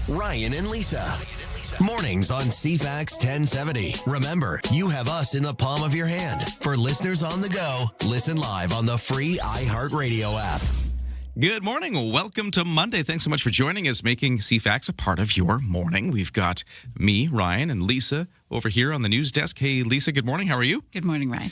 Ryan and Lisa. Mornings on CFAX 1070. Remember, you have us in the palm of your hand. For listeners on the go, listen live on the free iHeartRadio app. Good morning. Welcome to Monday. Thanks so much for joining us, making CFAX a part of your morning. We've got me, Ryan, and Lisa over here on the news desk. Hey, Lisa, good morning. How are you? Good morning, Ryan.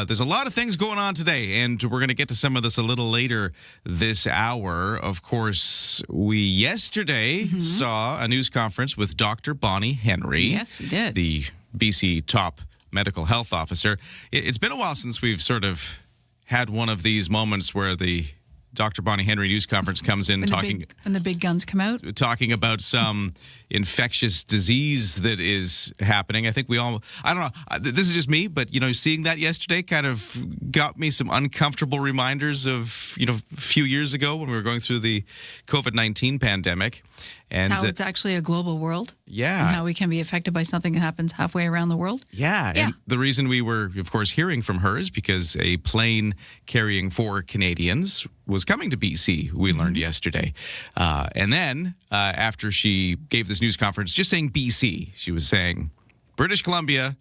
There's a lot of things going on today, and we're going to get to some of this a little later this hour. Of course, we yesterday saw a news conference with Dr. Bonnie Henry. Yes, we did. The BC top medical health officer. It's been a while since we've sort of had one of these moments where the Dr. Bonnie Henry news conference comes in when the big guns come out, talking about some infectious disease that is happening. I think we all, I don't know, this is just me, but, seeing that yesterday kind of got me some uncomfortable reminders of, a few years ago when we were going through the COVID-19 pandemic. And how it's actually a global world. Yeah. And how we can be affected by something that happens halfway around the world. Yeah. And the reason we were, of course, hearing from her is because a plane carrying 4 Canadians was coming to BC, we learned yesterday. And then after she gave this news conference, just saying BC, she was saying British Columbia,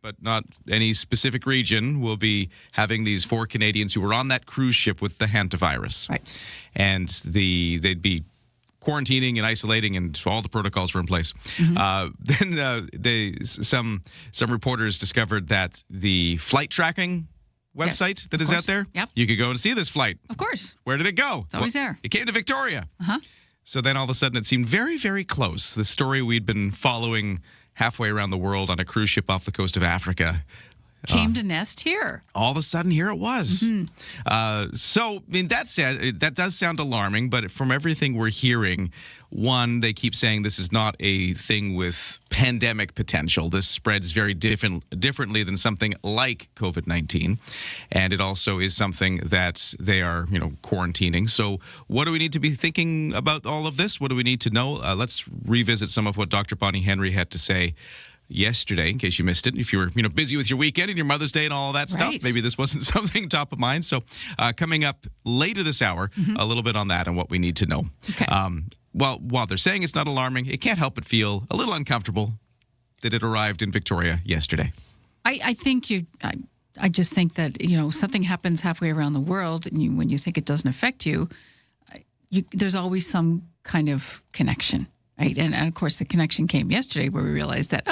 but not any specific region, will be having these 4 Canadians who were on that cruise ship with the hantavirus. Right. And they'd be quarantining and isolating, and all the protocols were in place. Then some reporters discovered that the flight tracking website that is out there, you could go and see this flight. Of course. Where did it go? It's always there. It came to Victoria. Uh-huh. So then all of a sudden it seemed very, very close. The story we'd been following halfway around the world on a cruise ship off the coast of Africa came to nest here. All of a sudden, here it was. So, that said, that does sound alarming, but from everything we're hearing, one, they keep saying this is not a thing with pandemic potential. This spreads very differently than something like COVID-19, and it also is something that they are, quarantining. So, what do we need to be thinking about all of this? What do we need to know? Let's revisit some of what Dr. Bonnie Henry had to say yesterday, in case you missed it. If you were, busy with your weekend and your Mother's Day and all of that stuff, maybe this wasn't something top of mind. So coming up later this hour, a little bit on that and what we need to know. Okay. While they're saying it's not alarming, it can't help but feel a little uncomfortable that it arrived in Victoria yesterday. I just think that, something happens halfway around the world, and when you think it doesn't affect you, there's always some kind of connection, right? And of course, the connection came yesterday where we realized that,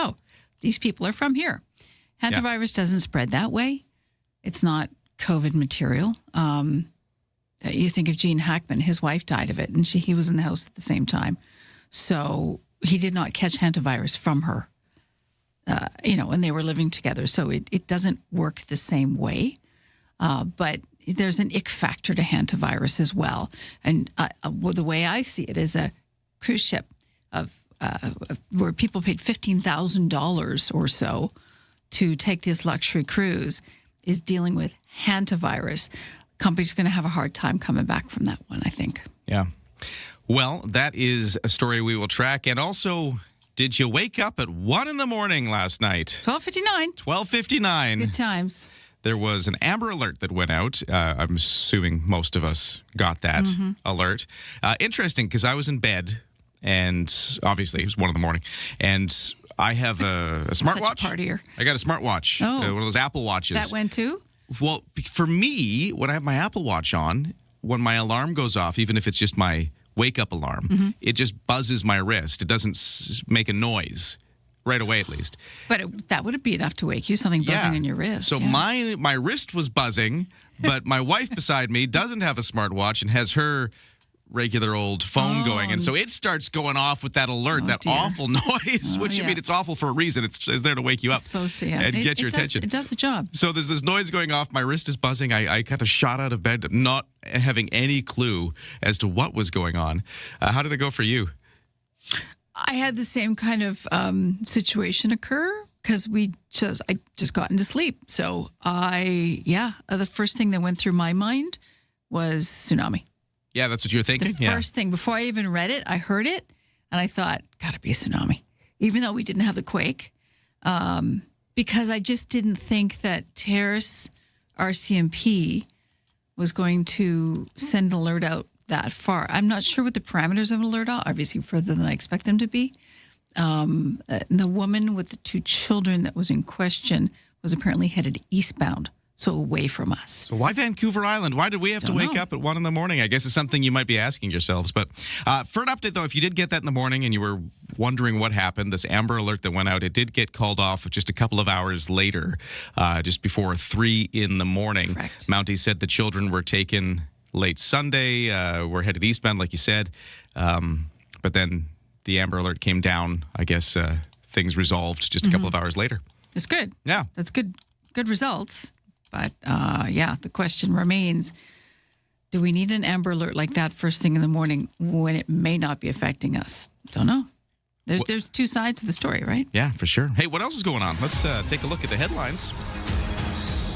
these people are from here. Hantavirus doesn't spread that way. It's not COVID material. You think of Gene Hackman, his wife died of it, and he was in the house at the same time. So he did not catch hantavirus from her, and they were living together. So it doesn't work the same way. But there's an ick factor to hantavirus as well. And the way I see it is a cruise ship where people paid $15,000 or so to take this luxury cruise is dealing with hantavirus. Companies are going to have a hard time coming back from that one, I think. Yeah. Well, that is a story we will track. And also, did you wake up at 1 a.m. last night? 12:59. 12:59. Good times. There was an Amber Alert that went out. I'm assuming most of us got that alert. Interesting, because I was in bed. And obviously, it was 1 a.m. And I have a smartwatch. Such a partier. I got a smartwatch, one of those Apple Watches. That went too? Well, for me, when I have my Apple Watch on, when my alarm goes off, even if it's just my wake-up alarm, it just buzzes my wrist. It doesn't make a noise. Right away, at least. But that would be enough to wake you, something buzzing in your wrist. So my wrist was buzzing, but my wife beside me doesn't have a smartwatch and has her regular old phone going, and so it starts going off with that alert, awful noise, which it's awful for a reason. It's there to wake you up. It's supposed to, and get your attention. It does the job. So there's this noise going off. My wrist is buzzing. I kind of shot out of bed, not having any clue as to what was going on. How did it go for you? I had the same kind of situation occur because I just got into sleep. So the first thing that went through my mind was tsunami. Yeah, that's what you were thinking? The first thing, before I even read it, I heard it, and I thought, gotta be a tsunami. Even though we didn't have the quake, because I just didn't think that Terrace RCMP was going to send an alert out that far. I'm not sure what the parameters of an alert are, obviously further than I expect them to be. The woman with the 2 children that was in question was apparently headed eastbound, so away from us. So why Vancouver Island? Why did we have to wake up at 1 in the morning? I guess it's something you might be asking yourselves. But for an update, though, if you did get that in the morning and you were wondering what happened, this Amber Alert that went out, it did get called off just a couple of hours later, just before 3 in the morning. Correct. Mountie said the children were taken late Sunday, were headed eastbound, like you said. But then the Amber Alert came down. I guess things resolved just a couple of hours later. It's good. Yeah. That's good results. But, the question remains, do we need an Amber Alert like that first thing in the morning when it may not be affecting us? Don't know. There's 2 sides to the story, right? Yeah, for sure. Hey, what else is going on? Let's take a look at the headlines.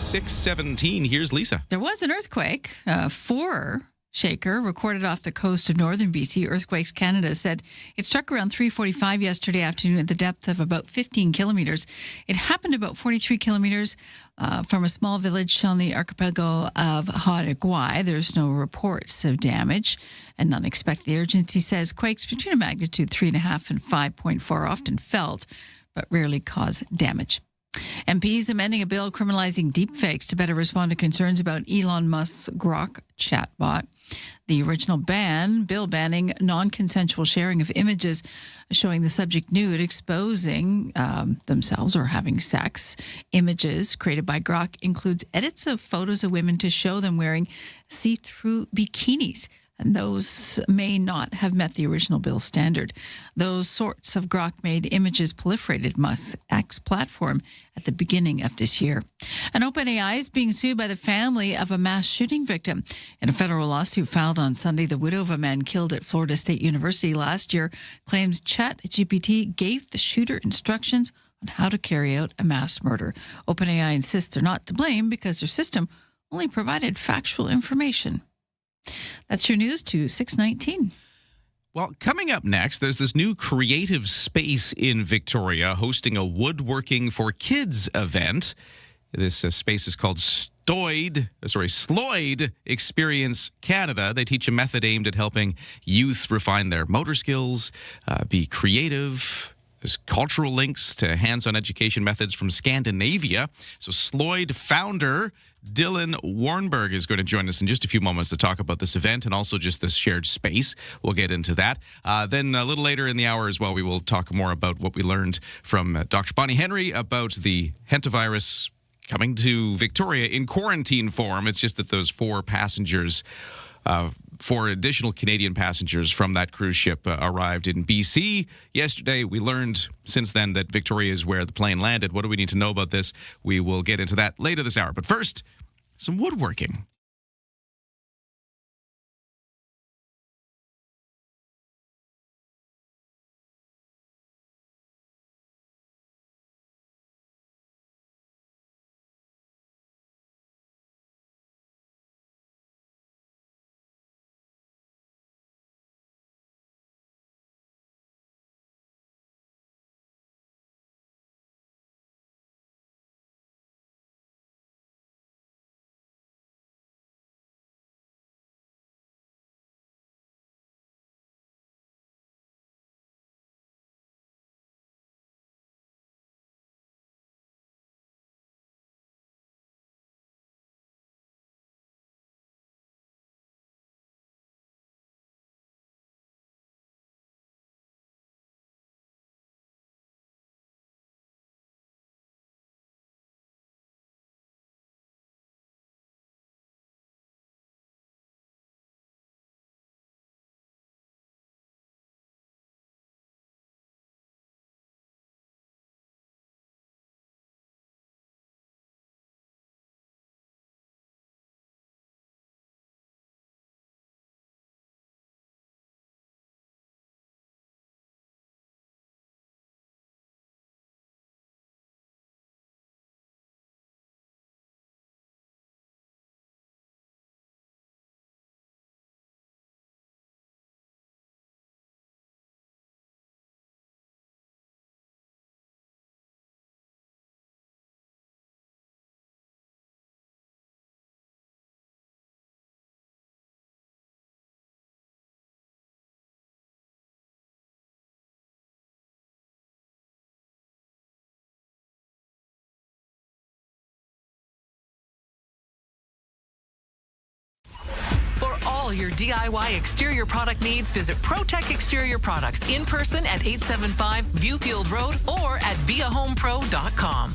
6:17, here's Lisa. There was an earthquake, 4 shaker recorded off the coast of northern BC. Earthquakes Canada said it struck around 3:45 yesterday afternoon at the depth of about 15 kilometers. It happened about 43 kilometers from a small village on the archipelago of Hawaii. There's no reports of damage and none expected. The agency says quakes between a magnitude 3.5 and 5.4 are often felt, but rarely cause damage. MPs amending a bill criminalizing deepfakes to better respond to concerns about Elon Musk's Grok chatbot. The original bill banning non-consensual sharing of images showing the subject nude, exposing themselves or having sex. Images created by Grok includes edits of photos of women to show them wearing see-through bikinis. And those may not have met the original bill standard. Those sorts of Grok-made images proliferated Musk's X platform at the beginning of this year. And OpenAI is being sued by the family of a mass shooting victim. In a federal lawsuit filed on Sunday, the widow of a man killed at Florida State University last year claims ChatGPT gave the shooter instructions on how to carry out a mass murder. OpenAI insists they're not to blame because their system only provided factual information. That's your news to 6:19. Well, coming up next, there's this new creative space in Victoria hosting a woodworking for kids event. This space is called Sloyd Experience Canada. They teach a method aimed at helping youth refine their motor skills, be creative. There's cultural links to hands-on education methods from Scandinavia. So Sloyd founder Dylan Warnberg is going to join us in just a few moments to talk about this event and also just this shared space. We'll get into that. Then a little later in the hour as well, we will talk more about what we learned from Dr. Bonnie Henry about the hantavirus coming to Victoria in quarantine form. It's just that those 4 additional Canadian passengers from that cruise ship arrived in BC yesterday. We learned since then that Victoria is where the plane landed. What do we need to know about this? We will get into that later this hour. But first, some woodworking. all your DIY exterior product needs, visit ProTech Exterior Products in person at 875 Viewfield Road or at beahomepro.com.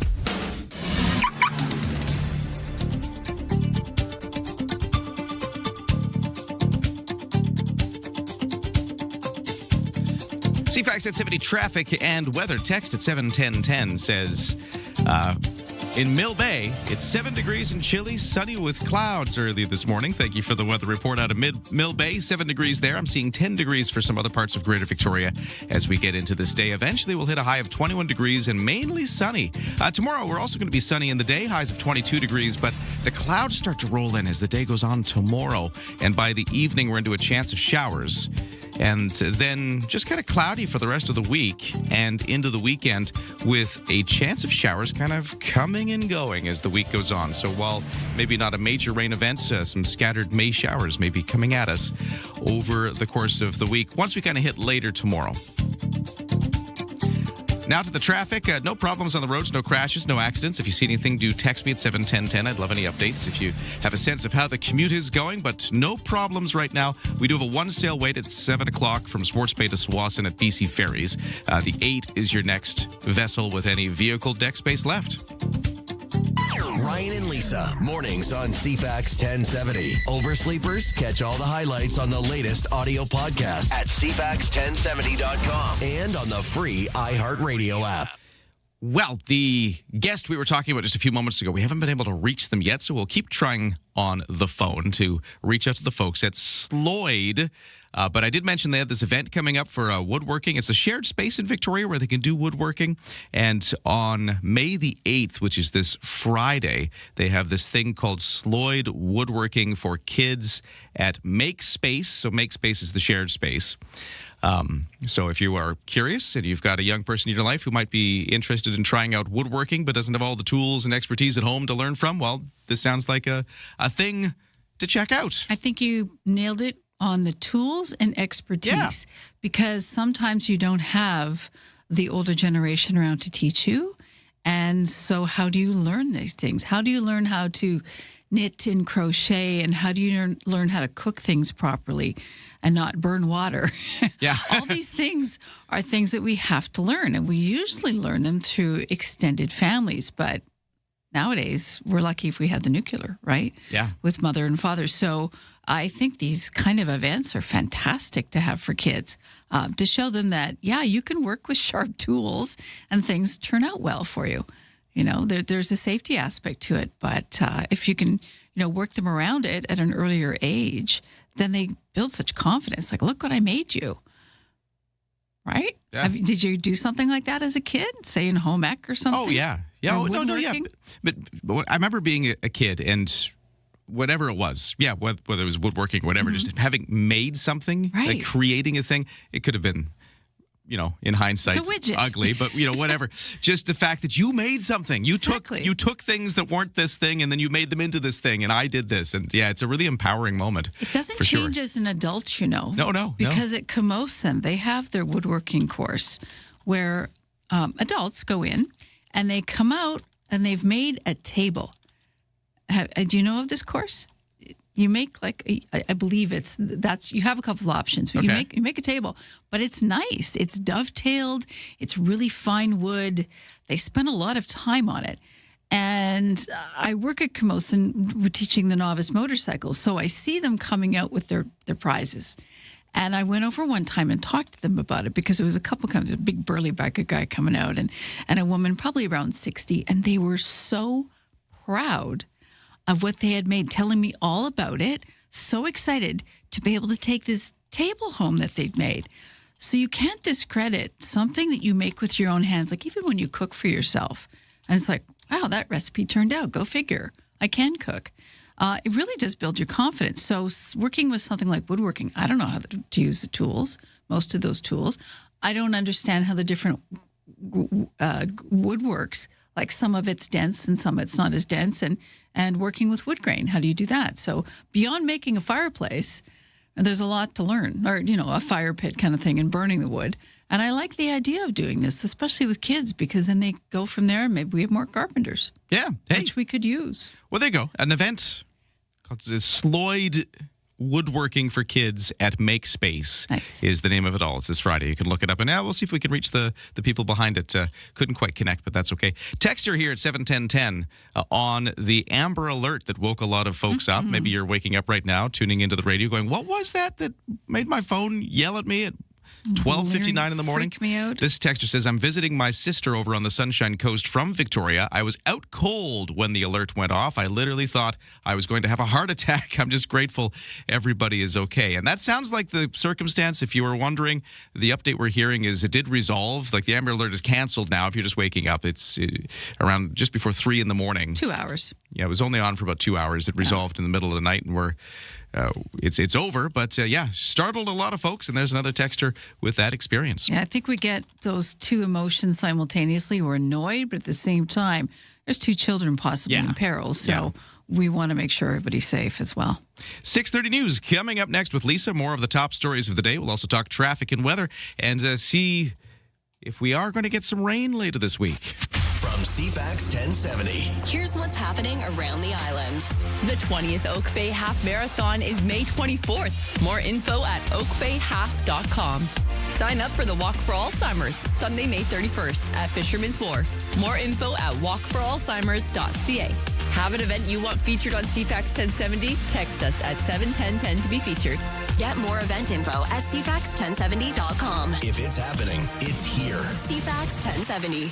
CFAX at 70 traffic and weather. Text at 71010 says, in Mill Bay, it's 7 degrees and chilly, sunny with clouds early this morning. Thank you for the weather report out of Mill Bay. 7 degrees there. I'm seeing 10 degrees for some other parts of Greater Victoria as we get into this day. Eventually, we'll hit a high of 21 degrees and mainly sunny. Tomorrow, we're also going to be sunny in the day, highs of 22 degrees, but the clouds start to roll in as the day goes on tomorrow. And by the evening, we're into a chance of showers. And then just kind of cloudy for the rest of the week and into the weekend with a chance of showers kind of coming and going as the week goes on. So while maybe not a major rain event, some scattered May showers may be coming at us over the course of the week once we kind of hit later tomorrow. Now to the traffic. No problems on the roads, no crashes, no accidents. If you see anything, do text me at 71010. I'd love any updates if you have a sense of how the commute is going, but no problems right now. We do have a one sail wait at 7 o'clock from Swartz Bay to Tsawwassen at BC Ferries. The 8 is your next vessel with any vehicle deck space left. Ryan and Lisa, mornings on CFAX 1070. Oversleepers, catch all the highlights on the latest audio podcast at CFAX1070.com and on the free iHeartRadio app. Well, the guest we were talking about just a few moments ago, we haven't been able to reach them yet, so we'll keep trying on the phone to reach out to the folks at Sloyd. But I did mention they had this event coming up for woodworking. It's a shared space in Victoria where they can do woodworking. And on May the 8th, which is this Friday, they have this thing called Sloyd Woodworking for Kids at Make Space. So Make Space is the shared space. So if you are curious and you've got a young person in your life who might be interested in trying out woodworking but doesn't have all the tools and expertise at home to learn from, well, this sounds like a thing to check out. I think you nailed it on the tools and expertise, because sometimes you don't have the older generation around to teach you. And so how do you learn these things? How do you learn how to knit and crochet, and how do you learn how to cook things properly and not burn water? Yeah. All these things are things that we have to learn, and we usually learn them through extended families. But nowadays, we're lucky if we have the nuclear, right? Yeah. With mother and father. So I think these kind of events are fantastic to have for kids, to show them that, yeah, you can work with sharp tools and things turn out well for you. You know, there's a safety aspect to it, but if you can, work them around it at an earlier age, then they build such confidence. Like, look what I made you. Right? Yeah. Did you do something like that as a kid, say in home ec or something? Oh, yeah. Yeah. Or No, yeah. woodworking? But I remember being a kid and whatever it was, whether it was woodworking or whatever, just having made something, Right. like creating a thing, it could have been, in hindsight, It's a widget. ugly, but whatever. Just the fact that you made something, you Exactly. took things that weren't this thing, and then you made them into this thing, and I did this, and yeah, it's a really empowering moment. It doesn't for change sure. as an adult, No. Because at Camosun, they have their woodworking course where adults go in and they come out and they've made a table. Do you know of this course? You make I believe you have a couple of options, but Okay. you make a table, but it's nice. It's dovetailed. It's really fine wood. They spend a lot of time on it. And I work at Camosun, we're teaching the novice motorcycles, so I see them coming out with their prizes. And I went over one time and talked to them about it because it was a couple times, a big burly biker guy coming out and a woman probably around 60, and they were so proud of what they had made, telling me all about it, so excited to be able to take this table home that they'd made. So you can't discredit something that you make with your own hands, like even when you cook for yourself. And it's like, wow, that recipe turned out. Go figure. I can cook. It really does build your confidence. So working with something like woodworking, I don't know how to use the tools, most of those tools. I don't understand how the different wood works. Like some of it's dense and some it's not as dense. And working with wood grain, how do you do that? So beyond making a fireplace, there's a lot to learn, or, a fire pit kind of thing and burning the wood. And I like the idea of doing this, especially with kids, because then they go from there and maybe we have more carpenters. Yeah. Hey. Which we could use. Well, there you go. An event called Sloyd Woodworking for Kids at Makespace. Nice. Is the name of it all. It's this Friday. You can look it up. And now we'll see if we can reach the people behind it. Couldn't quite connect, but that's okay. Texter here at 71010 on the Amber Alert that woke a lot of folks up. Maybe you're waking up right now, tuning into the radio, going, what was that made my phone yell at me at 12:59 in the morning? Freak me out. This texter says, I'm visiting my sister over on the Sunshine Coast from Victoria. I was out cold when the alert went off. I literally thought I was going to have a heart attack. I'm just grateful everybody is okay. And that sounds like the circumstance. If you were wondering, the update we're hearing is it did resolve. Like the Amber Alert is canceled now if you're just waking up. It's around just before 3 in the morning. 2 hours. Yeah, it was only on for about 2 hours. It resolved in the middle of the night, and it's over. But startled a lot of folks, and there's another texter with that experience. Yeah, I think we get those two emotions simultaneously. We're annoyed, but at the same time, there's 2 children possibly in peril. So we want to make sure everybody's safe as well. 6:30 news coming up next with Lisa. More of the top stories of the day. We'll also talk traffic and weather and see if we are going to get some rain later this week. From CFAX 1070. Here's what's happening around the island. The 20th Oak Bay Half Marathon is May 24th. More info at oakbayhalf.com. Sign up for the Walk for Alzheimer's, Sunday, May 31st at Fisherman's Wharf. More info at walkforalzheimers.ca. Have an event you want featured on CFAX 1070? Text us at 71010 to be featured. Get more event info at CFAX1070.com. If it's happening, it's here. CFAX 1070.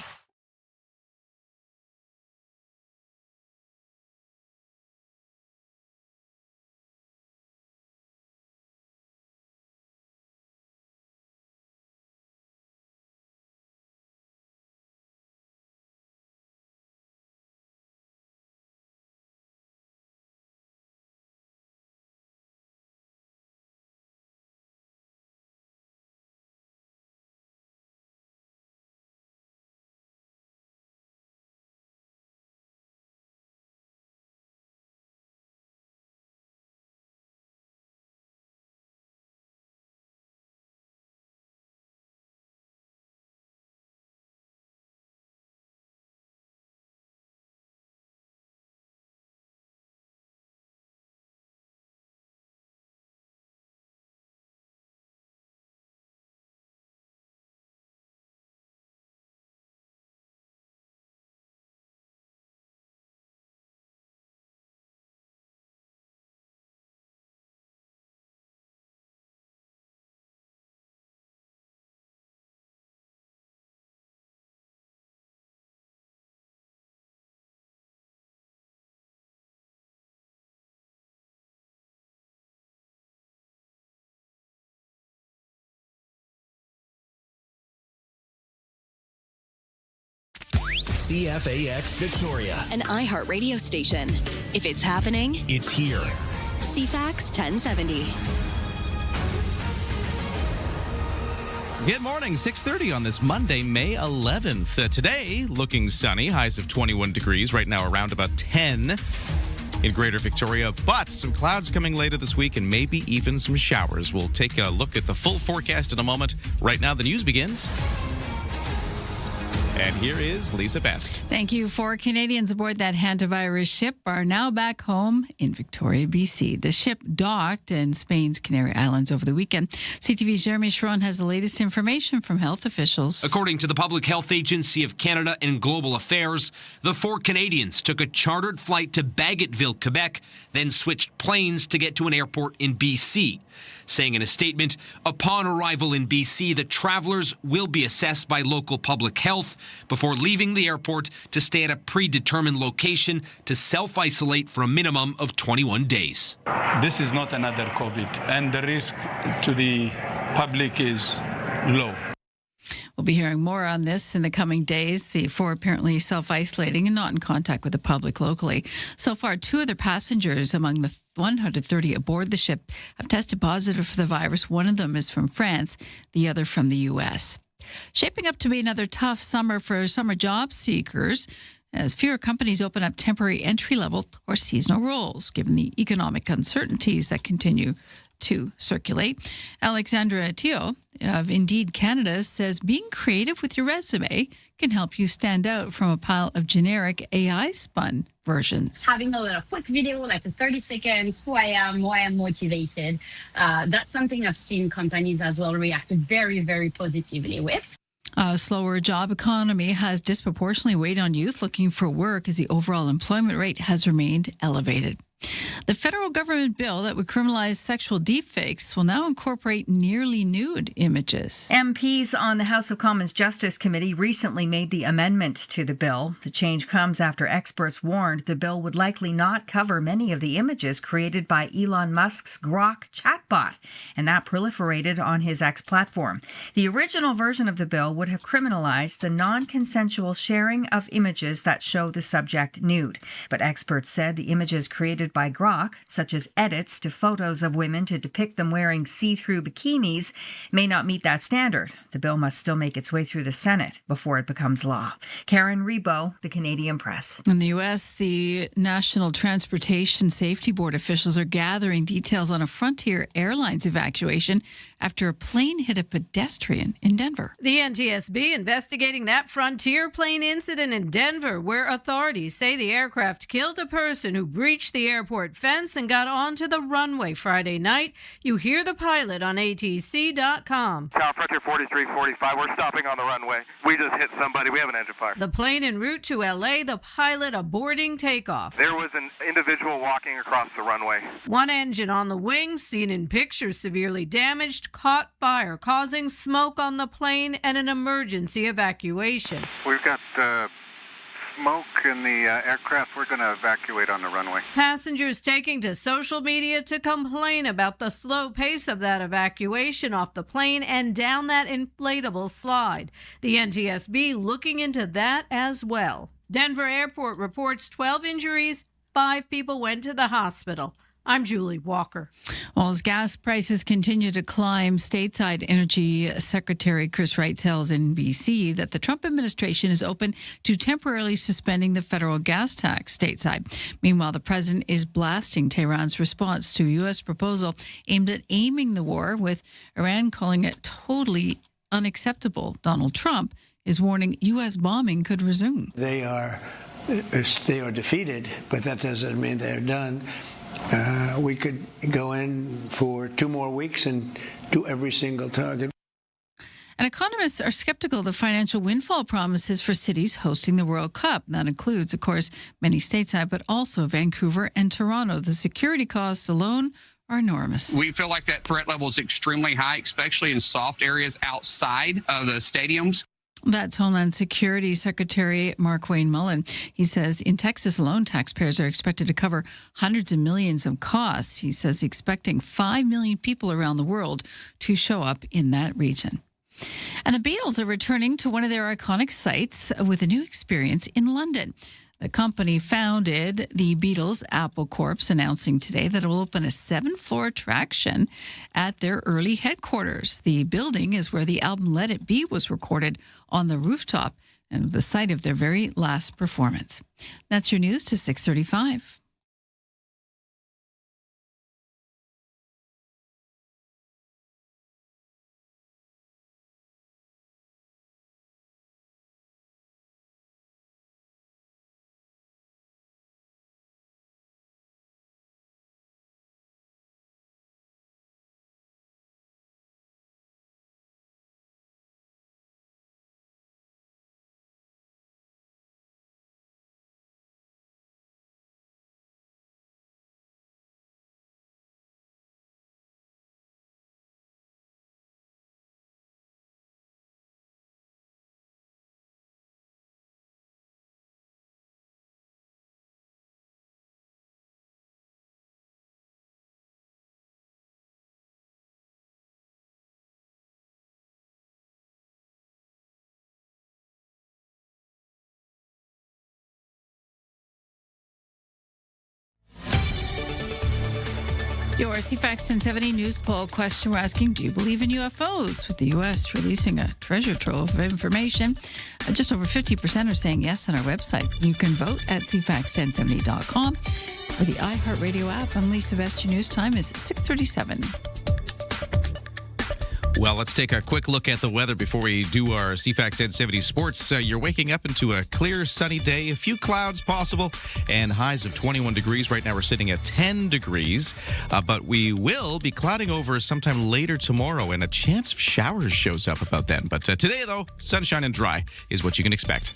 CFAX Victoria. An iHeart radio station. If it's happening, It's here. CFAX 1070. Good morning, 6:30 on this Monday, May 11th. Today, looking sunny, highs of 21 degrees, right now around about 10 in Greater Victoria, but some clouds coming later this week and maybe even some showers. We'll take a look at the full forecast in a moment. Right now, the news begins. And here is Lisa Best. Thank you. 4 Canadians aboard that hantavirus ship are now back home in Victoria, BC. The ship docked in Spain's Canary Islands over the weekend. CTV's Jeremy Sharon has the latest information from health officials. According to the Public Health Agency of Canada and Global Affairs, the 4 Canadians took a chartered flight to Bagotville, Quebec, then switched planes to get to an airport in BC. Saying in a statement, upon arrival in BC, the travelers will be assessed by local public health before leaving the airport to stay at a predetermined location to self-isolate for a minimum of 21 days. This is not another COVID, and the risk to the public is low. We'll be hearing more on this in the coming days. The 4 apparently self-isolating and not in contact with the public locally. So far, 2 other passengers among the 130 aboard the ship have tested positive for the virus. One of them is from France, the other from the U.S. Shaping up to be another tough summer for summer job seekers as fewer companies open up temporary entry-level or seasonal roles, given the economic uncertainties that continue to circulate. Alexandra Teo of Indeed Canada says being creative with your resume can help you stand out from a pile of generic AI-spun versions. Having a little quick video, like a 30 seconds, who I am, why I'm motivated. That's something I've seen companies as well react very, very positively with. A slower job economy has disproportionately weighed on youth looking for work as the overall employment rate has remained elevated. The federal government bill that would criminalize sexual deepfakes will now incorporate nearly nude images. MPs on the House of Commons Justice Committee recently made the amendment to the bill. The change comes after experts warned the bill would likely not cover many of the images created by Elon Musk's Grok chatbot, and that proliferated on his X platform. The original version of the bill would have criminalized the non-consensual sharing of images that show the subject nude. But experts said the images created by Grok, such as edits to photos of women to depict them wearing see-through bikinis, may not meet that standard. The bill must still make its way through the Senate before it becomes law. Karen Rebo, The Canadian Press. In the U.S., the National Transportation Safety Board officials are gathering details on a Frontier Airlines evacuation after a plane hit a pedestrian in Denver. The NTSB investigating that Frontier plane incident in Denver, where authorities say the aircraft killed a person who breached the airport fence and got onto the runway Friday night. You hear the pilot on ATC.com. Tower Frontier 4345, we're stopping on the runway. We just hit somebody. We have an engine fire. The plane en route to LA, the pilot aborting takeoff. There was an individual walking across the runway. One engine on the wing, seen in pictures severely damaged, caught fire, causing smoke on the plane and an emergency evacuation. We've got smoke in the aircraft. We're going to evacuate on the runway. Passengers taking to social media to complain about the slow pace of that evacuation off the plane and down that inflatable slide. The NTSB looking into that as well. Denver Airport reports 12 injuries, 5 people went to the hospital. I'm Julie Walker. Well, as gas prices continue to climb, stateside Energy Secretary Chris Wright tells NBC that the Trump administration is open to temporarily suspending the federal gas tax stateside. Meanwhile, the president is blasting Tehran's response to U.S. proposal aimed at aiming the war, with Iran calling it totally unacceptable. Donald Trump is warning U.S. bombing could resume. They are defeated, but that doesn't mean they're done. We could go in for 2 more weeks and do every single target. And economists are skeptical of the financial windfall promises for cities hosting the World Cup. That includes, of course, many stateside, but also Vancouver and Toronto. The security costs alone are enormous. We feel like that threat level is extremely high, especially in soft areas outside of the stadiums. That's Homeland Security Secretary Mark Wayne Mullen. He says in Texas alone, taxpayers are expected to cover hundreds of millions of costs. He says expecting 5 million people around the world to show up in that region. And the Beatles are returning to one of their iconic sites with a new experience in London. The company founded the Beatles Apple Corps, announcing today that it will open a 7-floor attraction at their early headquarters. The building is where the album Let It Be was recorded, on the rooftop and the site of their very last performance. That's your news to 6:35. Your CFAX 1070 news poll question we're asking, do you believe in UFOs? With the U.S. releasing a treasure trove of information, just over 50% are saying yes on our website. You can vote at CFAX1070.com or the iHeartRadio app. I'm Lisa Best. Your news time is 6:37. Well, let's take a quick look at the weather before we do our CFAX 1070 sports. You're waking up into a clear, sunny day, a few clouds possible, and highs of 21 degrees. Right now, we're sitting at 10 degrees, but we will be clouding over sometime later tomorrow, and a chance of showers shows up about then. But today, though, sunshine and dry is what you can expect.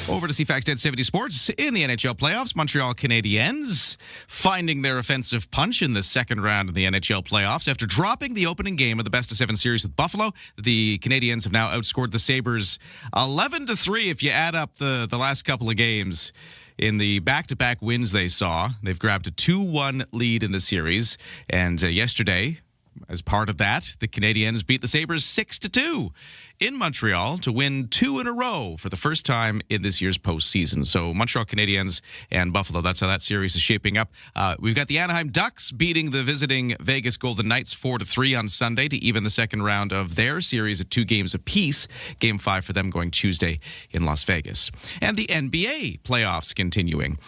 Over to CFAX 1070 Sports. In the NHL playoffs, Montreal Canadiens finding their offensive punch in the second round of the NHL playoffs. After dropping the opening game of the best-of-7 series with Buffalo, the Canadiens have now outscored the Sabres 11-3 if you add up the last couple of games. In the back-to-back wins they saw, they've grabbed a 2-1 lead in the series. And yesterday, as part of that, the Canadiens beat the Sabres 6-2 in Montreal to win 2 in a row for the first time in this year's postseason. So Montreal Canadiens and Buffalo, that's how that series is shaping up. We've got the Anaheim Ducks beating the visiting Vegas Golden Knights 4-3 on Sunday to even the second round of their series at 2 games apiece. Game 5 for them going Tuesday in Las Vegas. And the NBA playoffs continuing.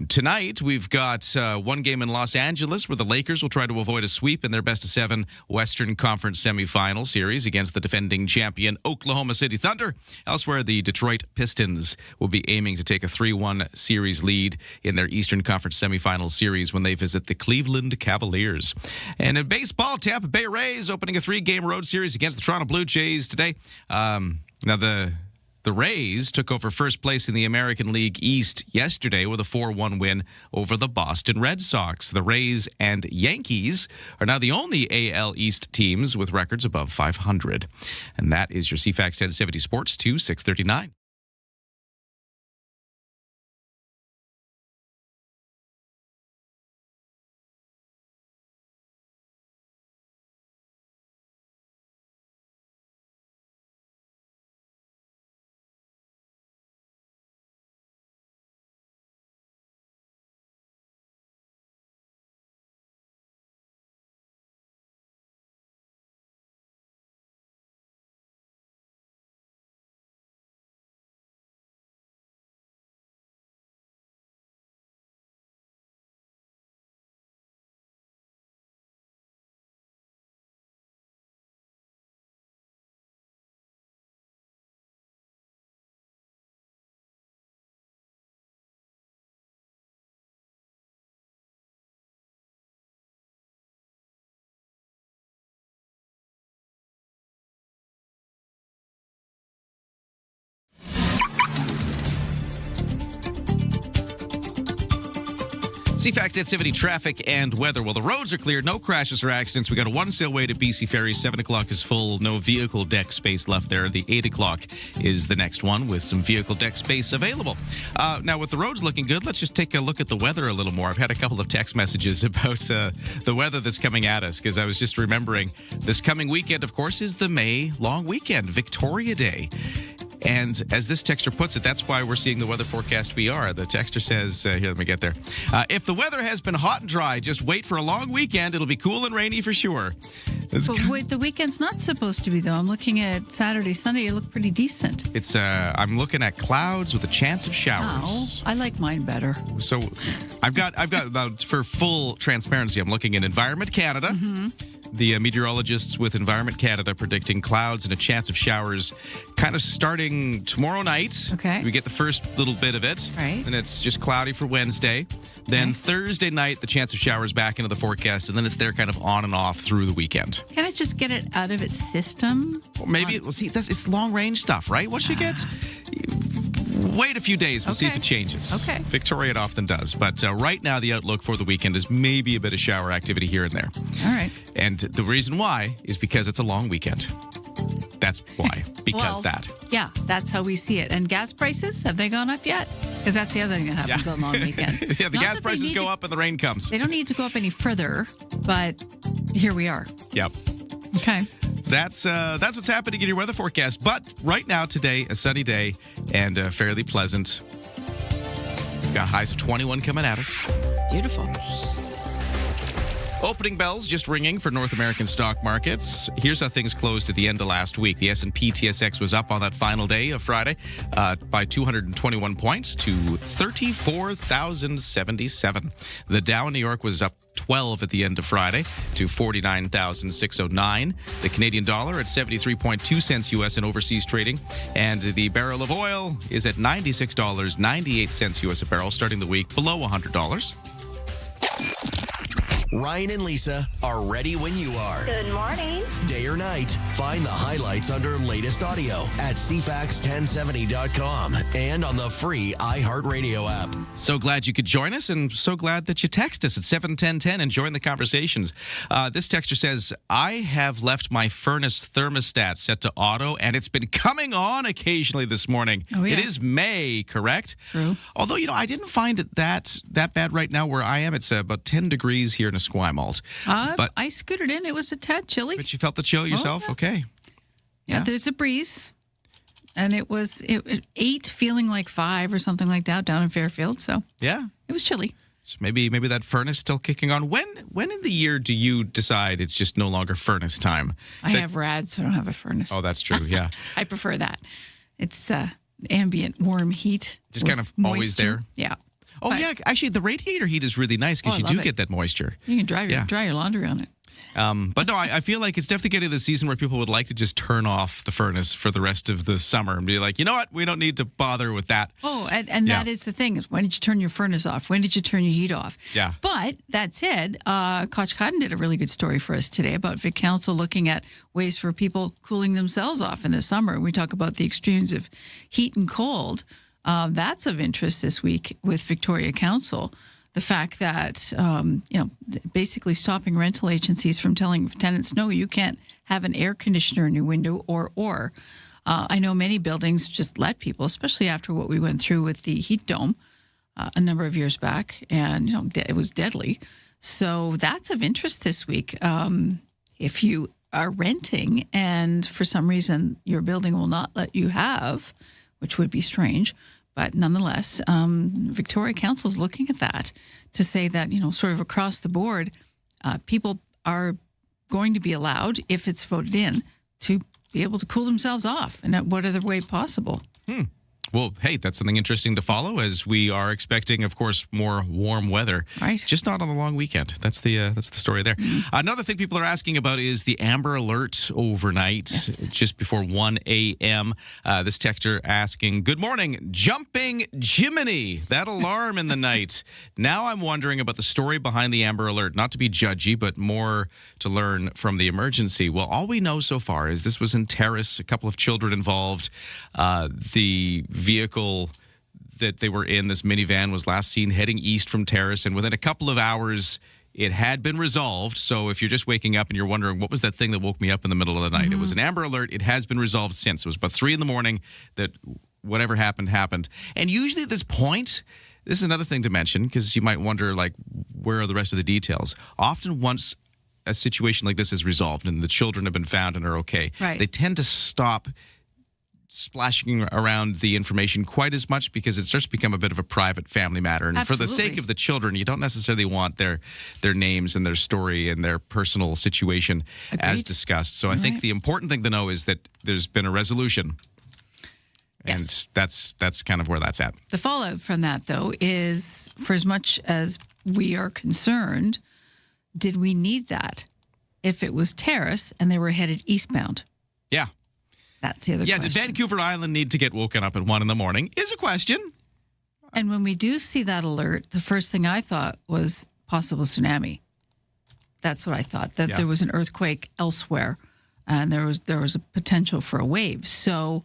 Tonight, we've got one game in Los Angeles where the Lakers will try to avoid a sweep in their best-of-7 Western Conference semifinal series against the defending champion Oklahoma City Thunder. Elsewhere, the Detroit Pistons will be aiming to take a 3-1 series lead in their Eastern Conference semifinal series when they visit the Cleveland Cavaliers. And in baseball, Tampa Bay Rays opening a 3-game road series against the Toronto Blue Jays today. Now, the Rays took over first place in the American League East yesterday with a 4-1 win over the Boston Red Sox. The Rays and Yankees are now the only AL East teams with records above 500. And that is your CFAX 1070 Sports to 639. CFAX 1070 traffic and weather. Well, the roads are clear. No crashes or accidents. We got a 1 sailway to BC Ferry. 7 o'clock is full. No vehicle deck space left there. The 8 o'clock is the next one with some vehicle deck space available. Now, with the roads looking good, let's just take a look at the weather a little more. I've had a couple of text messages about the weather that's coming at us because I was just remembering this coming weekend, of course, is the May long weekend, Victoria Day. And as this texter puts it, that's why we're seeing the weather forecast we are. The texter says, here, let me get there. If the weather has been hot and dry, just wait for a long weekend. It'll be cool and rainy for sure. But wait, the weekend's not supposed to be, though. I'm looking at Saturday, Sunday. It looked pretty decent. It's I'm looking at clouds with a chance of showers. Oh, I like mine better. So I've got for full transparency, I'm looking at Environment Canada. Mm-hmm. The meteorologists with Environment Canada predicting clouds and a chance of showers kind of starting tomorrow night. Okay. We get the first little bit of it. Right. And it's just cloudy for Wednesday. Then Thursday night, the chance of showers back into the forecast. And then it's there kind of on and off through the weekend. Can it just get it out of its system? Or maybe, it's long range stuff, right? Once you get... Wait a few days. We'll see if it changes. Okay. Victoria, it often does. But right now, the outlook for the weekend is maybe a bit of shower activity here and there. All right. And the reason why is because it's a long weekend. That's why. Because Yeah, that's how we see it. And gas prices, have they gone up yet? Because that's the other thing that happens on long weekends. Yeah, the gas prices go up and the rain comes. They don't need to go up any further, but here we are. Yep. Okay. That's what's happening in your weather forecast. But right now, today, a sunny day and fairly pleasant. We've got highs of 21 coming at us. Beautiful. Opening bells just ringing for North American stock markets. Here's how things closed at the end of last week. The S&P TSX was up on that final day of Friday by 221 points to 34,077. The Dow in New York was up 12 at the end of Friday to 49,609. The Canadian dollar at 73.2 cents U.S. in overseas trading. And the barrel of oil is at $96.98 U.S. a barrel, starting the week below $100. Ryan and Lisa are ready when you are. Good morning. Day or night, find the highlights under latest audio at CFAX1070.com and on the free iHeartRadio app. So glad you could join us, and so glad that you text us at 71010 and join the conversations. This texter says, I have left my furnace thermostat set to auto, and it's been coming on occasionally this morning. Oh, yeah. It is May, correct? True. Although, I didn't find it that bad right now where I am. It's about 10 degrees here in Esquimalt. But I scooted in. It was a tad chilly. But you felt the chill yourself? Oh, yeah. Okay. Yeah, there's a breeze. And it was 8 feeling like 5 or something like that down in Fairfield. So yeah, it was chilly. So maybe that furnace still kicking on. When in the year do you decide it's just no longer furnace time? I have rad, so I don't have a furnace. Oh, that's true. Yeah. I prefer that. It's ambient warm heat. Just kind of always there. Yeah. Oh, yeah. Actually, the radiator heat is really nice because you do get that moisture. You can dry your laundry on it. But no, I feel like it's definitely getting to the season where people would like to just turn off the furnace for the rest of the summer and be like, you know what? We don't need to bother with that. Oh, and that is the thing. Is when did you turn your furnace off? When did you turn your heat off? Yeah. But that said, Koch Cotton did a really good story for us today about Vic Council looking at ways for people cooling themselves off in the summer. We talk about the extremes of heat and cold. That's of interest this week with Victoria Council. The fact that, basically stopping rental agencies from telling tenants, no, you can't have an air conditioner in your window or. I know many buildings just let people, especially after what we went through with the heat dome a number of years back, and, it was deadly. So that's of interest this week. If you are renting and for some reason your building will not let you have, which would be strange, but nonetheless, Victoria Council is looking at that to say that, sort of across the board, people are going to be allowed, if it's voted in, to be able to cool themselves off in whatever way possible. Well, hey, that's something interesting to follow as we are expecting, of course, more warm weather. Right. Just not on the long weekend. That's the story there. Another thing people are asking about is the Amber Alert overnight, just before 1 a.m. This texter asking, good morning, jumping Jiminy, that alarm in the night. Now I'm wondering about the story behind the Amber Alert, not to be judgy, but more to learn from the emergency. Well, all we know so far is this was in Terrace, a couple of children involved. The vehicle that they were in, this minivan, was last seen heading east from Terrace, and within a couple of hours it had been resolved. So if you're just waking up and you're wondering what was that thing that woke me up in the middle of the night, it was an Amber Alert. It has been resolved since. It was about 3 a.m. that whatever happened. And usually at this point, this is another thing to mention because you might wonder, like, where are the rest of the details? Often once a situation like this is resolved and the children have been found and are okay, they tend to stop splashing around the information quite as much because it starts to become a bit of a private family matter. And for the sake of the children, you don't necessarily want their names and their story and their personal situation as discussed. So I think the important thing to know is that there's been a resolution. And that's kind of where that's at. The fallout from that, though, is for as much as we are concerned, did we need that if it was Terrace and they were headed eastbound? Yeah. That's the other question. Did Vancouver Island need to get woken up at 1 a.m? Is a question. And when we do see that alert, the first thing I thought was possible tsunami. That's what I thought, that there was an earthquake elsewhere and there was a potential for a wave. So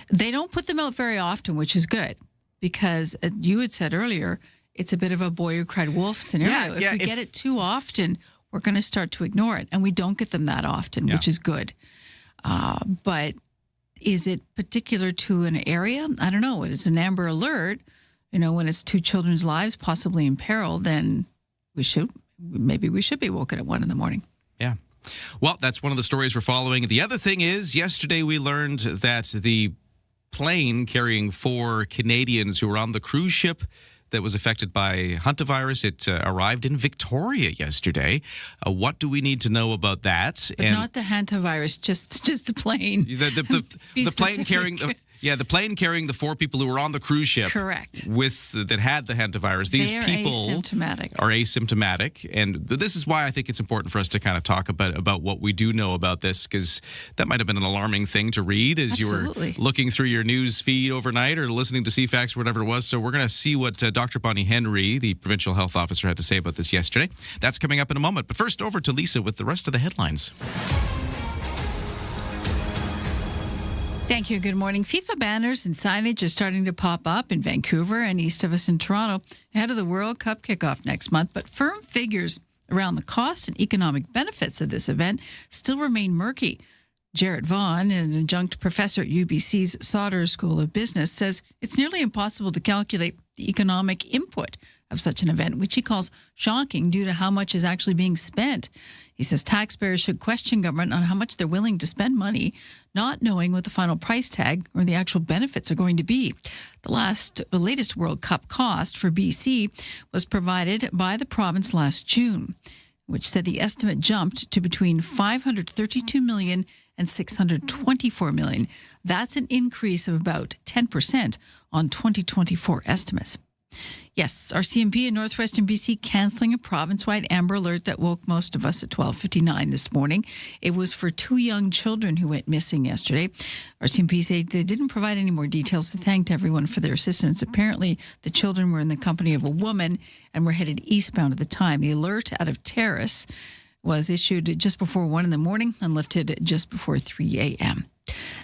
they don't put them out very often, which is good because you had said earlier, it's a bit of a boy who cried wolf scenario. If we get it too often, we're going to start to ignore it. And we don't get them that often, which is good. But is it particular to an area? I don't know. It is an Amber Alert. When it's 2 children's lives possibly in peril, then maybe we should be woken at 1 a.m. Yeah. Well, that's one of the stories we're following. The other thing is, yesterday we learned that the plane carrying 4 Canadians who were on the cruise ship that was affected by hantavirus. It arrived in Victoria yesterday. What do we need to know about that? But not the hantavirus, just the plane. The plane carrying the plane carrying the 4 people who were on the cruise ship. Correct. That had the hantavirus. These people are asymptomatic. And this is why I think it's important for us to kind of talk about what we do know about this, because that might have been an alarming thing to read as you were looking through your news feed overnight or listening to CFAX or whatever it was. So we're going to see what Dr. Bonnie Henry, the provincial health officer, had to say about this yesterday. That's coming up in a moment. But first, over to Lisa with the rest of the headlines. Thank you. Good morning. FIFA banners and signage are starting to pop up in Vancouver and east of us in Toronto ahead of the World Cup kickoff next month. But firm figures around the cost and economic benefits of this event still remain murky. Jared Vaughan, an adjunct professor at UBC's Sauder School of Business, says it's nearly impossible to calculate the economic input of such an event, which he calls shocking due to how much is actually being spent. He says taxpayers should question government on how much they're willing to spend money, not knowing what the final price tag or the actual benefits are going to be. The latest World Cup cost for BC was provided by the province last June, which said the estimate jumped to between $532 million and $624 million. That's an increase of about 10% on 2024 estimates. Yes, our CMP in northwestern BC cancelling a province-wide amber alert that woke most of us at 12:59 this morning. It was for 2 young children who went missing yesterday. Our CMP said they didn't provide any more details. They thanked everyone for their assistance. Apparently, the children were in the company of a woman and were headed eastbound at the time. The alert out of Terrace was issued just before 1 in the morning and lifted just before 3 a.m.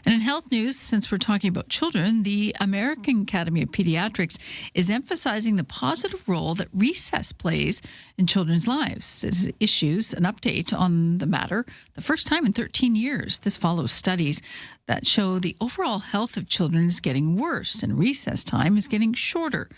And in health news, since we're talking about children, the American Academy of Pediatrics is emphasizing the positive role that recess plays in children's lives. It issues an update on the matter the first time in 13 years. This follows studies that show the overall health of children is getting worse and recess time is getting shorter.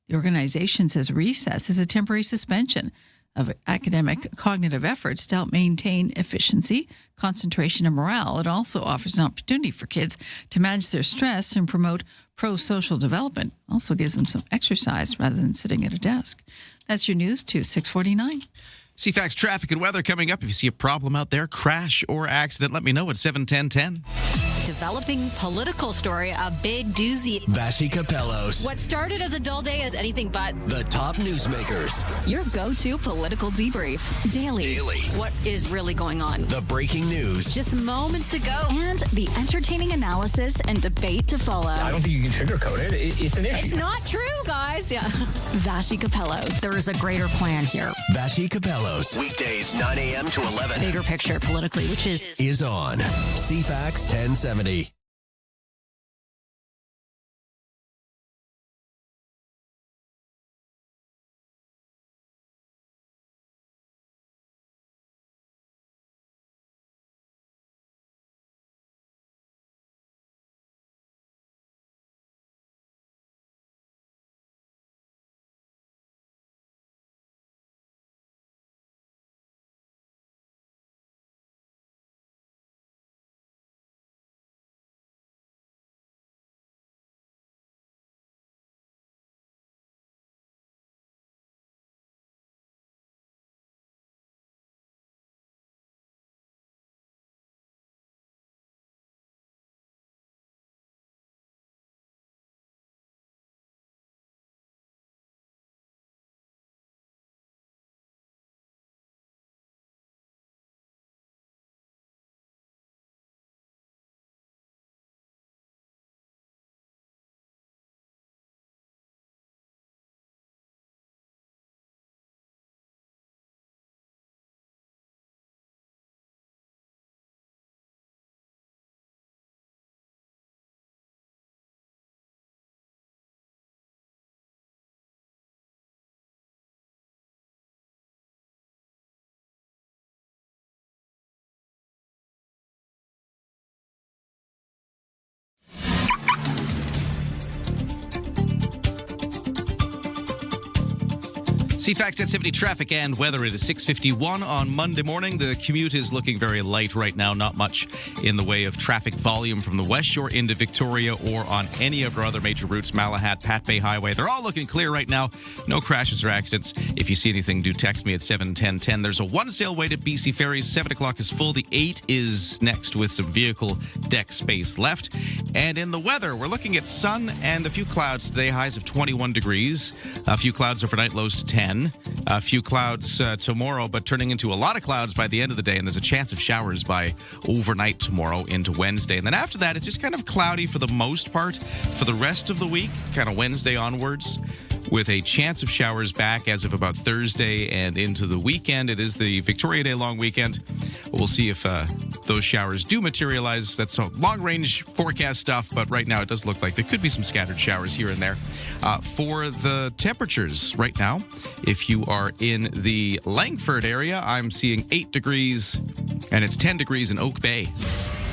The organization says recess is a temporary suspension of academic cognitive efforts to help maintain efficiency, concentration, and morale. It also offers an opportunity for kids to manage their stress and promote pro-social development. Also gives them some exercise rather than sitting at a desk. That's your news to 6:49. CFAX traffic and weather coming up. If you see a problem out there, crash or accident, let me know at 71010. Developing political story, a big doozy. Vashi Capellos. What started as a dull day is anything but. The top newsmakers. Your go-to political debrief. Daily. What is really going on? The breaking news. Just moments ago. And the entertaining analysis and debate to follow. I don't think you can sugarcoat it. It's an issue. It's not true, guys. Yeah. Vashi Capellos. There is a greater plan here. Vashi Capellos. Weekdays 9 a.m. to 11. Bigger picture politically, which is on CFAX 1070. CFAX 1070 traffic and weather. It is 6:51 on Monday morning. The commute is looking very light right now. Not much in the way of traffic volume from the West Shore into Victoria or on any of our other major routes, Malahat, Pat Bay Highway. They're all looking clear right now. No crashes or accidents. If you see anything, do text me at 71010. There's a one sail wait at BC Ferries. 7 o'clock is full. The 8 is next with some vehicle deck space left. And in the weather, we're looking at sun and a few clouds today. Highs of 21 degrees. A few clouds overnight, lows to 10. A few clouds tomorrow, but turning into a lot of clouds by the end of the day, and there's a chance of showers by overnight tomorrow into Wednesday. And then after that, it's just kind of cloudy for the most part for the rest of the week, kind of Wednesday onwards, with a chance of showers back as of about Thursday and into the weekend. It is the Victoria Day long weekend. We'll see if those showers do materialize. That's long-range forecast stuff, but right now it does look like there could be some scattered showers here and there. For the temperatures right now, if you are in the Langford area, I'm seeing 8 degrees, and it's 10 degrees in Oak Bay.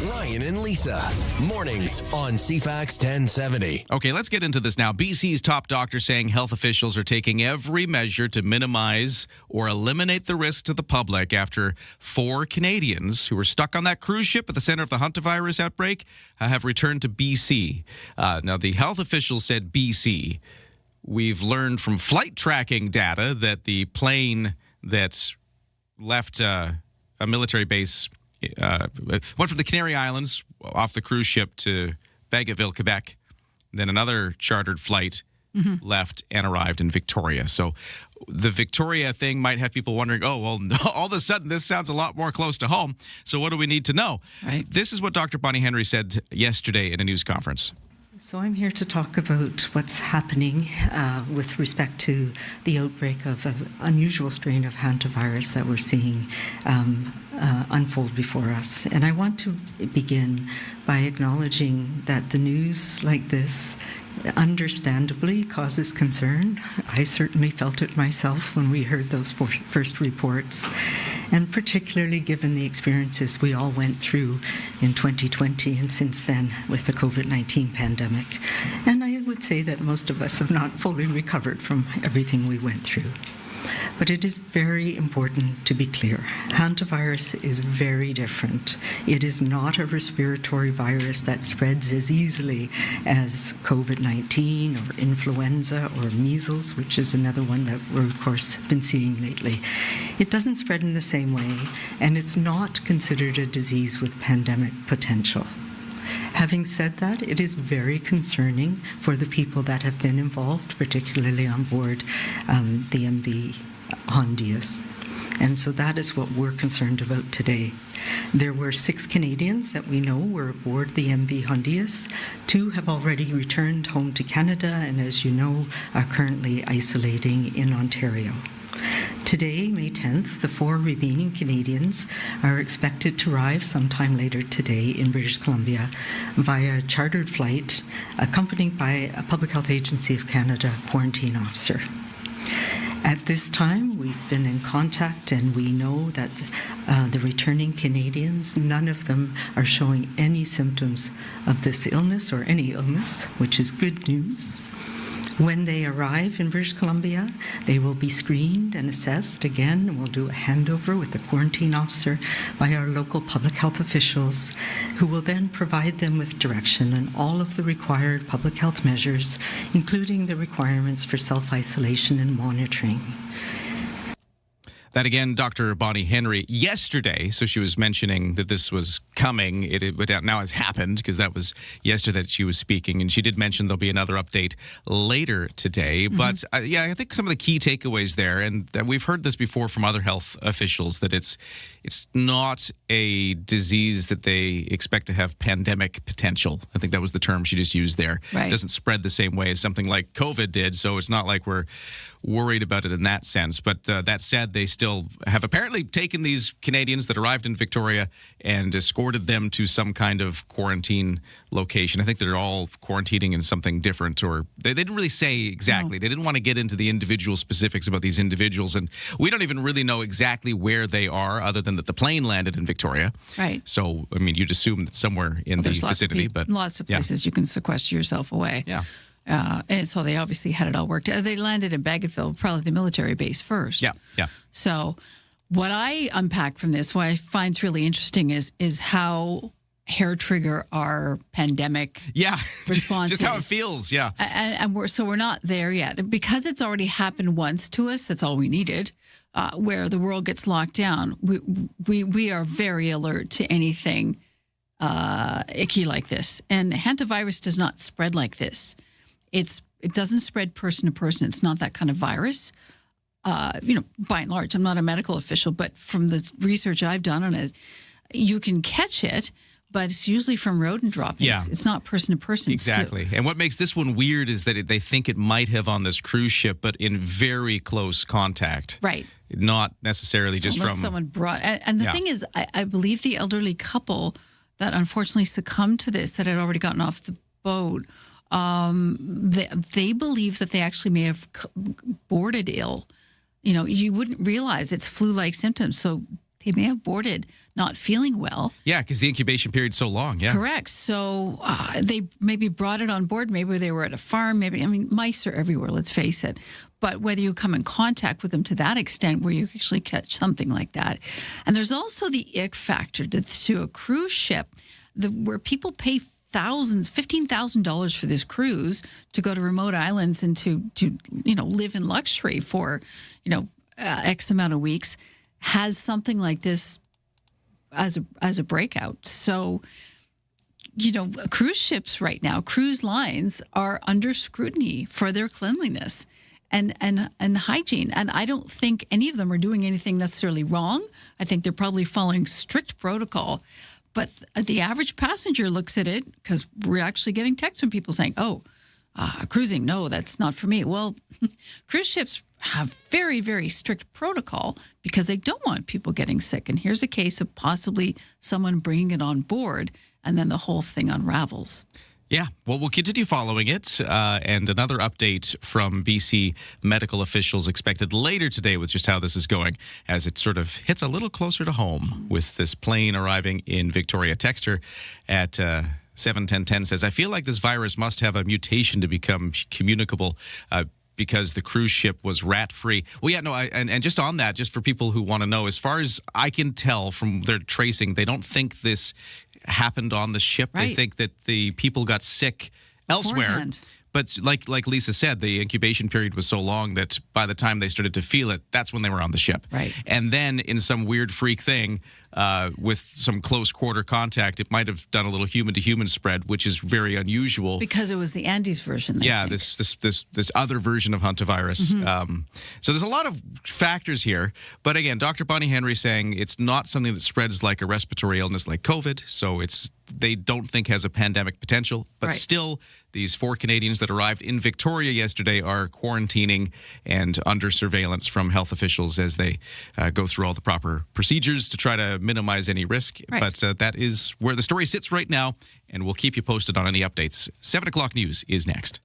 Ryan and Lisa, mornings on CFAX 1070. Okay, let's get into this now. BC's top doctor saying health officials are taking every measure to minimize or eliminate the risk to the public after 4 Canadians who were stuck on that cruise ship at the center of the hantavirus outbreak have returned to BC. Now, the health officials said BC. We've learned from flight tracking data that the plane that left a military base went from the Canary Islands off the cruise ship to Bagotville, Quebec. Then another chartered flight left and arrived in Victoria. So the Victoria thing might have people wondering, oh, well, all of a sudden this sounds a lot more close to home. So what do we need to know? Right. This is what Dr. Bonnie Henry said yesterday in a news conference. So I'm here to talk about what's happening with respect to the outbreak of an unusual strain of hantavirus that we're seeing unfold before us. And I want to begin by acknowledging that the news like this understandably causes concern. I certainly felt it myself when we heard those first reports, and particularly given the experiences we all went through in 2020 and since then with the COVID-19 pandemic. And I would say that most of us have not fully recovered from everything we went through. But it is very important to be clear. Hantavirus is very different. It is not a respiratory virus that spreads as easily as COVID-19 or influenza or measles, which is another one that we're, of course, been seeing lately. It doesn't spread in the same way, and it's not considered a disease with pandemic potential. Having said that, it is very concerning for the people that have been involved, particularly on board the MV Hondius. And so that is what we're concerned about today. There were 6 Canadians that we know were aboard the MV Hondius. 2 have already returned home to Canada and, as you know, are currently isolating in Ontario. Today, May 10th, the 4 remaining Canadians are expected to arrive sometime later today in British Columbia via chartered flight accompanied by a Public Health Agency of Canada quarantine officer. At this time, we've been in contact and we know that the returning Canadians, none of them are showing any symptoms of this illness or any illness, which is good news. When they arrive in British Columbia, they will be screened and assessed again, and we'll do a handover with the quarantine officer by our local public health officials, who will then provide them with direction on all of the required public health measures, including the requirements for self-isolation and monitoring. That again, Dr. Bonnie Henry yesterday. So she was mentioning that this was coming. It now has happened because that was yesterday that she was speaking. And she did mention there'll be another update later today. But yeah, I think some of the key takeaways there, and we've heard this before from other health officials, that it's not a disease that they expect to have pandemic potential. I think that was the term she just used there. Right. It doesn't spread the same way as something like COVID did. So it's not like we're worried about it in that sense. But that said, they still have apparently taken these Canadians that arrived in Victoria and escorted them to some kind of quarantine location. I think they're all quarantining in something different, or they didn't really say exactly. No. They didn't want to get into the individual specifics about these individuals. And we don't even really know exactly where they are, other than that the plane landed in Victoria. Right. So, I mean, you'd assume that somewhere in the vicinity. But lots of places you can sequester yourself away. Yeah. And so they obviously had it all worked. They landed in Bagotville, probably the military base first. Yeah. So what I unpack from this, what I find is really interesting is how hair trigger our pandemic response. Just how it feels, yeah. And we're not there yet. Because it's already happened once to us, that's all we needed, where the world gets locked down. We are very alert to anything icky like this. And hantavirus does not spread like this. It doesn't spread person to person. It's not that kind of virus. By and large, I'm not a medical official, but from the research I've done on it, you can catch it, but it's usually from rodent droppings. Yeah. It's not person to person. Exactly. And what makes this one weird is that they think it might have on this cruise ship, but in very close contact. Right. Not necessarily just unless from someone brought. And the thing is, I believe the elderly couple that unfortunately succumbed to this, that had already gotten off the boat, they believe that they actually may have boarded ill. You wouldn't realize it's flu-like symptoms, so they may have boarded not feeling well. Yeah, because the incubation period's so long, yeah. Correct. So they maybe brought it on board. Maybe they were at a farm. Mice are everywhere, let's face it. But whether you come in contact with them to that extent where you actually catch something like that. And there's also the ick factor to a cruise ship where people pay $15,000 for this cruise to go to remote islands and to live in luxury for, X amount of weeks, has something like this as a breakout. So, cruise ships right now, cruise lines are under scrutiny for their cleanliness and hygiene. And I don't think any of them are doing anything necessarily wrong. I think they're probably following strict protocol. But the average passenger looks at it, because we're actually getting texts from people saying, cruising, no, that's not for me. Well, cruise ships have very, very strict protocol because they don't want people getting sick. And here's a case of possibly someone bringing it on board, and then the whole thing unravels. Yeah, well, we'll continue following it. And another update from BC medical officials expected later today with just how this is going, as it sort of hits a little closer to home with this plane arriving in Victoria. Texter at 71010 says, I feel like this virus must have a mutation to become communicable because the cruise ship was rat-free. Well, yeah, no, and just on that, just for people who want to know, as far as I can tell from their tracing, they don't think this happened on the ship. Right. They think that the people got sick elsewhere. Beforehand. But like Lisa said, the incubation period was so long that by the time they started to feel it, that's when they were on the ship. Right. And then in some weird freak thing, with some close quarter contact, it might have done a little human-to-human spread, which is very unusual. Because it was the Andes version. This other version of hantavirus. Mm-hmm. So there's a lot of factors here. But again, Dr. Bonnie Henry saying it's not something that spreads like a respiratory illness like COVID. So they don't think has a pandemic potential. But still, these 4 Canadians that arrived in Victoria yesterday are quarantining and under surveillance from health officials as they go through all the proper procedures to try to minimize any risk. Right. But that is where the story sits right now, and we'll keep you posted on any updates. 7 o'clock news is next.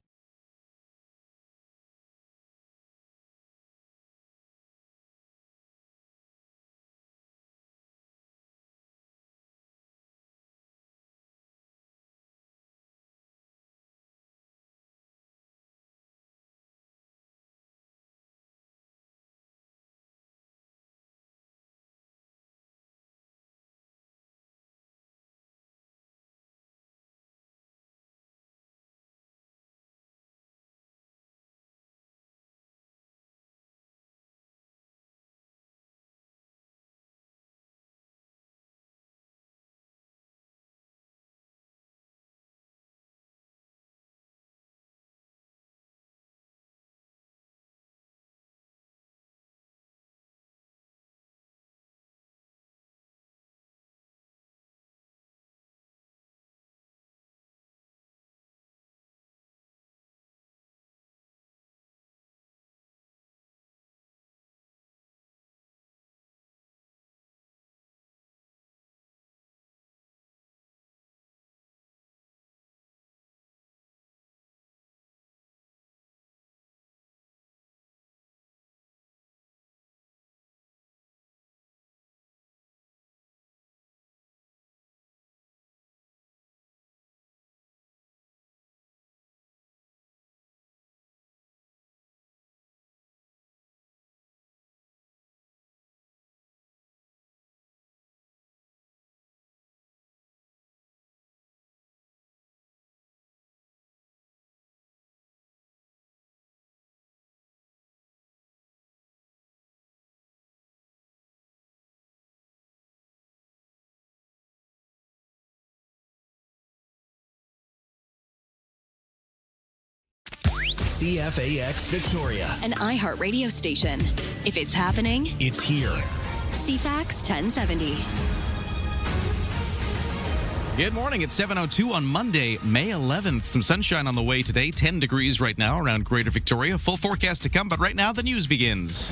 CFAX Victoria. An iHeart radio station. If it's happening, It's here. CFAX 1070. Good morning. It's 7:02 on Monday, May 11th. Some sunshine on the way today. 10 degrees right now around Greater Victoria. Full forecast to come, but right now the news begins.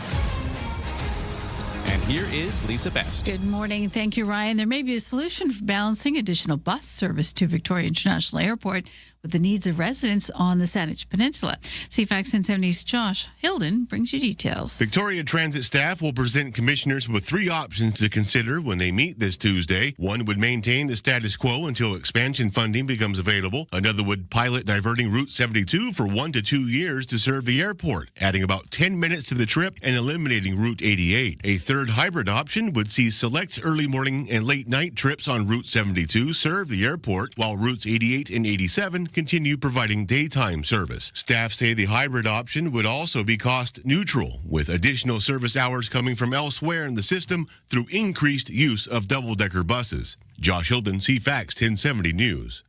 And here is Lisa Best. Good morning. Thank you, Ryan. There may be a solution for balancing additional bus service to Victoria International Airport with the needs of residents on the Saanich Peninsula. CFAX 1070's Josh Hilden brings you details. Victoria Transit staff will present commissioners with 3 options to consider when they meet this Tuesday. One would maintain the status quo until expansion funding becomes available. Another would pilot diverting Route 72 for 1 to 2 years to serve the airport, adding about 10 minutes to the trip and eliminating Route 88. A third hybrid option would see select early morning and late night trips on Route 72 serve the airport, while routes 88 and 87 continue providing daytime service. Staff say the hybrid option would also be cost neutral, with additional service hours coming from elsewhere in the system through increased use of double-decker buses. Josh Hilden, CFAX 1070 News.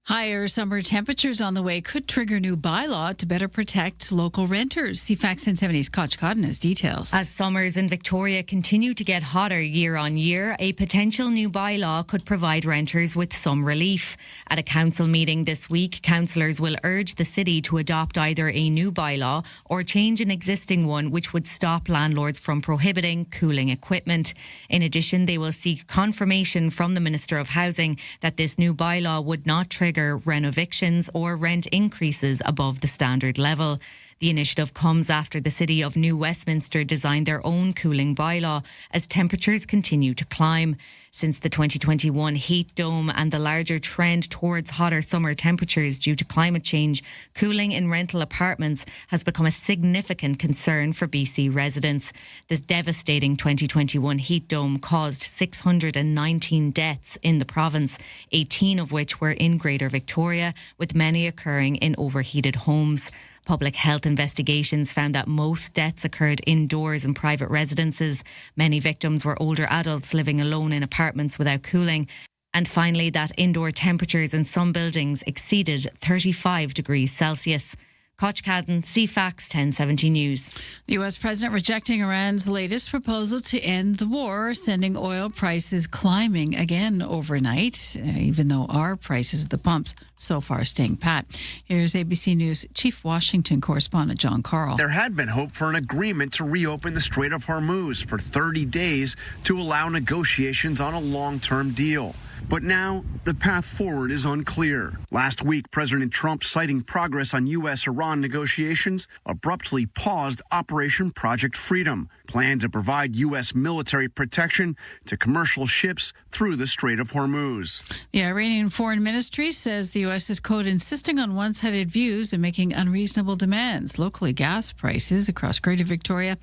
Higher summer temperatures on the way could trigger new bylaw to better protect local renters. CFAX 1070's Koch Cotton has details. As summers in Victoria continue to get hotter year on year, a potential new bylaw could provide renters with some relief. At a council meeting this week, councillors will urge the city to adopt either a new bylaw or change an existing one which would stop landlords from prohibiting cooling equipment. In addition, they will seek confirmation from the Minister of Housing that this new bylaw would not trigger renovictions or rent increases above the standard level. The initiative comes after the City of New Westminster designed their own cooling bylaw as temperatures continue to climb. Since the 2021 heat dome and the larger trend towards hotter summer temperatures due to climate change, cooling in rental apartments has become a significant concern for BC residents. This devastating 2021 heat dome caused 619 deaths in the province, 18 of which were in Greater Victoria, with many occurring in overheated homes. Public health investigations found that most deaths occurred indoors in private residences. Many victims were older adults living alone in apartments without cooling. And finally, that indoor temperatures in some buildings exceeded 35 degrees Celsius. Koch Cotton, CFAX 1070 News. The U.S. president rejecting Iran's latest proposal to end the war, sending oil prices climbing again overnight, even though our prices at the pumps so far staying pat. Here's ABC News Chief Washington correspondent John Carl. There had been hope for an agreement to reopen the Strait of Hormuz for 30 days to allow negotiations on a long-term deal. But now, the path forward is unclear. Last week, President Trump, citing progress on U.S.-Iran negotiations, abruptly paused Operation Project Freedom, planned to provide U.S. military protection to commercial ships through the Strait of Hormuz. The Iranian Foreign Ministry says the U.S. is, quote, insisting on one-sided views and making unreasonable demands. Locally, gas prices across Greater Victoria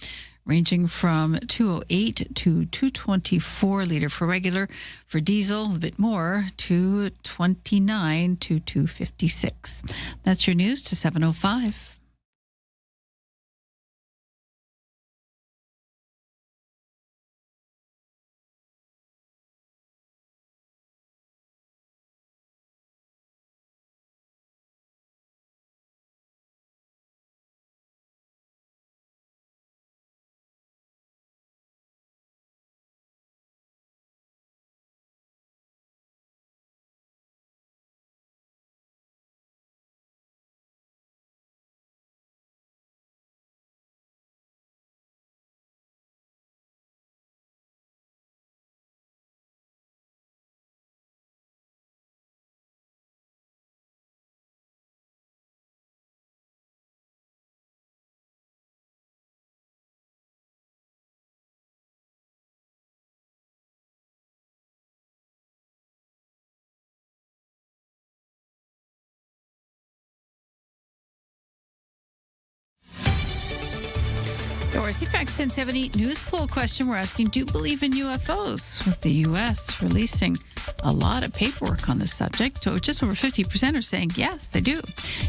ranging from $2.08 to $2.24 litre for regular, for diesel a bit more, to $2.29 to $2.56. That's your news to 7:05. our CFAX 1070 news poll question. We're asking, do you believe in UFOs? With the U.S. releasing a lot of paperwork on this subject, so just over 50% are saying yes, they do.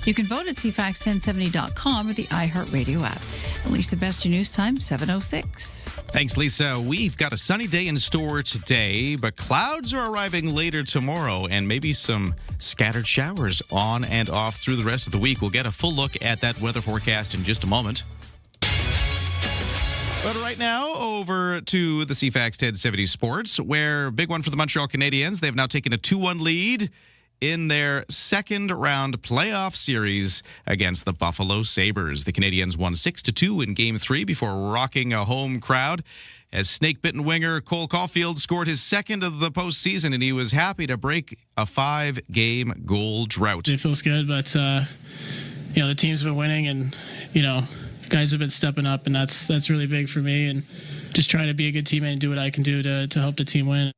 You can vote at CFAX1070.com or the iHeartRadio app. And Lisa, best your news time, 7:06. Thanks, Lisa. We've got a sunny day in store today, but clouds are arriving later tomorrow and maybe some scattered showers on and off through the rest of the week. We'll get a full look at that weather forecast in just a moment. But right now, over to the CFAX 1070 Sports, where big one for the Montreal Canadiens. They've now taken a 2-1 lead in their second round playoff series against the Buffalo Sabres. The Canadiens won 6-2 in Game 3 before rocking a home crowd as snake-bitten winger Cole Caulfield scored his second of the postseason, and he was happy to break a 5-game goal drought. It feels good, but the team's been winning, and guys have been stepping up, and that's really big for me, and just trying to be a good teammate and do what I can do to help the team win.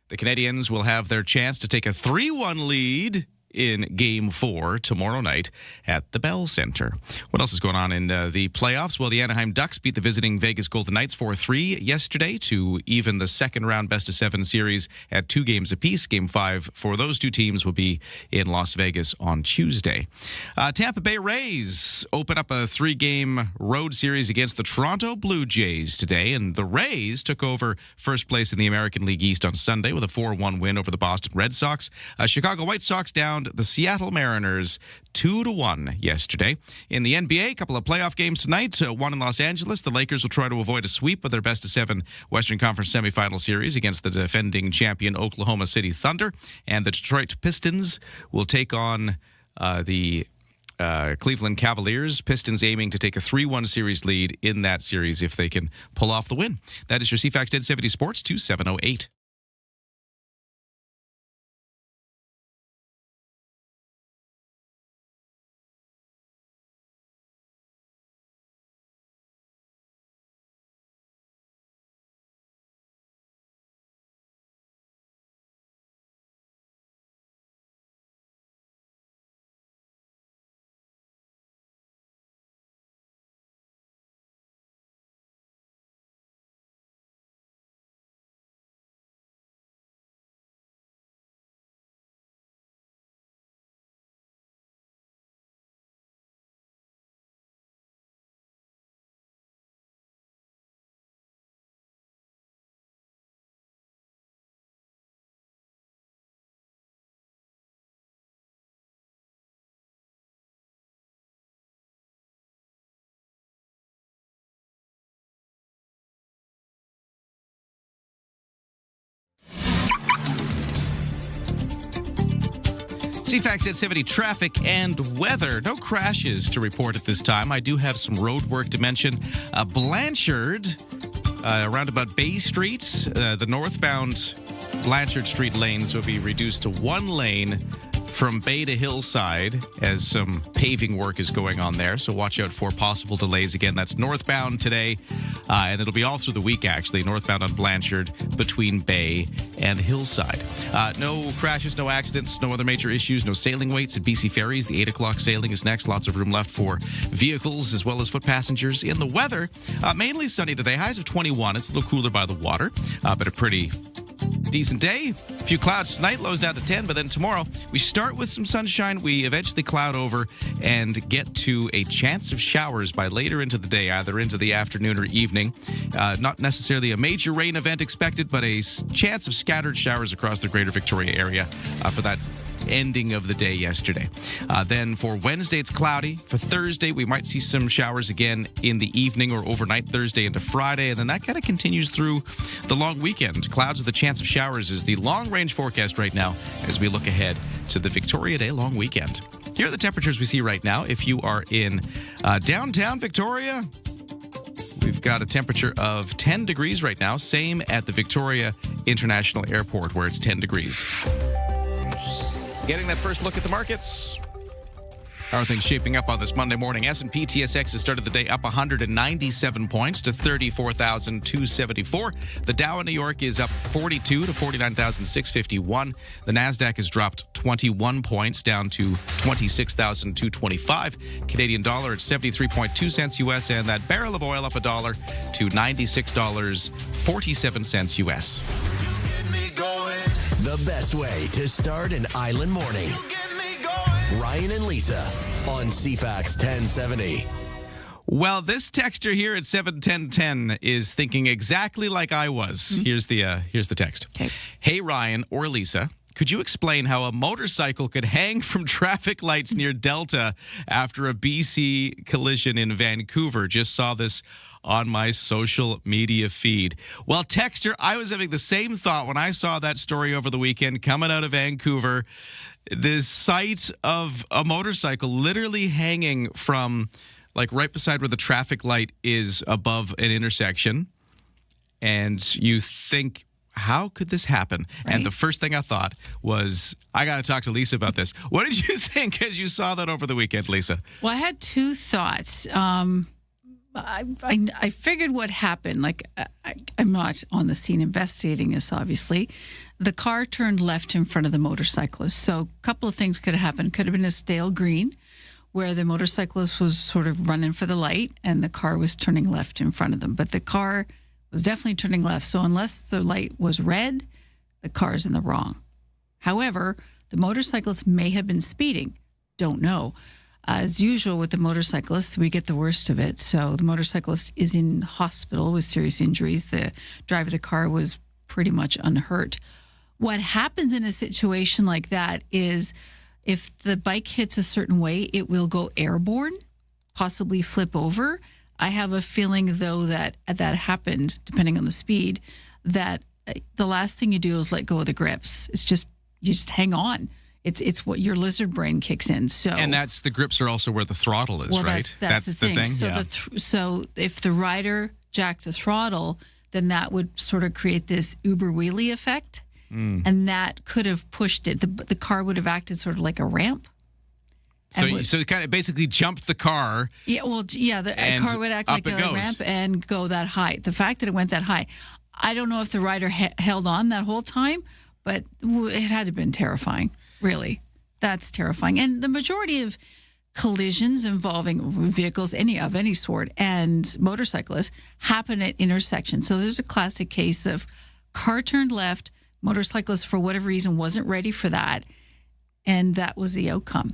The Canadiens will have their chance to take a 3-1 lead in Game 4 tomorrow night at the Bell Center. What else is going on in the playoffs? Well, the Anaheim Ducks beat the visiting Vegas Golden Knights 4-3 yesterday to even the second round best-of-7 series at 2 games apiece. Game 5 for those two teams will be in Las Vegas on Tuesday. Tampa Bay Rays open up a 3-game road series against the Toronto Blue Jays today, and the Rays took over first place in the American League East on Sunday with a 4-1 win over the Boston Red Sox. Chicago White Sox down the Seattle Mariners 2-1 yesterday. In the NBA, a couple of playoff games tonight. One in Los Angeles. The Lakers will try to avoid a sweep of their best-of-7 Western Conference semifinal series against the defending champion Oklahoma City Thunder. And the Detroit Pistons will take on the Cleveland Cavaliers. Pistons aiming to take a 3-1 series lead in that series if they can pull off the win. That is your CFAX 1070 Sports 2708. CFAX 1070 traffic and weather. No crashes to report at this time. I do have some road work to mention. Blanchard, around about Bay Street, the northbound Blanchard Street lanes will be reduced to 1 lane from Bay to Hillside as some paving work is going on there. So watch out for possible delays. Again, that's northbound today, and it'll be all through the week, actually, northbound on Blanchard between Bay and Hillside. No crashes, no accidents, no other major issues, no sailing waits at BC Ferries. The 8 o'clock sailing is next. Lots of room left for vehicles as well as foot passengers. In the weather, mainly sunny today. Highs of 21. It's a little cooler by the water, but a pretty decent day. A few clouds tonight, lows down to 10, but then tomorrow we start with some sunshine. We eventually cloud over and get to a chance of showers by later into the day, either into the afternoon or evening. Not necessarily a major rain event expected, but a chance of scattered showers across the greater Victoria area for that ending of the day yesterday. Then for Wednesday, it's cloudy. For Thursday, we might see some showers again in the evening or overnight Thursday into Friday, and then that kind of continues through the long weekend. Clouds with a chance of showers is the long-range forecast right now as we look ahead to the Victoria Day long weekend. Here are the temperatures we see right now. If you are in downtown Victoria, we've got a temperature of 10 degrees right now. Same at the Victoria International Airport, where it's 10 degrees. Getting that first look at the markets. How are things shaping up on this Monday morning? S&P TSX has started the day up 197 points to 34,274. The Dow in New York is up 42 to 49,651. The NASDAQ has dropped 21 points down to 26,225. Canadian dollar at 73.2 cents U.S. and that barrel of oil up $1 to $96.47 U.S. The best way to start an island morning. Ryan and Lisa on CFAX 1070. Well, this texter here at 71010 is thinking exactly like I was. Here's the text. Okay. Hey, Ryan or Lisa, could you explain how a motorcycle could hang from traffic lights near Delta after a BC collision in Vancouver? Just saw this on my social media feed. Well, texter, I was having the same thought when I saw that story over the weekend coming out of Vancouver. The sight of a motorcycle literally hanging from, like, right beside where the traffic light is above an intersection. And you think, how could this happen? Right. And the first thing I thought was, I got to talk to Lisa about this. What did you think as you saw that over the weekend, Lisa? Well, I had two thoughts. I figured what happened, like, I'm not on the scene investigating this, obviously. The car turned left in front of the motorcyclist. So a couple of things could have happened. Could have been a stale green where the motorcyclist was sort of running for the light and the car was turning left in front of them. But the car was definitely turning left. So unless the light was red, the car's in the wrong. However, the motorcyclist may have been speeding. Don't know. As usual with the motorcyclist, we get the worst of it. So the motorcyclist is in hospital with serious injuries. The driver of the car was pretty much unhurt. What happens in a situation like that is if the bike hits a certain way, it will go airborne, possibly flip over. I have a feeling, though, that happened, depending on the speed, that the last thing you do is let go of the grips. It's just, you just hang on. It's what your lizard brain kicks in. So, and that's the grips are also where the throttle is, right? That's the thing. So, so if the rider jacked the throttle, then that would sort of create this Uber wheelie effect, and that could have pushed it. The car would have acted sort of like a ramp. So it kind of basically jumped the car. Yeah, well, yeah, the car would act like a ramp and go that high. The fact that it went that high, I don't know if the rider held on that whole time, but it had to have been terrifying. Really, that's terrifying. And the majority of collisions involving vehicles, of any sort, and motorcyclists happen at intersections. So there's a classic case of car turned left, motorcyclist for whatever reason wasn't ready for that, and that was the outcome.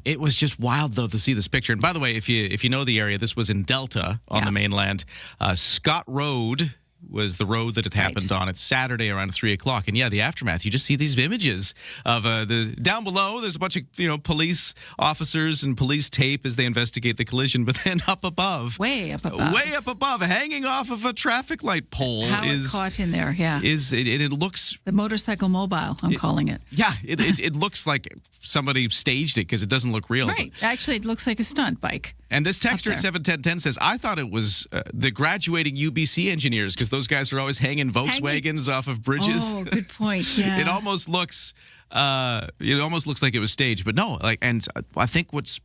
It was just wild, though, to see this picture. And by the way, if you know the area, this was in Delta on the mainland. Scott Road was the road that it happened on. It's Saturday around 3 o'clock. And the aftermath, you just see these images of the down below. There's a bunch of police officers and police tape as they investigate the collision. But then up above, way up above, hanging off of a traffic light pole, it caught in there. Yeah, it looks the motorcycle mobile. I'm calling it. Yeah, it looks like somebody staged it because it doesn't look real. Right, actually, it looks like a stunt bike. And this texter at 71010 says, I thought it was the graduating UBC engineers because those guys are always hanging Volkswagens off of bridges. Oh, good point. Yeah. It almost looks like it was staged, but no. And I think what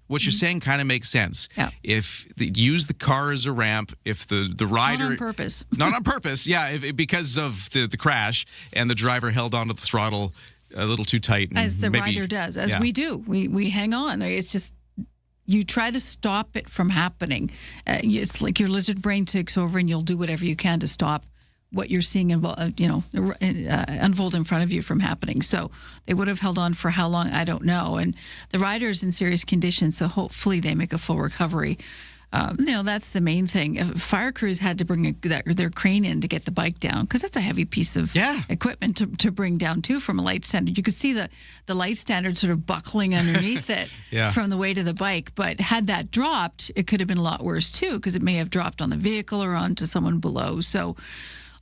you're saying kind of makes sense. Yeah. If use the car as a ramp, if the rider not on purpose, not on purpose, because of the crash and the driver held onto the throttle a little too tight, and as the rider does, as we do, we hang on. It's just. You try to stop it from happening. It's like your lizard brain takes over, and you'll do whatever you can to stop what you're seeing unfold in front of you from happening. So they would have held on for how long, I don't know. And the rider is in serious condition, so hopefully they make a full recovery. That's the main thing. Fire crews had to bring their crane in to get the bike down because that's a heavy piece of equipment to bring down too from a light standard. You could see the light standard sort of buckling underneath it from the weight of the bike. But had that dropped, it could have been a lot worse too because it may have dropped on the vehicle or onto someone below. So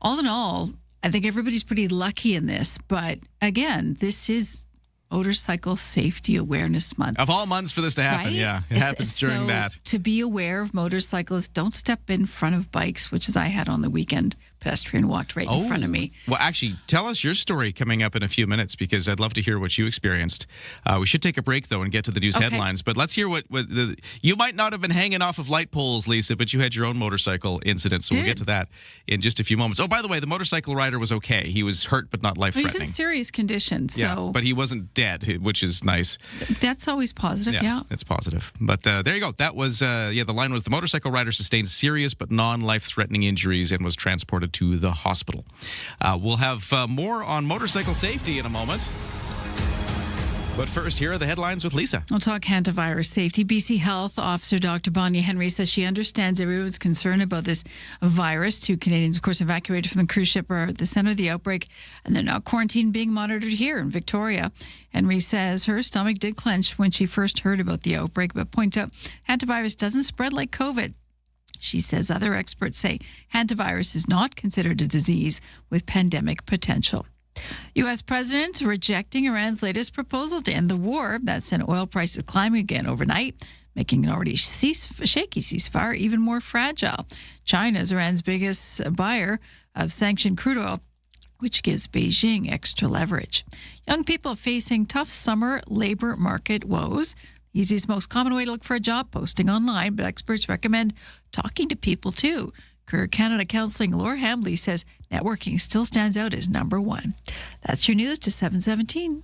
all in all, I think everybody's pretty lucky in this. But again, this is Motorcycle Safety Awareness Month. Of all months for this to happen, right? It happens during so that. To be aware of motorcyclists, don't step in front of bikes, which is I had on the weekend, pedestrian walked right in front of me. Well, actually, tell us your story coming up in a few minutes because I'd love to hear what you experienced. We should take a break, though, and get to the news headlines. But let's hear what you might not have been hanging off of light poles, Lisa, but you had your own motorcycle incident. So we'll get to that in just a few moments. Oh, by the way, the motorcycle rider was okay. He was hurt, but not life-threatening. He's in serious condition, so... Yeah, but he wasn't dead, which is nice. That's always positive, yeah. It's positive. But there you go. That was, the line was the motorcycle rider sustained serious but non-life-threatening injuries and was transported to the hospital. We'll have more on motorcycle safety in a moment. But first, here are the headlines with Lisa. We'll talk hantavirus safety. BC Health Officer Dr. Bonnie Henry says she understands everyone's concern about this virus. 2 Canadians, of course, evacuated from the cruise ship are at the center of the outbreak, and they're now quarantined being monitored here in Victoria. Henry says her stomach did clench when she first heard about the outbreak, but points out hantavirus doesn't spread like COVID. She says other experts say hantavirus is not considered a disease with pandemic potential. U.S. President rejecting Iran's latest proposal to end the war that sent oil prices climbing again overnight, making an already shaky ceasefire even more fragile. China is Iran's biggest buyer of sanctioned crude oil, which gives Beijing extra leverage. Young people facing tough summer labor market woes. Easiest, most common way to look for a job, posting online, but experts recommend talking to people too. Career Canada Counseling Laura Hambley says networking still stands out as number one. That's your news to 7:17.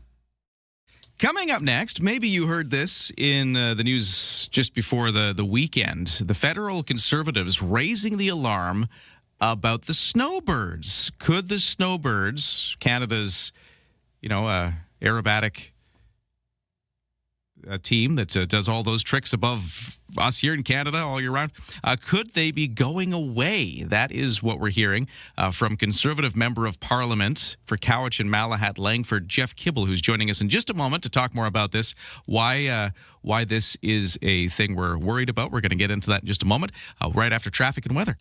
Coming up next, maybe you heard this in the news just before the weekend. The federal Conservatives raising the alarm about the snowbirds. Could the snowbirds, Canada's, aerobatic team that does all those tricks above us here in Canada all year round, could they be going away? That is what we're hearing from Conservative Member of Parliament for Cowichan and Malahat Langford, Jeff Kibble, who's joining us in just a moment to talk more about this, why this is a thing we're worried about. We're going to get into that in just a moment, right after traffic and weather.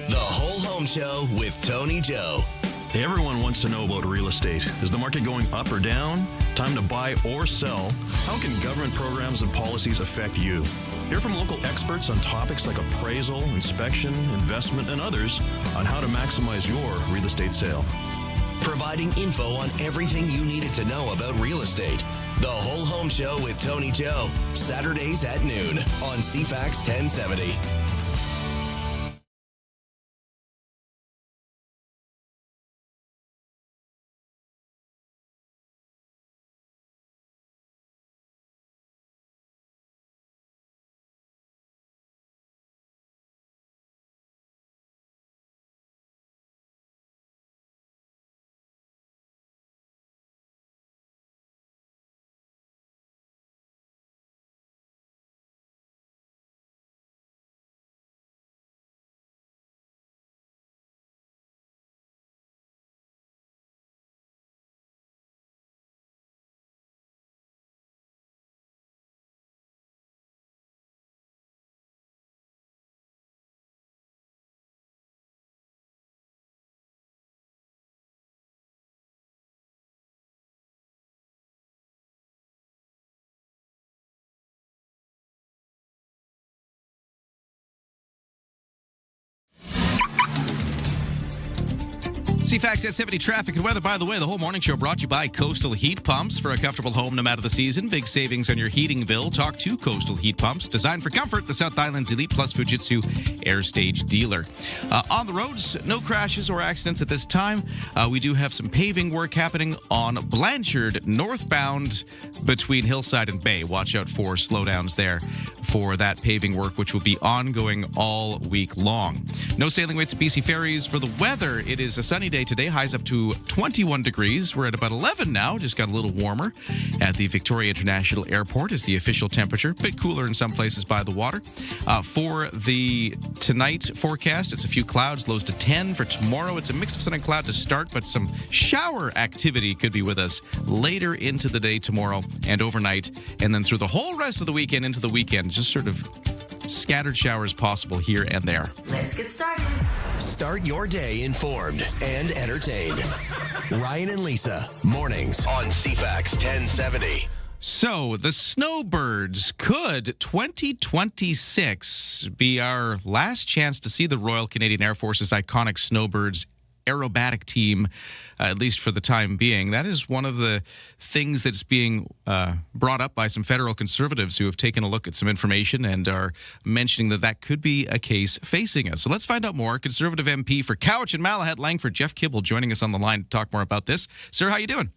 The Whole Home Show with Tony Joe. Everyone wants to know about real estate. Is the market going up or down? Time to buy or sell? How can government programs and policies affect you? Hear from local experts on topics like appraisal, inspection, investment, and others on how to maximize your real estate sale. Providing info on everything you needed to know about real estate. The Whole Home Show with Tony Joe. Saturdays at noon on CFAX 1070. CFAX 1070 traffic and weather. By the way, the whole morning show brought to you by Coastal Heat Pumps. For a comfortable home no matter the season, big savings on your heating bill. Talk to Coastal Heat Pumps. Designed for comfort, the South Island's Elite Plus Fujitsu Air Stage dealer. On the roads, no crashes or accidents at this time. We do have some paving work happening on Blanchard northbound between Hillside and Bay. Watch out for slowdowns there for that paving work, which will be ongoing all week long. No sailing rates at BC Ferries. For the weather, it is a sunny day day today. Highs up to 21 degrees. We're at about 11 now. Just got a little warmer at the Victoria International Airport is the official temperature. A bit cooler in some places by the water. For the tonight forecast, it's a few clouds, lows to 10. For tomorrow, it's a mix of sun and cloud to start, but some shower activity could be with us later into the day tomorrow and overnight. And then through the whole rest of the weekend into the weekend, just sort of scattered showers possible here and there. Let's get started. Start your day informed and entertained. Ryan and Lisa, mornings on CFAX 1070. So, the Snowbirds, could 2026 be our last chance to see the Royal Canadian Air Force's iconic Snowbirds aerobatic team, at least for the time being? That is one of the things that's being brought up by some federal conservatives who have taken a look at some information and are mentioning that that could be a case facing us. So let's find out more. Conservative MP for Cowichan Malahat Langford, Jeff Kibble, joining us on the line to talk more about this. Sir, how you doing?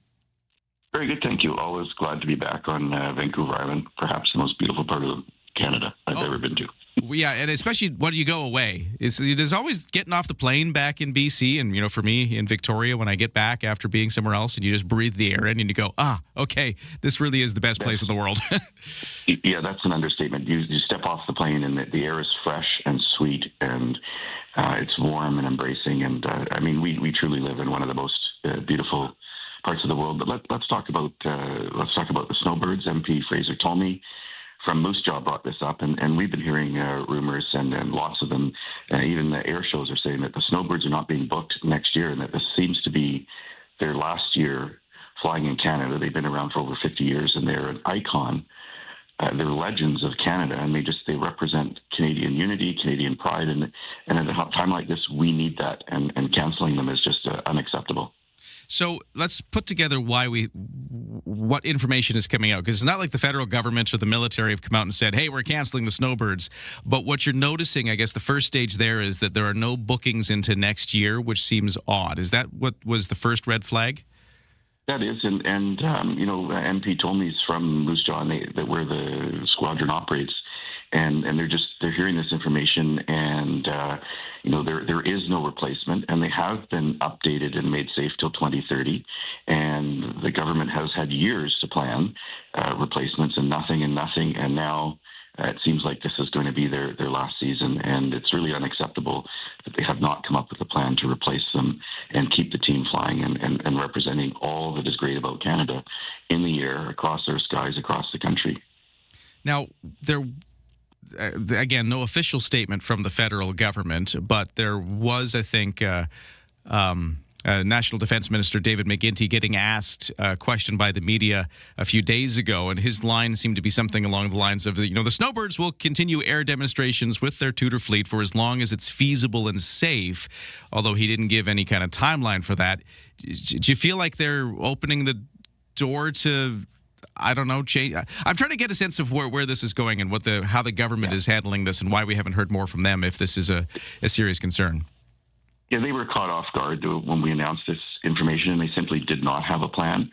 Very good, thank you. Always glad to be back on Vancouver Island, perhaps the most beautiful part of Canada I've ever been to. Yeah, and especially when you go away. There's always getting off the plane back in BC, and, you know, for me in Victoria, when I get back after being somewhere else and you just breathe the air in and you go, okay, this really is the best place in the world. Yeah, that's an understatement. You step off the plane and the air is fresh and sweet, and it's warm and embracing. And I mean, we truly live in one of the most beautiful parts of the world. But let's talk about the Snowbirds. MP Fraser Tolmie from Moose Jaw brought this up, and we've been hearing rumors and lots of them. Even the air shows are saying that the Snowbirds are not being booked next year, and that this seems to be their last year flying in Canada. They've been around for over 50 years, and they're an icon. They're legends of Canada, and they represent Canadian unity, Canadian pride, and at a time like this, we need that, and canceling them is just unacceptable. So let's put together what information is coming out, because it's not like the federal government or the military have come out and said, hey, we're canceling the Snowbirds. But what you're noticing, I guess the first stage there is that there are no bookings into next year, which seems odd. Is that what was the first red flag? That is, and MP told me he's from Moose Jaw, and where the squadron operates, and they're hearing this information, and there is no replacement, and they have been updated and made safe till 2030, and the government has had years to plan replacements, and nothing, and now it seems like this is going to be their last season, and it's really unacceptable that they have not come up with a plan to replace them and keep the team flying and representing all that is great about Canada in the air, across their skies, across the country. Now, again, no official statement from the federal government, but there was, I think, National Defense Minister David McGuinty getting asked a question by the media a few days ago, and his line seemed to be something along the lines of, the Snowbirds will continue air demonstrations with their Tudor fleet for as long as it's feasible and safe, although he didn't give any kind of timeline for that. Do you feel like they're opening the door to, I don't know, change? I'm trying to get a sense of where this is going and how the government is handling this, and why we haven't heard more from them if this is a serious concern. Yeah, they were caught off guard when we announced this information, and they simply did not have a plan.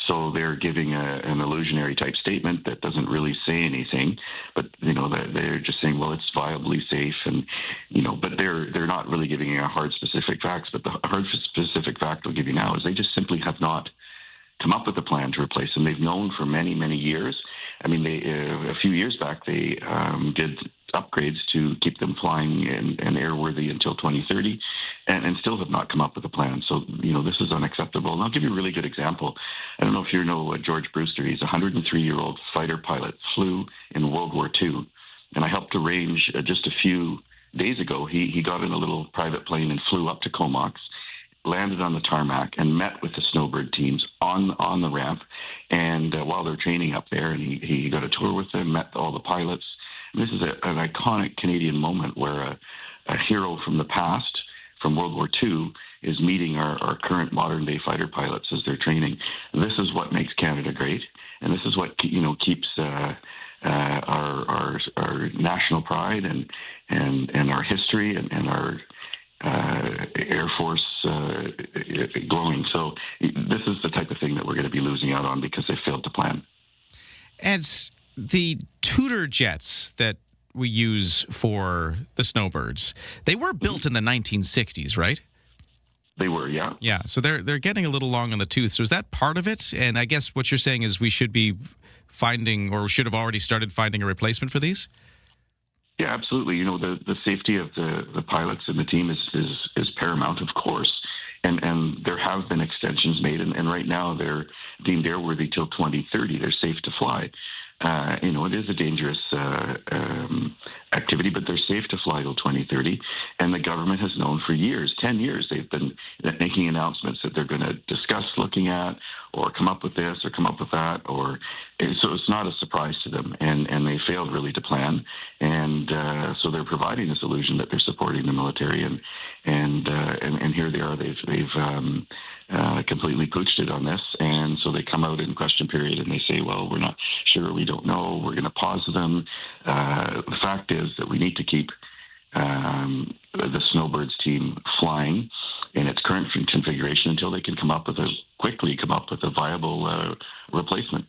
So they're giving an illusionary type statement that doesn't really say anything, but they're just saying, well, it's viably safe, and but they're not really giving a hard specific facts. But the hard specific fact I'll give you now is they just simply have not come up with a plan to replace them. They've known for many, many years. I mean, a few years back, they did upgrades to keep them flying and airworthy until 2030, and still have not come up with a plan. So, this is unacceptable. And I'll give you a really good example. I don't know if you know George Brewster. He's a 103-year-old fighter pilot, flew in World War II, and I helped arrange just a few days ago. He got in a little private plane and flew up to Comox, landed on the tarmac, and met with the Snowbird teams on the ramp, and while they're training up there, and he got a tour with them, met all the pilots. And this is an iconic Canadian moment where a hero from the past, from World War II, is meeting our current modern-day fighter pilots as they're training. And this is what makes Canada great, and this is what keeps our national pride and our history and our Air Force glowing. So this is the type of thing that we're going to be losing out on because they failed to plan. And the Tudor jets that we use for the Snowbirds, they were built in the 1960s, right? They were, yeah. Yeah, so they're getting a little long on the tooth. So is that part of it? And I guess what you're saying is we should be finding, or should have already started finding, a replacement for these? Yeah, absolutely. You know, the safety of the pilots and the team is paramount, of course. And there have been extensions made, and right now they're deemed airworthy till 2030. They're safe to fly. You know, it is a dangerous activity, but they're safe to fly till 2030. And the government has known for years, 10 years, they've been making announcements that they're going to discuss looking at, or come up with this, or come up with that, so it's not a surprise to them. And they failed really to plan. And so they're providing this illusion that they're supporting the military, and here they are. They've completely pooched it on this, and so they come out in question period and they say, well, we're not sure, we don't know, we're going to pause them. The fact is that we need to keep the Snowbirds team flying in its current configuration until they can quickly come up with a viable replacement.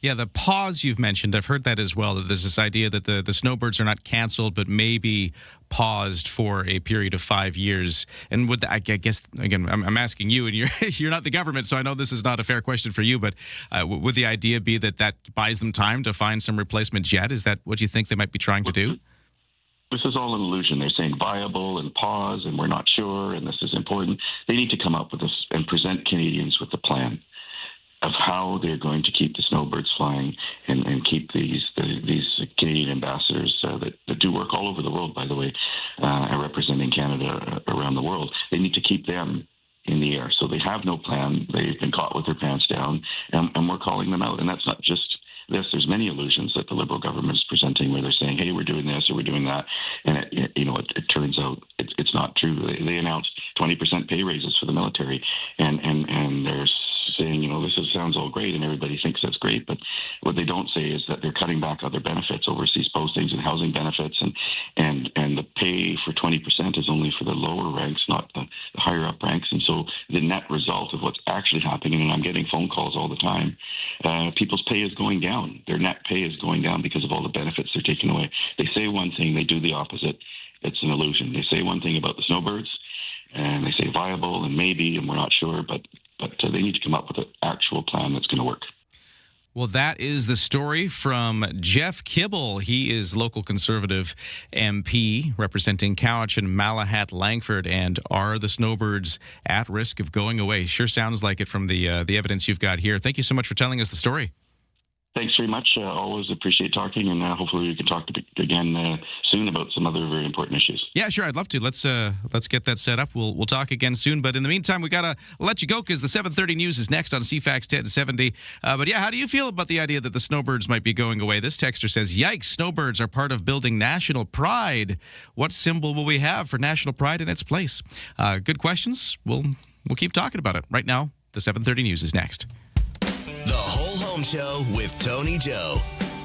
Yeah, the pause you've mentioned, I've heard that as well, that there's this idea that the Snowbirds are not canceled, but maybe paused for a period of 5 years. And I guess, again, I'm asking you, and you're not the government, so I know this is not a fair question for you, but would the idea be that buys them time to find some replacement jet? Is that what you think they might be trying to do? This is all an illusion. They're saying viable and pause, and we're not sure, and this is important. They need to come up with this and present Canadians with a plan of how they're going to keep the Snowbirds flying and keep these Canadian ambassadors that do work all over the world, by the way, representing Canada around the world. They need to keep them in the air. So they have no plan. They've been caught with their pants down, and we're calling them out. And that's not just this. There's many illusions that the Liberal government is presenting where they're saying, hey, we're doing this or we're doing that. And it turns out it's not true. They announced 20% pay raises for the military, and they're saying, this sounds all great and everybody thinks that's great, but what they don't say is that they're cutting back other benefits, overseas postings and housing benefits, and the pay for 20% is only for the lower ranks, not the higher up ranks. And so the net result of what's actually happening, and I'm getting phone calls all the time, people's pay is going down. Their net pay is going down because of all the benefits they're taking away. They say one thing, they do the opposite. It's an illusion. They say one thing about the Snowbirds, and they say viable and maybe, and we're not sure, but they need to come up with an actual plan that's going to work. Well, that is the story from Jeff Kibble. He is local Conservative MP representing Cowichan, Malahat, Langford. And are the Snowbirds at risk of going away? Sure sounds like it from the evidence you've got here. Thank you so much for telling us the story. Thanks very much. Always appreciate talking, and hopefully we can talk again soon about some other very important issues. Yeah, sure. I'd love to. Let's get that set up. We'll talk again soon. But in the meantime, we gotta let you go because the 7:30 news is next on CFAX 1070. But yeah, how do you feel about the idea that the Snowbirds might be going away? This texter says, "Yikes! Snowbirds are part of building national pride. What symbol will we have for national pride in its place?" Good questions. We'll keep talking about it. Right now, the 7:30 news is next. The Whole Home Show with Tony Joe.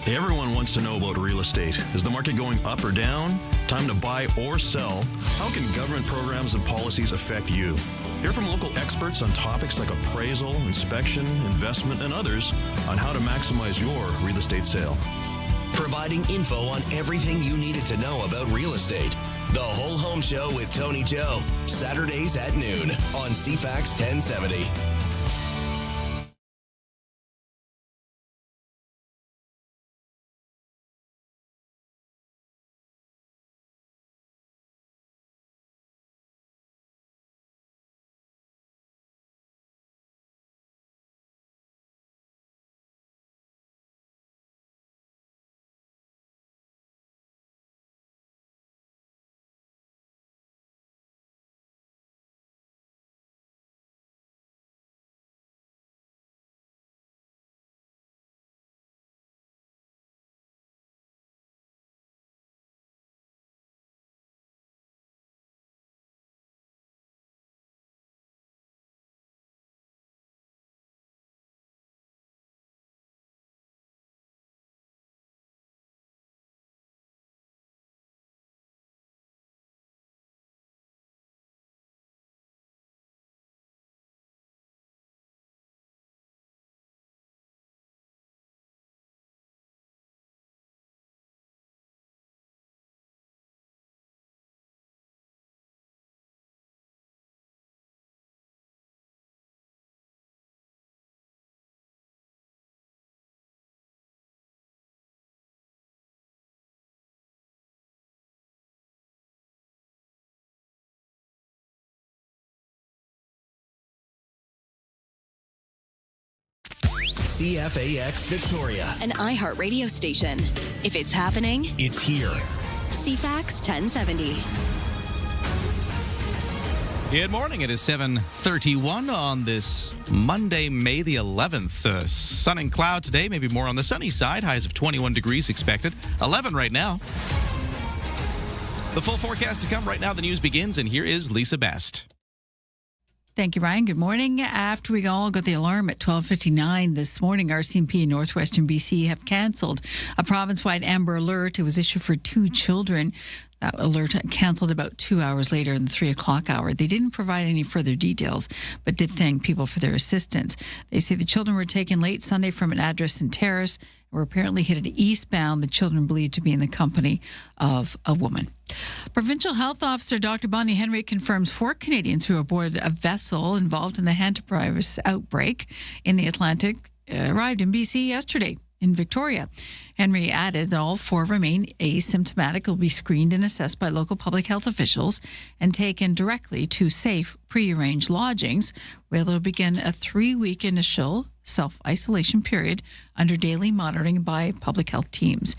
Everyone wants to know about real estate. Is the market going up or down? Time to buy or sell? How can government programs and policies affect you? Hear from local experts on topics like appraisal, inspection, investment, and others on how to maximize your real estate sale. Providing info on everything you needed to know about real estate. The Whole Home Show with Tony Joe. Saturdays at noon on CFAX 1070. CFAX Victoria. An iHeart radio station. If it's happening, It's here. CFAX 1070. Good morning. It is 7:31 on this Monday, May the 11th. Sun and cloud today, maybe more on the sunny side. Highs of 21 degrees expected. 11 right now. The full forecast to come right now. The news begins, and here is Lisa Best. Thank you, Ryan. Good morning. After we all got the alarm at 12:59 this morning, RCMP in Northwestern BC have cancelled a province-wide Amber Alert. It was issued for 2 children. That alert canceled about 2 hours later in the 3 o'clock hour. They didn't provide any further details, but did thank people for their assistance. They say the children were taken late Sunday from an address in Terrace and were apparently headed eastbound. The children believed to be in the company of a woman. Provincial Health Officer Dr. Bonnie Henry confirms 4 Canadians who were aboard a vessel involved in the hantavirus outbreak in the Atlantic arrived in BC yesterday. In Victoria. Henry added that all 4 remain asymptomatic, will be screened and assessed by local public health officials and taken directly to safe, prearranged lodgings where they'll begin a 3-week initial self-isolation period under daily monitoring by public health teams.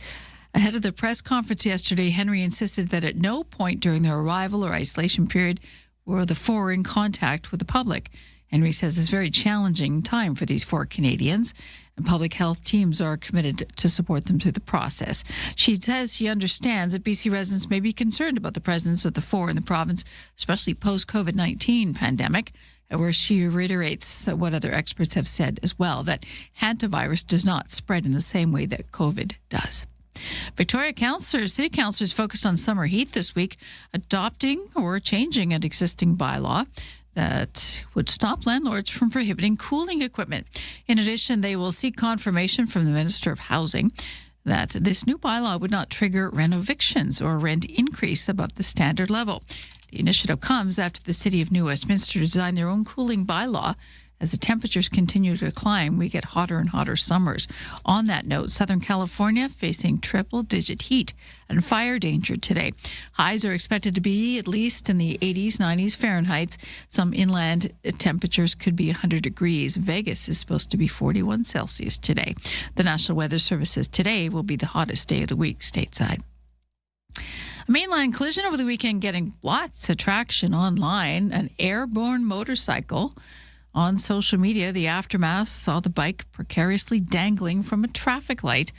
Ahead of the press conference yesterday, Henry insisted that at no point during their arrival or isolation period were the 4 in contact with the public. Henry says it's a very challenging time for these 4 Canadians, and public health teams are committed to support them through the process. She says she understands that BC residents may be concerned about the presence of the 4 in the province, especially post-COVID-19 pandemic, where she reiterates what other experts have said as well, that hantavirus does not spread in the same way that COVID does. Victoria city councillors focused on summer heat this week, adopting or changing an existing bylaw that would stop landlords from prohibiting cooling equipment. In addition, they will seek confirmation from the Minister of Housing that this new bylaw would not trigger rent evictions or rent increase above the standard level. The initiative comes after the City of New Westminster designed their own cooling bylaw. As the temperatures continue to climb, we get hotter and hotter summers. On that note, Southern California facing triple-digit heat and fire danger today. Highs are expected to be at least in the 80s, 90s Fahrenheit. Some inland temperatures could be 100 degrees. Vegas is supposed to be 41 Celsius today. The National Weather Service says today will be the hottest day of the week stateside. A mainline collision over the weekend getting lots of traction online. An airborne motorcycle. On social media, the aftermath saw the bike precariously dangling from a traffic light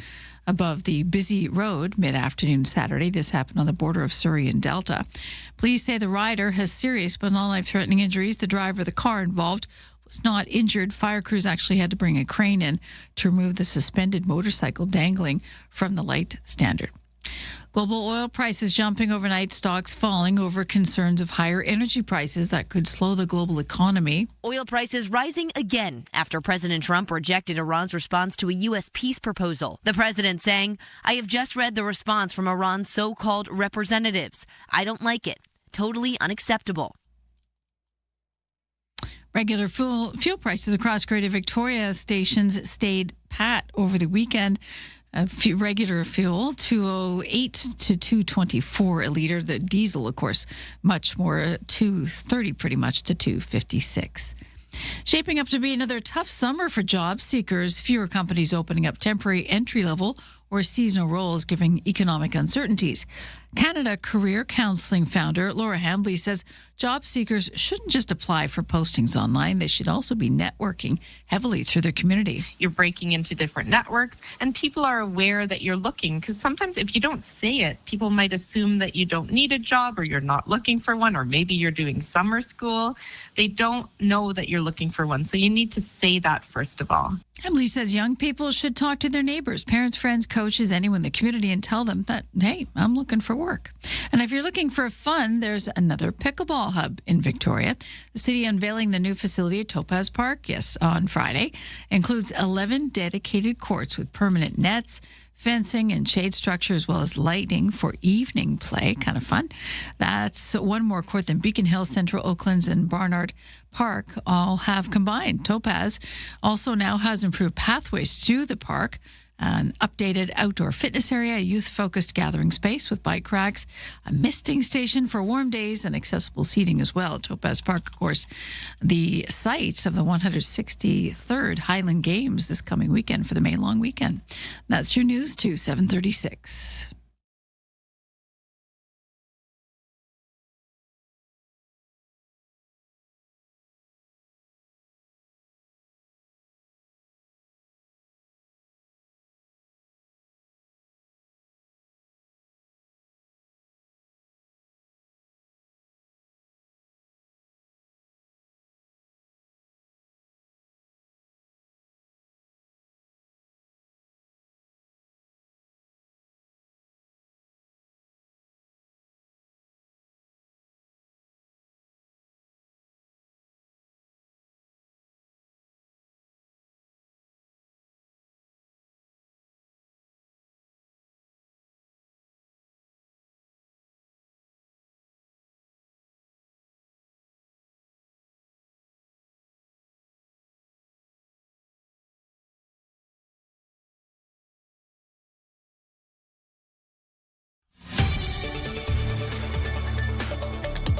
above the busy road mid-afternoon Saturday. This happened on the border of Surrey and Delta. Police say the rider has serious but not life-threatening injuries. The driver of the car involved was not injured. Fire crews actually had to bring a crane in to remove the suspended motorcycle dangling from the light standard. Global oil prices jumping overnight, stocks falling over concerns of higher energy prices that could slow the global economy. Oil prices rising again after President Trump rejected Iran's response to a U.S. peace proposal. The president saying, "I have just read the response from Iran's so-called representatives. I don't like it. Totally unacceptable." Regular fuel prices across Greater Victoria stations stayed pat over the weekend. Regular fuel, $2.08 to $2.24 a liter. The diesel, of course, much more, $2.30 pretty much to $2.56. Shaping up to be another tough summer for job seekers. Fewer companies opening up temporary entry-level or seasonal roles, giving economic uncertainties. Canada Career Counseling founder Laura Hambley says job seekers shouldn't just apply for postings online. They should also be networking heavily through their community. You're breaking into different networks, and people are aware that you're looking, because sometimes if you don't say it, people might assume that you don't need a job or you're not looking for one, or maybe you're doing summer school. They don't know that you're looking for one, so you need to say that first of all. Hambley says young people should talk to their neighbors, parents, friends, coaches, anyone in the community, and tell them that, hey, I'm looking for work. And if you're looking for fun, there's another pickleball hub in Victoria. The city unveiling the new facility at Topaz Park, on Friday, includes 11 dedicated courts with permanent nets, fencing and shade structure, as well as lighting for evening play. Kind of fun. That's one more court than Beacon Hill, Central Oaklands, and Barnard Park all have combined. Topaz also now has improved pathways to the park, an updated outdoor fitness area, a youth-focused gathering space with bike racks, a misting station for warm days, and accessible seating as well. Topaz Park, of course, the site of the 163rd Highland Games this coming weekend for the May long weekend. That's your news to 7:36.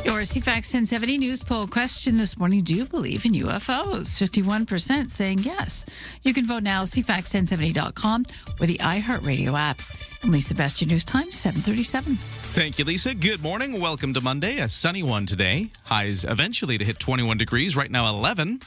Your CFAX 1070 news poll question this morning: do you believe in UFOs? 51% saying yes. You can vote now, CFAX1070.com or the iHeartRadio app. I'm Lisa Best, your news time, 7:37. Thank you, Lisa. Good morning. Welcome to Monday, a sunny one today. Highs eventually to hit 21 degrees. Right now, 11.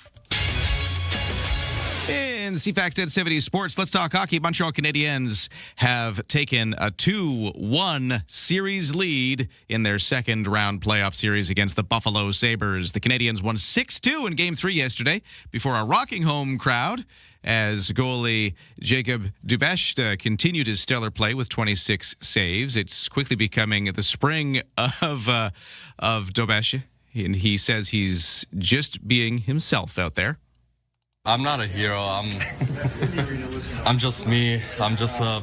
In CFAX 1070 Sports, let's talk hockey. Montreal Canadiens have taken a 2-1 series lead in their second round playoff series against the Buffalo Sabres. The Canadiens won 6-2 in Game 3 yesterday before a rocking home crowd as goalie Jacob Dubas continued his stellar play with 26 saves. It's quickly becoming the spring of Dubas, and he says he's just being himself out there. I'm not a hero. I'm just me. I'm just a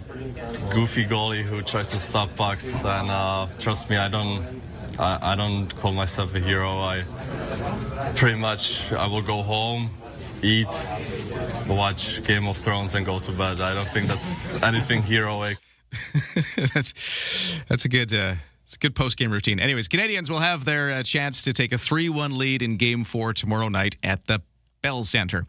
goofy goalie who tries to stop pucks. And trust me, I don't call myself a hero. I will go home, eat, watch Game of Thrones, and go to bed. I don't think that's anything heroic. That's a good. It's a good post-game routine. Anyways, Canadians will have their chance to take a 3-1 lead in Game 4 tomorrow night at the Bell Center.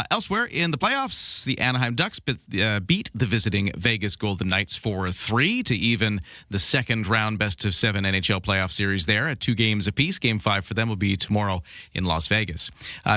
Elsewhere in the playoffs, the Anaheim Ducks beat the visiting Vegas Golden Knights 4-3 to even the second round best-of-7 NHL playoff series there at 2 games apiece. Game 5 for them will be tomorrow in Las Vegas.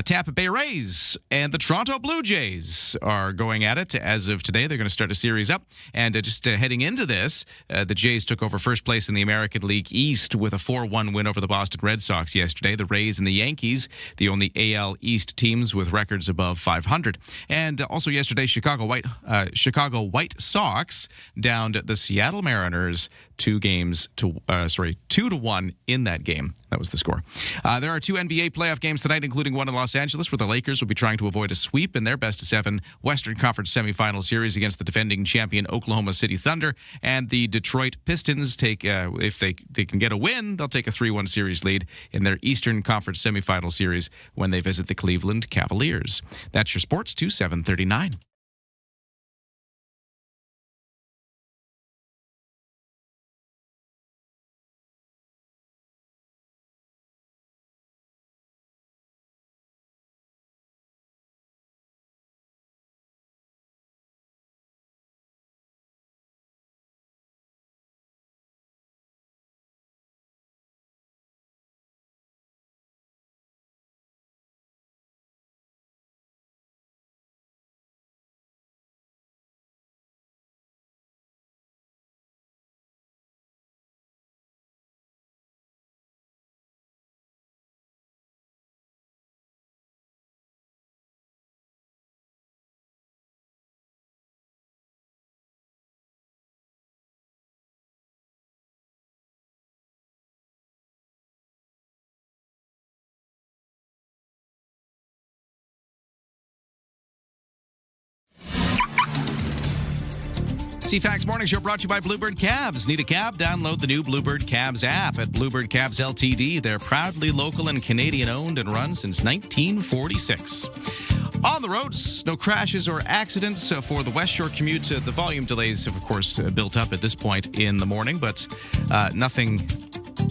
Tampa Bay Rays and the Toronto Blue Jays are going at it. As of today, they're going to start a series up. And just heading into this, the Jays took over first place in the American League East with a 4-1 win over the Boston Red Sox yesterday. The Rays and the Yankees, the only AL East teams with records above 500. And also yesterday, Chicago White Sox downed the Seattle Mariners 2-1 in that game. That was the score. There are 2 NBA playoff games tonight, including one in Los Angeles, where the Lakers will be trying to avoid a sweep in their best-of-7 Western Conference semifinal series against the defending champion Oklahoma City Thunder. And the Detroit Pistons if they can get a win, they'll take a 3-1 series lead in their Eastern Conference semifinal series when they visit the Cleveland Cavaliers. That's your sports to 7:39. CFAX Morning Show brought to you by Bluebird Cabs. Need a cab? Download the new Bluebird Cabs app at Bluebird Cabs Ltd. They're proudly local and Canadian owned and run since 1946. On the roads, no crashes or accidents for the West Shore commute. The volume delays have, of course, built up at this point in the morning, but nothing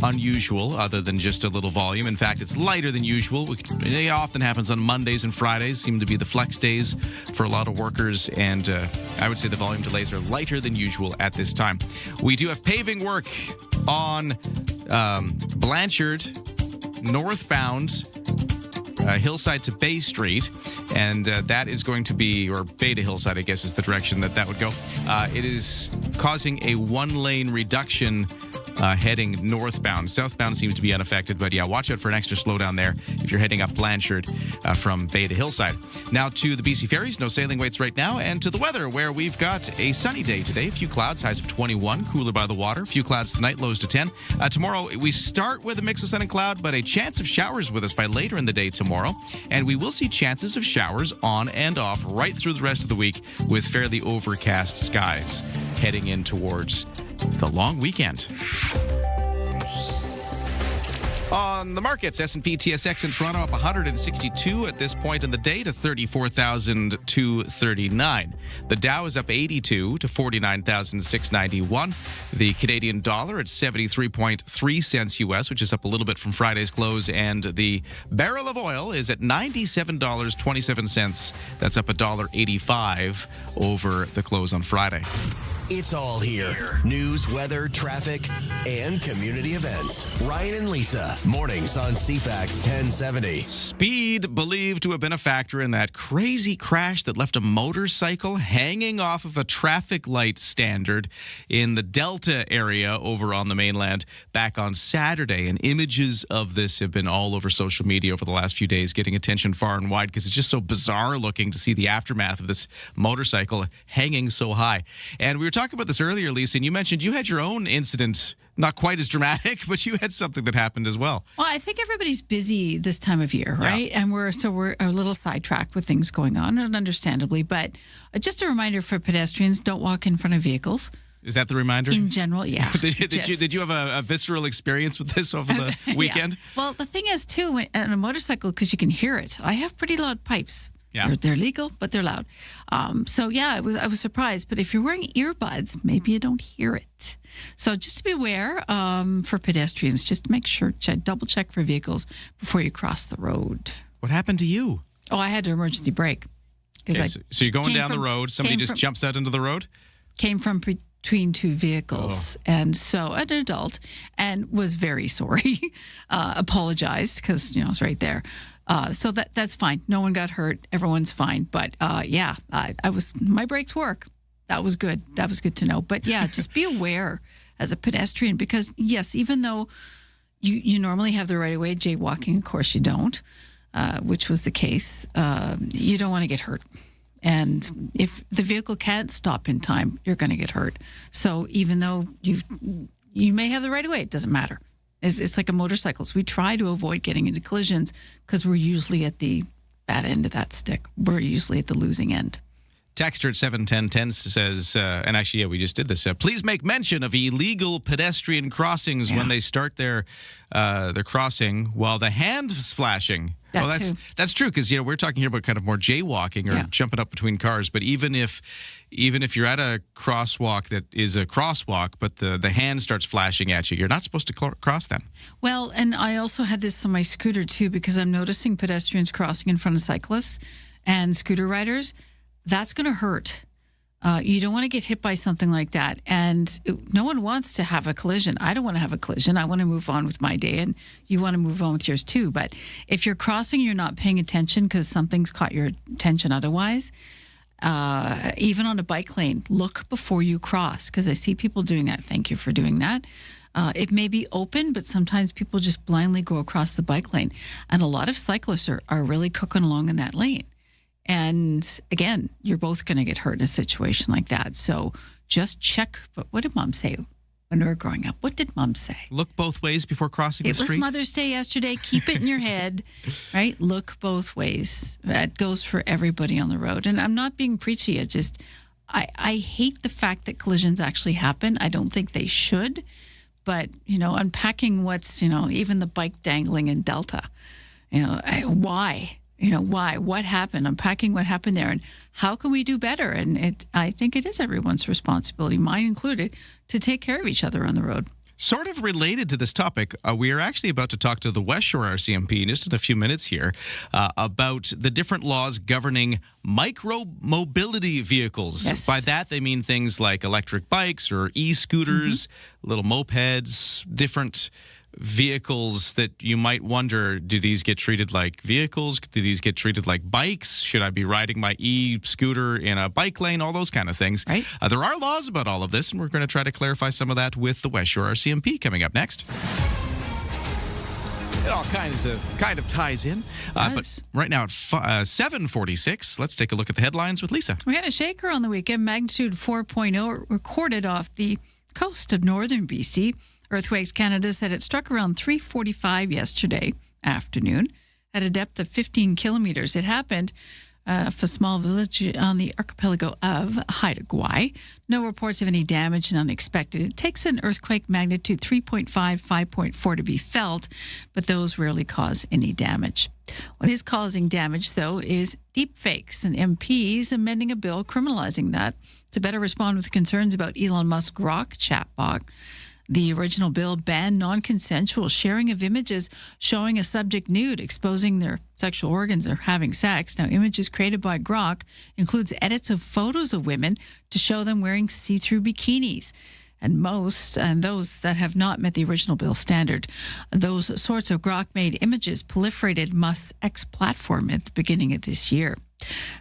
unusual other than just a little volume. In fact, it's lighter than usual. It often happens on Mondays and Fridays, seem to be the flex days for a lot of workers, and I would say the volume delays are lighter than usual at this time. We do have paving work on Blanchard northbound Hillside to Bay Street, and that is going to be, or Bay to Hillside, I guess is the direction that would go. It is causing a one-lane reduction heading northbound. Southbound seems to be unaffected, but yeah, watch out for an extra slowdown there if you're heading up Blanchard from Bay to Hillside. Now to the BC Ferries, no sailing waits right now, and to the weather, where we've got a sunny day today. A few clouds, highs of 21, cooler by the water. A few clouds tonight, lows to 10. Tomorrow, we start with a mix of sun and cloud, but a chance of showers with us by later in the day tomorrow. And we will see chances of showers on and off right through the rest of the week with fairly overcast skies heading in towards the long weekend. On the markets, S&P TSX in Toronto up 162 at this point in the day to 34,239. The Dow is up 82 to 49,691. The Canadian dollar at 73.3 cents US, which is up a little bit from Friday's close. And the barrel of oil is at $97.27. That's up $1.85 over the close on Friday. It's all here. News, weather, traffic, and community events. Ryan and Lisa, mornings on CFAX 1070. Speed believed to have been a factor in that crazy crash that left a motorcycle hanging off of a traffic light standard in the Delta area over on the mainland back on Saturday. And images of this have been all over social media over the last few days, getting attention far and wide because it's just so bizarre looking to see the aftermath of this motorcycle hanging so high. And we were talking about this earlier, Lisa, and you mentioned you had your own incident, not quite as dramatic, but you had something that happened as well. Well, I think everybody's busy this time of year, right? Yeah. And we're a little sidetracked with things going on, and understandably. But just a reminder for pedestrians: don't walk in front of vehicles. Is that the reminder? In general, yeah. Did you have a visceral experience with this over the weekend? Yeah. Well, the thing is, too, on a motorcycle, because you can hear it, I have pretty loud pipes. Yeah. They're legal, but they're loud. So yeah, I was surprised. But if you're wearing earbuds, maybe you don't hear it. So just to be aware for pedestrians, just make sure, double check for vehicles before you cross the road. What happened to you? Oh, I had to emergency brake. Okay, so you're going down the road, somebody just jumps out into the road? Came from between two vehicles, and so an adult, and was very sorry. Apologized because I was right there. So that's fine. No one got hurt. Everyone's fine. But my brakes work. That was good. That was good to know. But yeah, just be aware as a pedestrian because yes, even though you normally have the right of way, jaywalking, of course you don't, which was the case. You don't want to get hurt. And if the vehicle can't stop in time, you're going to get hurt. So even though you may have the right of way, it doesn't matter. It's like a motorcycle. So we try to avoid getting into collisions because we're usually at the bad end of that stick. We're usually at the losing end. Texter at 71010 says, and actually, yeah, we just did this. Please make mention of illegal pedestrian crossings when they start their crossing while the hand is flashing. That's true because we're talking here about kind of more jaywalking or jumping up between cars. But even if you're at a crosswalk that is a crosswalk, but the hand starts flashing at you, you're not supposed to cross then. Well, and I also had this on my scooter too because I'm noticing pedestrians crossing in front of cyclists and scooter riders. That's going to hurt. You don't want to get hit by something like that. And no one wants to have a collision. I don't want to have a collision. I want to move on with my day, and you want to move on with yours too. But if you're crossing, you're not paying attention because something's caught your attention otherwise. Even on a bike lane, look before you cross because I see people doing that. Thank you for doing that. It may be open, but sometimes people just blindly go across the bike lane. And a lot of cyclists are really cooking along in that lane. And again, you're both going to get hurt in a situation like that. So just check. But what did Mom say when we were growing up? What did Mom say? Look both ways before crossing the street. It was Mother's Day yesterday. Keep it in your head, right? Look both ways. That goes for everybody on the road. And I'm not being preachy. I hate the fact that collisions actually happen. I don't think they should. But, unpacking what's, even the bike dangling in Delta, why? Why? What happened? Unpacking what happened there, and how can we do better? And I think it is everyone's responsibility, mine included, to take care of each other on the road. Sort of related to this topic, we are actually about to talk to the West Shore RCMP in just in a few minutes here about the different laws governing micro-mobility vehicles. Yes. By that, they mean things like electric bikes or e-scooters, little mopeds, different vehicles that you might wonder, do these get treated like vehicles? Do these get treated like bikes? Should I be riding my e-scooter in a bike lane? All those kind of things. Right. There are laws about all of this, and we're going to try to clarify some of that with the West Shore RCMP coming up next. It all kind of ties in. But right now at 7:46, let's take a look at the headlines with Lisa. We had a shaker on the weekend, magnitude 4.0, recorded off the coast of northern BC. Earthquakes Canada said it struck around 3:45 yesterday afternoon at a depth of 15 kilometers. It happened for a small village on the archipelago of Haida Gwaii. No reports of any damage and unexpected. It takes an earthquake magnitude 3.5, 5.4 to be felt, but those rarely cause any damage. What is causing damage, though, is deep fakes, and MPs amending a bill criminalizing that to better respond with concerns about Elon Musk's Grok chatbot. The original bill banned non-consensual sharing of images showing a subject nude, exposing their sexual organs, or having sex. Now, images created by Grok includes edits of photos of women to show them wearing see-through bikinis. And those that have not met the original bill standard. Those sorts of Grok-made images proliferated Musk's X platform at the beginning of this year.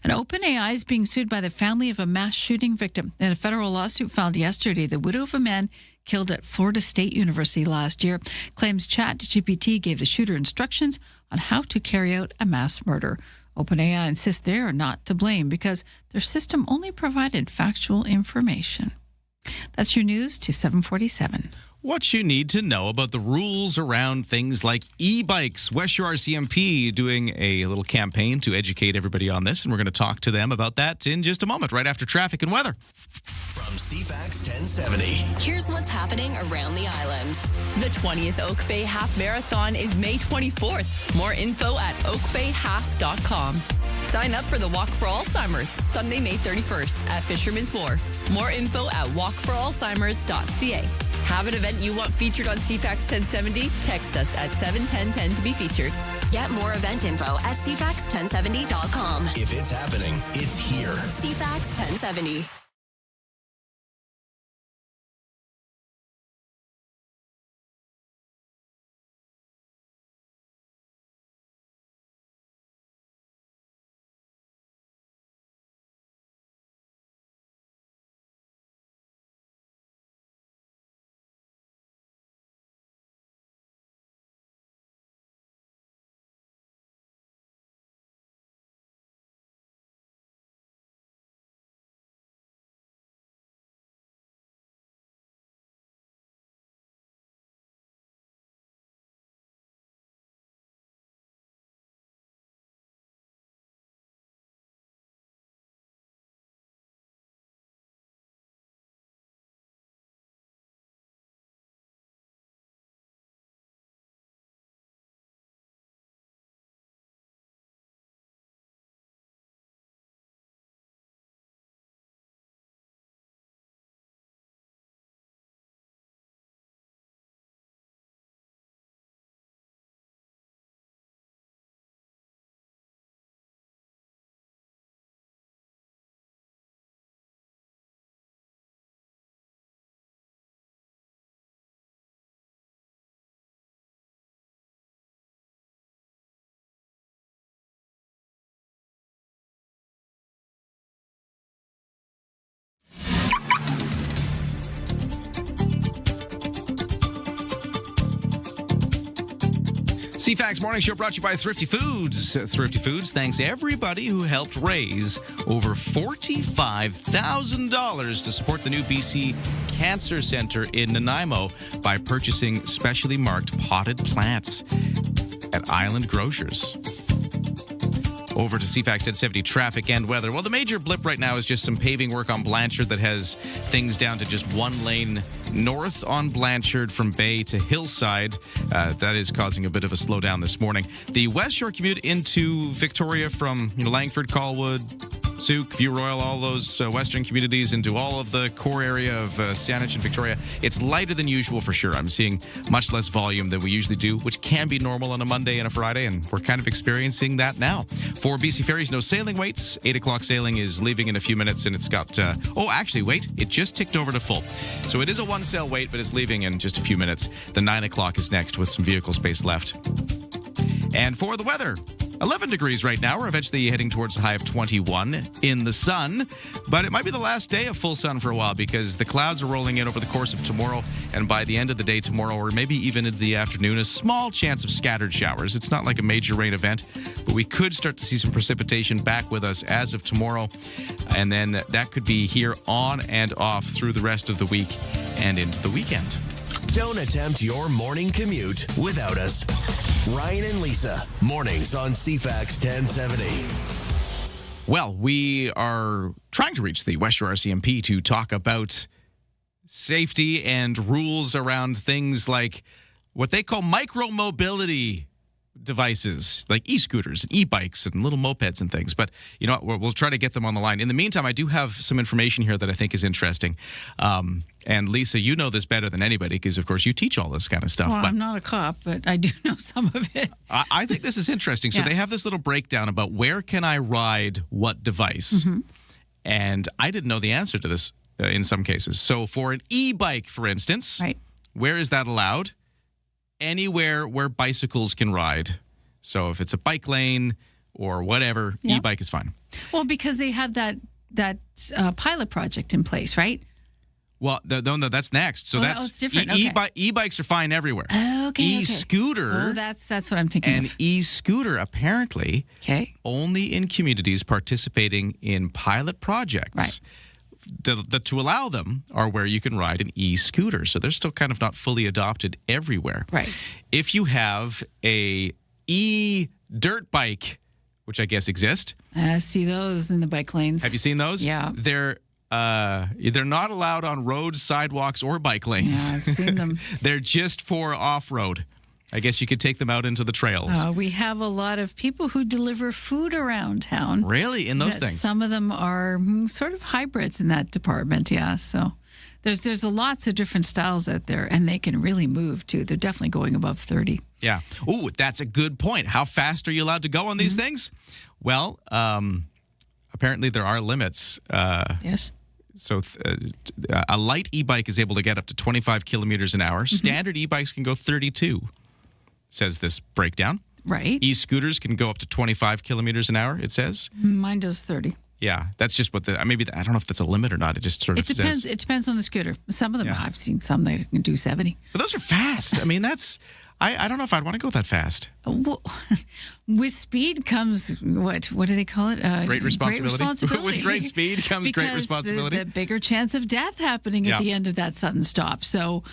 And OpenAI is being sued by the family of a mass shooting victim. In a federal lawsuit filed yesterday, the widow of a man killed at Florida State University last year claims ChatGPT gave the shooter instructions on how to carry out a mass murder. OpenAI insists they are not to blame because their system only provided factual information. That's your news to 747. What you need to know about the rules around things like e-bikes. West Shore RCMP doing a little campaign to educate everybody on this, and we're going to talk to them about that in just a moment, right after traffic and weather. From CFAX 1070. Here's what's happening around the island. The 20th Oak Bay Half Marathon is May 24th. More info at oakbayhalf.com. Sign up for the Walk for Alzheimer's, Sunday, May 31st at Fisherman's Wharf. More info at walkforalzheimers.ca. Have an event you want featured on CFAX 1070? Text us at 71010 to be featured. Get more event info at CFAX1070.com. If it's happening, it's here. CFAX 1070. CFAX Morning Show brought to you by Thrifty Foods. Thrifty Foods thanks everybody who helped raise over $45,000 to support the new BC Cancer Centre in Nanaimo by purchasing specially marked potted plants at Island Grocers. over to CFAX 1070 traffic and weather. Well, the major blip right now is just some paving work on Blanchard that has things down to just one lane north on Blanchard from Bay to Hillside. That is causing a bit of a slowdown this morning. The West Shore commute into Victoria from Langford, Colwood, Souk, View Royal, all those western communities into all of the core area of Saanich and Victoria. It's lighter than usual for sure. I'm seeing much less volume than we usually do, which can be normal on a Monday and a Friday, and we're kind of experiencing that now. For BC Ferries, no sailing waits. 8 o'clock sailing is leaving in a few minutes, and it's got... it just ticked over to full. So it is a one sail wait, but it's leaving in just a few minutes. The 9 o'clock is next with some vehicle space left. And for the weather... 11 degrees right now. We're eventually heading towards a high of 21 in the sun. But it might be the last day of full sun for a while because the clouds are rolling in over the course of tomorrow. And by the end of the day tomorrow, or maybe even into the afternoon, a small chance of scattered showers. It's not like a major rain event, but we could start to see some precipitation back with us as of tomorrow. And then that could be here on and off through the rest of the week and into the weekend. Don't attempt your morning commute without us. Ryan and Lisa, mornings on CFAX 1070. Well, we are trying to reach the West Shore RCMP to talk about safety and rules around things like what they call micro-mobility devices, like e-scooters and e-bikes and little mopeds and things. But, you know what, we'll try to get them on the line. In the meantime, I do have some information here that I think is interesting. And Lisa, you know this better than anybody because, of course, you teach all this kind of stuff. Well, but I'm not a cop, but I do know some of it. I think this is interesting. So they have this little breakdown about where can I ride what device. Mm-hmm. And I didn't know the answer to this in some cases. So for an e-bike, for instance, where is that allowed? Anywhere where bicycles can ride. So if it's a bike lane or whatever, e-bike is fine. Well, because they have that pilot project in place, right? Well, no, that's next. So it's different. E-bikes are fine everywhere. Okay. E-scooter. Oh, that's what I'm thinking and of. E-scooter apparently only in communities participating in pilot projects. Right. To allow them are where you can ride an e-scooter. So they're still kind of not fully adopted everywhere. Right. If you have a e-dirt bike, which I guess exist. I see those in the bike lanes. Have you seen those? Yeah. They're not allowed on roads, sidewalks, or bike lanes. Yeah, I've seen them. They're just for off-road. I guess you could take them out into the trails. We have a lot of people who deliver food around town. Really? In those things? Some of them are sort of hybrids in that department, yeah. So there's lots of different styles out there, and they can really move, too. They're definitely going above 30. Yeah. Ooh, that's a good point. How fast are you allowed to go on these things? Well, apparently there are limits. Yes. So a light e-bike is able to get up to 25 kilometers an hour. Standard e-bikes can go 32. Says this breakdown. Right. E-scooters can go up to 25 kilometers an hour, it says. Mine does 30. Yeah, that's just what I don't know if that's a limit or not. It just sort of depends. says. It depends on the scooter. Some of them, I've seen some that can do 70. But those are fast. I mean, I don't know if I'd want to go that fast. Well, with speed comes, what do they call it? Great responsibility. Great responsibility. With great speed comes great responsibility. The bigger chance of death happening at the end of that sudden stop. So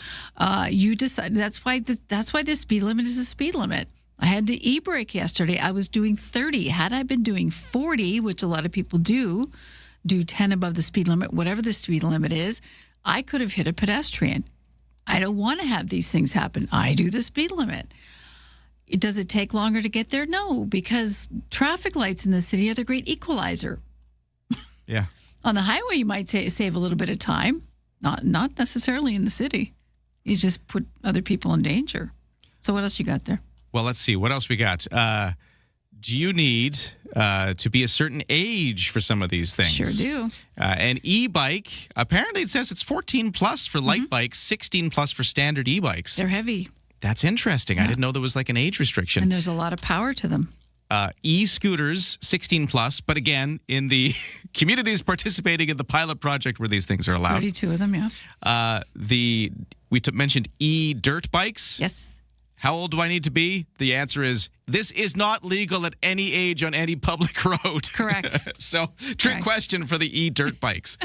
you decide, that's why the speed limit is a speed limit. I had to e-brake yesterday. I was doing 30. Had I been doing 40, which a lot of people do 10 above the speed limit, whatever the speed limit is, I could have hit a pedestrian. I don't want to have these things happen. I do the speed limit. Does it take longer to get there? No, because traffic lights in the city are the great equalizer. Yeah. On the highway, you might save a little bit of time. Not necessarily in the city. You just put other people in danger. So what else you got there? Well, let's see. What else we got? Do you need to be a certain age for some of these things? Sure do. An e-bike, apparently it says it's 14 plus for light bikes, 16 plus for standard e-bikes. They're heavy. That's interesting. I didn't know there was like an age restriction. And there's a lot of power to them. E-scooters, 16 plus, but again, in the communities participating in the pilot project where these things are allowed. 32 of them, yeah. We mentioned e-dirt bikes. Yes. How old do I need to be? The answer is, this is not legal at any age on any public road. Correct. So, trick question for the e-dirt bikes.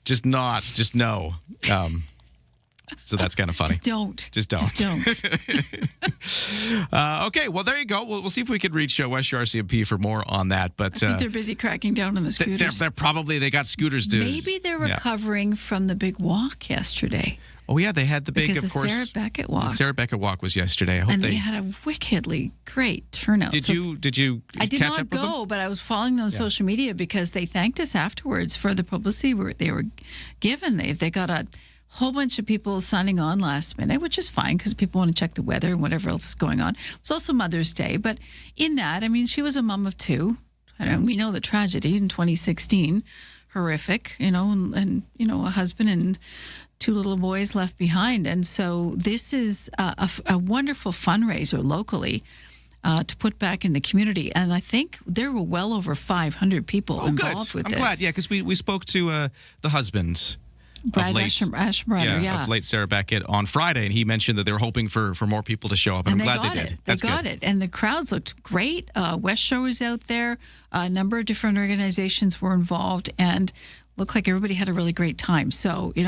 Just no. So that's kind of funny. Just don't. Just don't. Okay, well, there you go. We'll see if we can reach West Shore RCMP for more on that. But I think they're busy cracking down on the scooters. They're probably, they got scooters to... Maybe they're recovering from the big walk yesterday. Oh, yeah, they had the big, because of course. Sarah Beckett walk. The Sarah Beckett walk was yesterday. I hope they had a wickedly great turnout. Did you I did catch not up with go, them? but I was following them on social media because they thanked us afterwards for the publicity they were given. They got a whole bunch of people signing on last minute, which is fine because people want to check the weather and whatever else is going on. It's also Mother's Day, but in that, I mean, she was a mom of two. We know the tragedy in 2016, horrific, and a husband and two little boys left behind. And so this is a wonderful fundraiser locally to put back in the community. And I think there were well over 500 people involved with this. I'm glad, because we spoke to the husband. Brad Ashmurder, of late Sarah Beckett on Friday, and he mentioned that they were hoping for more people to show up, and I'm glad they did. They got it, and the crowds looked great. West Shore was out there. A number of different organizations were involved, and looked like everybody had a really great time. So, it's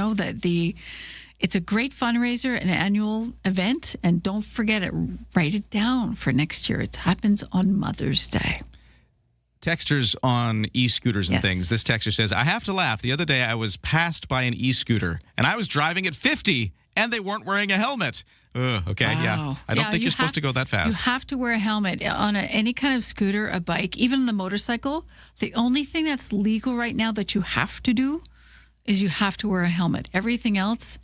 a great fundraiser, an annual event, and don't forget it. Write it down for next year. It happens on Mother's Day. Texters on e-scooters and things. This texter says, I have to laugh. The other day I was passed by an e-scooter, and I was driving at 50, and they weren't wearing a helmet. Okay, wow. Yeah. I don't think you're supposed to go that fast. You have to wear a helmet on any kind of scooter, a bike, even the motorcycle. The only thing that's legal right now that you have to do is you have to wear a helmet. Everything else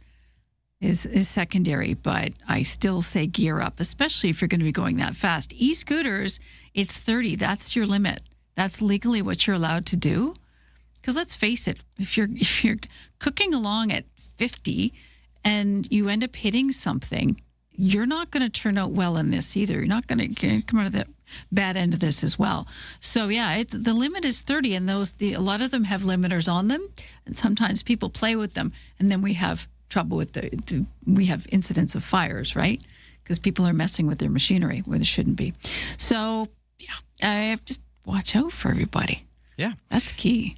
is secondary, but I still say gear up, especially if you're going to be going that fast. E-scooters, it's 30. That's your limit. That's legally what you're allowed to do. Because let's face it, if you're cooking along at 50 and you end up hitting something, you're not going to turn out well in this either. You're not going to come out of the bad end of this as well. So yeah, the limit is 30, and a lot of them have limiters on them, and sometimes people play with them, and then we have trouble with we have incidents of fires, right? Because people are messing with their machinery where they shouldn't be. So yeah, I have to watch out for everybody. Yeah. That's key.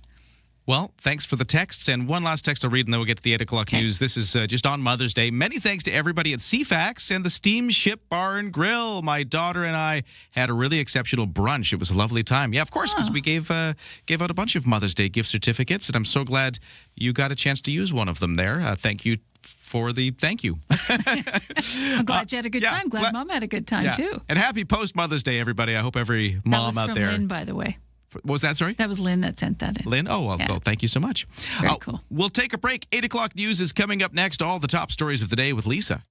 Well, thanks for the texts. And one last text I'll read, and then we'll get to the 8 o'clock news. This is just on Mother's Day. Many thanks to everybody at CFAX and the Steamship Bar and Grill. My daughter and I had a really exceptional brunch. It was a lovely time. Yeah, of course, because we gave out a bunch of Mother's Day gift certificates, and I'm so glad you got a chance to use one of them there. Thank you for the thank you. I'm glad you had a good time. Glad Mom had a good time, too. And happy post-Mother's Day, everybody. I hope every mom out there. That was from Lynn, by the way. What was that, sorry? That was Lynn that sent that in. Lynn? Oh, well, thank you so much. Very cool. We'll take a break. 8 o'clock news is coming up next. All the top stories of the day with Lisa.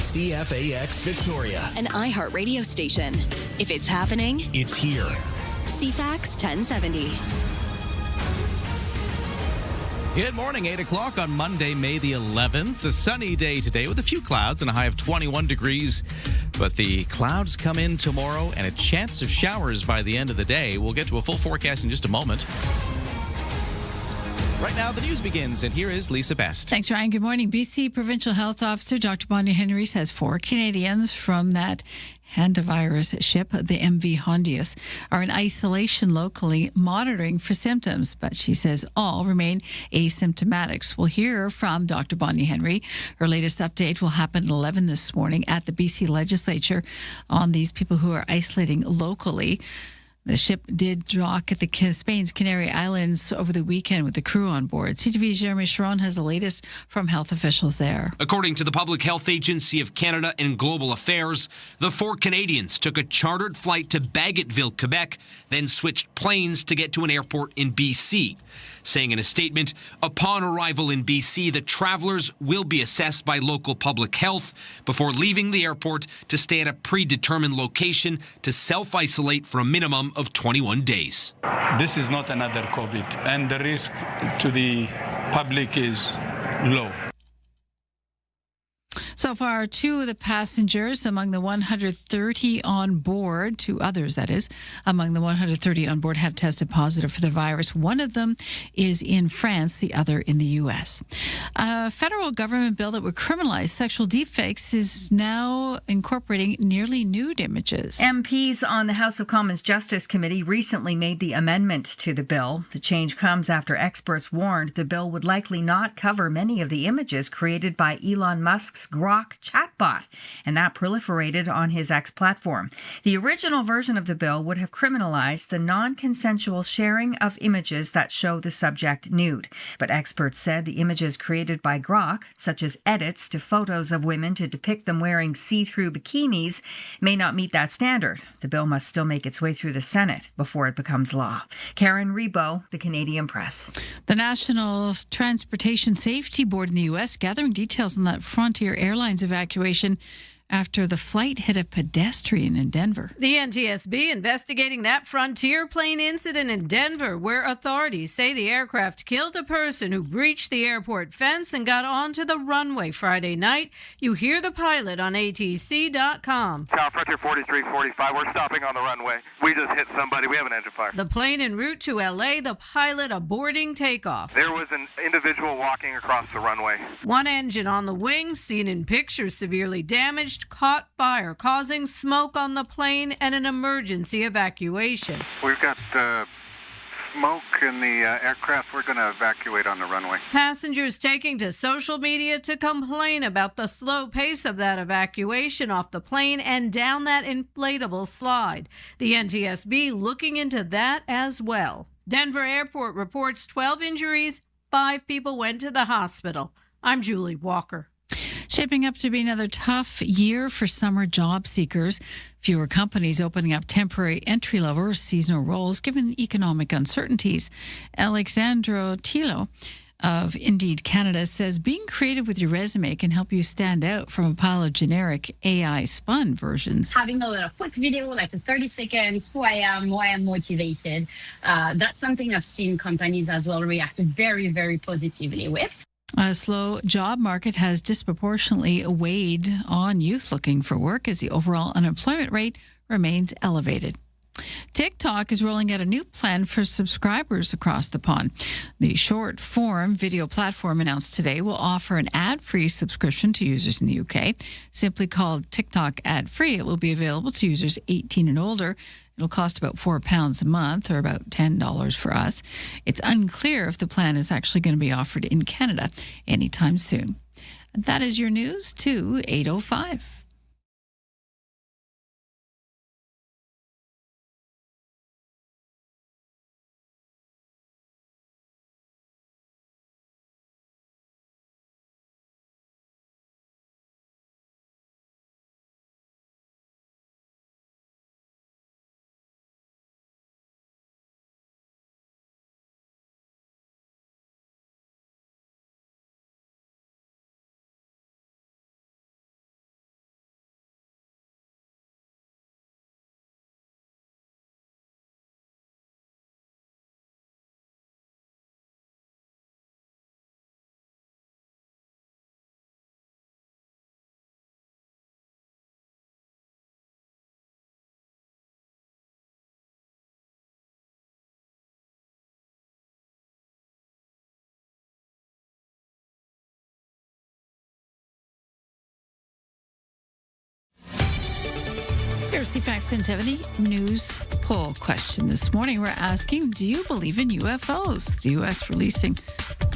CFAX Victoria. An iHeart radio station. If it's happening, It's here. CFAX 1070. Good morning, 8 o'clock on Monday, May the 11th. A sunny day today with a few clouds and a high of 21 degrees. But the clouds come in tomorrow and a chance of showers by the end of the day. We'll get to a full forecast in just a moment. Right now, the news begins, and here is Lisa Best. Thanks, Ryan. Good morning. BC Provincial Health Officer Dr. Bonnie Henry says 4 Canadians from that hantavirus ship, the MV Hondius, are in isolation locally, monitoring for symptoms. But she says all remain asymptomatic. We'll hear from Dr. Bonnie Henry. Her latest update will happen at 11 this morning at the BC Legislature on these people who are isolating locally. The ship did dock at the Spain's Canary Islands over the weekend with the crew on board. CTV's Jeremy Sharon has the latest from health officials there. According to the Public Health Agency of Canada and Global Affairs, the 4 Canadians took a chartered flight to Bagotville, Quebec, then switched planes to get to an airport in BC. Saying in a statement, upon arrival in BC, the travelers will be assessed by local public health before leaving the airport to stay at a predetermined location to self-isolate for a minimum of 21 days. This is not another COVID, and the risk to the public is low. So far, 2 of the passengers among the 130 on board, 2 others that is, among the 130 on board have tested positive for the virus. One of them is in France, the other in the U.S. A federal government bill that would criminalize sexual deepfakes is now incorporating nearly nude images. MPs on the House of Commons Justice Committee recently made the amendment to the bill. The change comes after experts warned the bill would likely not cover many of the images created by Elon Musk's Grok chatbot, and that proliferated on his X platform. The original version of the bill would have criminalized the non-consensual sharing of images that show the subject nude. But experts said the images created by Grok, such as edits to photos of women to depict them wearing see-through bikinis, may not meet that standard. The bill must still make its way through the Senate before it becomes law. Karen Rebo, The Canadian Press. The National Transportation Safety Board in the U.S. gathering details on that Frontier Airlines evacuation after the flight hit a pedestrian in Denver. The NTSB investigating that Frontier plane incident in Denver, where authorities say the aircraft killed a person who breached the airport fence and got onto the runway Friday night. You hear the pilot on ATC.com. Tower Frontier 4345, we're stopping on the runway. We just hit somebody. We have an engine fire. The plane en route to LA, the pilot aborting takeoff. There was an individual walking across the runway. One engine on the wing, seen in pictures severely damaged, caught fire, causing smoke on the plane and an emergency evacuation. We've got smoke in the aircraft. We're going to evacuate on the runway. Passengers taking to social media to complain about the slow pace of that evacuation off the plane and down that inflatable slide. The NTSB looking into that as well. Denver Airport reports 12 injuries, 5 people went to the hospital. I'm Julie Walker. Shaping up to be another tough year for summer job seekers. Fewer companies opening up temporary entry-level or seasonal roles given the economic uncertainties. Alexandro Tilo of Indeed Canada says being creative with your resume can help you stand out from a pile of generic AI-spun versions. Having a little quick video, like a 30 seconds, who I am, why I'm motivated, that's something I've seen companies as well react very, very positively with. A slow job market has disproportionately weighed on youth looking for work as the overall unemployment rate remains elevated. TikTok is rolling out a new plan for subscribers across the pond. The short-form video platform announced today will offer an ad-free subscription to users in the UK. Simply called TikTok ad-free, it will be available to users 18 and older. It'll cost about £4 a month, or about $10 for us. It's unclear if the plan is actually going to be offered in Canada anytime soon. And that is your news to 8:05. Your CFAX 1070 news poll question this morning. We're asking, do you believe in UFOs? The U.S. releasing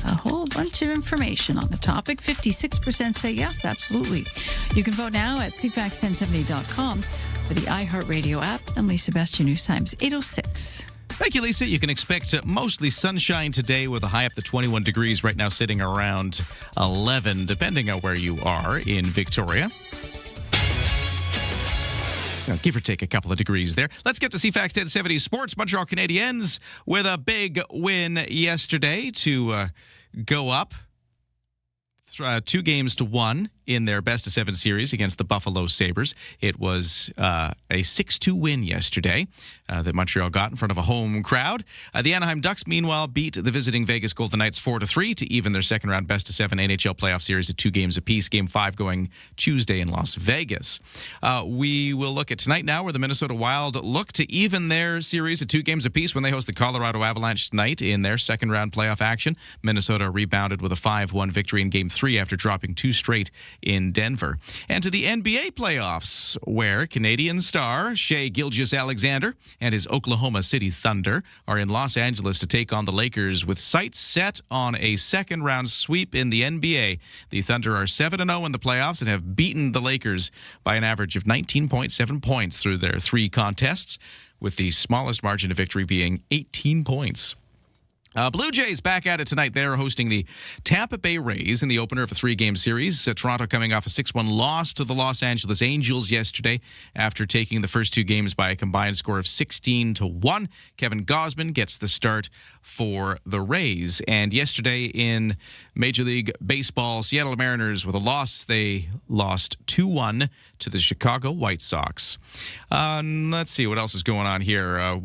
a whole bunch of information on the topic. 56% say yes, absolutely. You can vote now at CFAX1070.com for the iHeartRadio app. I'm Lisa Best, your News Times 806. Thank you, Lisa. You can expect mostly sunshine today with a high up to 21 degrees. Right now sitting around 11, depending on where you are in Victoria. Give or take a couple of degrees there. Let's get to CFAX 1070 Sports. Montreal Canadiens with a big win yesterday to go up 2-1 in their best-of-7 series against the Buffalo Sabres. It was a 6-2 win yesterday that Montreal got in front of a home crowd. The Anaheim Ducks, meanwhile, beat the visiting Vegas Golden Knights 4-3 to even their second-round best-of-7 NHL playoff series at 2 games apiece. Game 5 going Tuesday in Las Vegas. We will look at tonight now, where the Minnesota Wild look to even their series at 2 games apiece when they host the Colorado Avalanche tonight in their second-round playoff action. Minnesota rebounded with a 5-1 victory in Game 3 after dropping 2 straight in Denver. And to the NBA playoffs, where Canadian star Shai Gilgeous-Alexander and his Oklahoma City Thunder are in Los Angeles to take on the Lakers with sights set on a second-round sweep in the NBA. The Thunder are 7-0 in the playoffs and have beaten the Lakers by an average of 19.7 points through their 3 contests, with the smallest margin of victory being 18 points. Blue Jays back at it tonight. They're hosting the Tampa Bay Rays in the opener of a 3-game series. Toronto coming off a 6-1 loss to the Los Angeles Angels yesterday after taking the first 2 games by a combined score of 16-1. Kevin Gausman gets the start for the Rays. And yesterday in Major League Baseball, Seattle Mariners with a loss. They lost 2-1 to the Chicago White Sox. Let's see what else is going on here.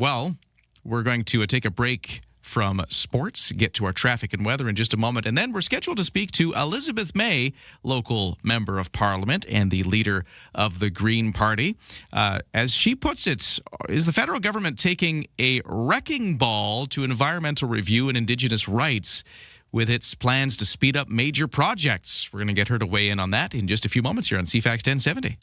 We're going to take a break from sports, get to our traffic and weather in just a moment, and then we're scheduled to speak to Elizabeth May, local member of Parliament and the leader of the Green Party. As she puts it, is the federal government taking a wrecking ball to environmental review and Indigenous rights with its plans to speed up major projects? We're going to get her to weigh in on that in just a few moments here on CFAX 1070.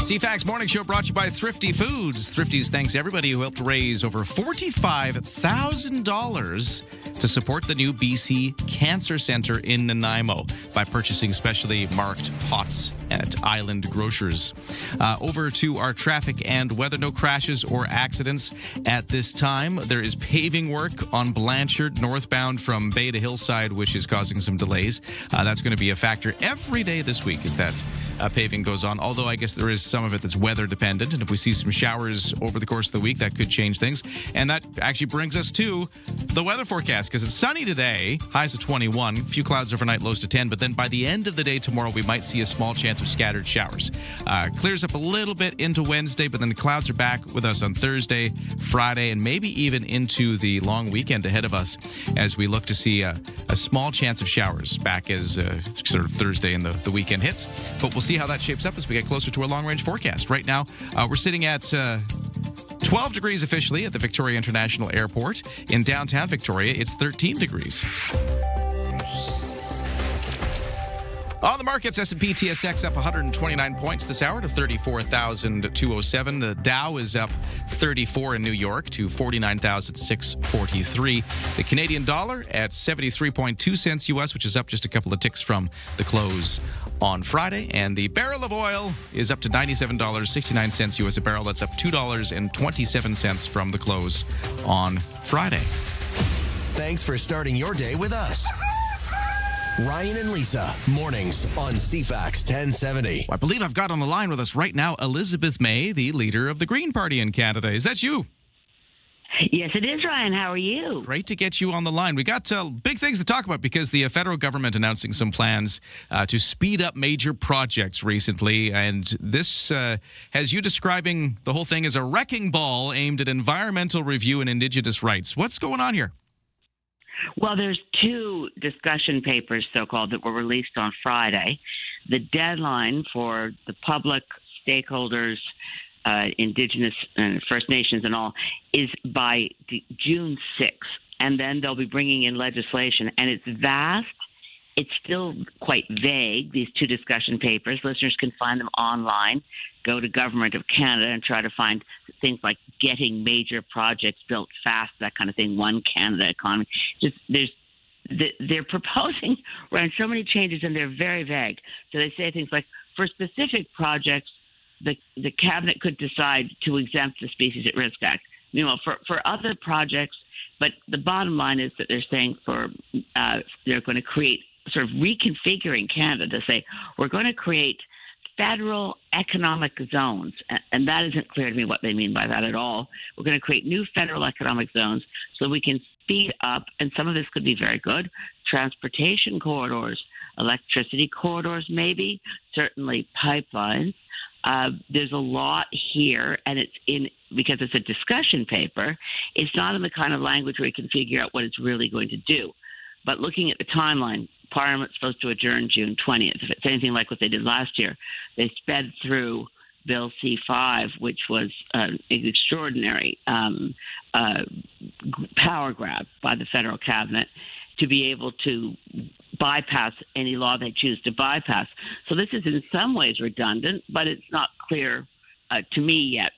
CFAX Morning Show brought to you by Thrifty Foods. Thrifty's thanks everybody who helped raise over $45,000 to support the new BC Cancer Centre in Nanaimo by purchasing specially marked pots at Island Grocers. Over to our traffic and weather. No crashes or accidents at this time. There is paving work on Blanchard northbound from Bay to Hillside, which is causing some delays. That's going to be a factor every day this week as that paving goes on, although I guess there is some of it that's weather dependent, and if we see some showers over the course of the week, that could change things. And that actually brings us to the weather forecast, because it's sunny today, highs of 21, a few clouds overnight, lows to 10, but then by the end of the day tomorrow, we might see a small chance of scattered showers. Clears up a little bit into Wednesday, but then the clouds are back with us on Thursday, Friday, and maybe even into the long weekend ahead of us as we look to see a small chance of showers back as sort of Thursday and the weekend hits. But we'll see how that shapes up as we get closer to our long-range forecast. Right now, we're sitting at 12 degrees officially at the Victoria International Airport. In downtown Victoria, it's 13 degrees. On the markets, S&P TSX up 129 points this hour to 34,207. The Dow is up 34 in New York to 49,643. The Canadian dollar at 73.2 cents U.S., which is up just a couple of ticks from the close on Friday. And the barrel of oil is up to $97.69 U.S. a barrel. That's up $2.27 from the close on Friday. Thanks for starting your day with us. Ryan and Lisa, mornings on CFAX 1070. I believe I've got on the line with us right now Elizabeth May, the leader of the Green Party in Canada. Is that you? Yes, it is, Ryan. How are you? Great to get you on the line. We got big things to talk about because the federal government announcing some plans to speed up major projects recently. And this has you describing the whole thing as a wrecking ball aimed at environmental review and Indigenous rights. What's going on here? Well, there's two discussion papers, so-called, that were released on Friday. The deadline for the public, stakeholders, Indigenous and First Nations and all is by June 6th. And then they'll be bringing in legislation. And it's vast. It's still quite vague, these two discussion papers. Listeners can find them online. Go to Government of Canada and try to find things like getting major projects built fast, that kind of thing, One Canada economy. They're proposing around so many changes, and they're very vague. So they say things like, for specific projects, the cabinet could decide to exempt the Species at Risk Act. Meanwhile, for other projects, but the bottom line is that they're saying they're going to create sort of reconfiguring Canada to say we're going to create federal economic zones, and that isn't clear to me what they mean by that at all. We're going to create new federal economic zones so we can speed up, and some of this could be very good, transportation corridors, electricity corridors maybe, certainly pipelines. There's a lot here, and because it's a discussion paper, it's not in the kind of language where you can figure out what it's really going to do. But looking at the timeline, Parliament's supposed to adjourn June 20th. If it's anything like what they did last year, they sped through Bill C-5, which was an extraordinary power grab by the federal cabinet to be able to bypass any law they choose to bypass. So this is in some ways redundant, but it's not clear to me yet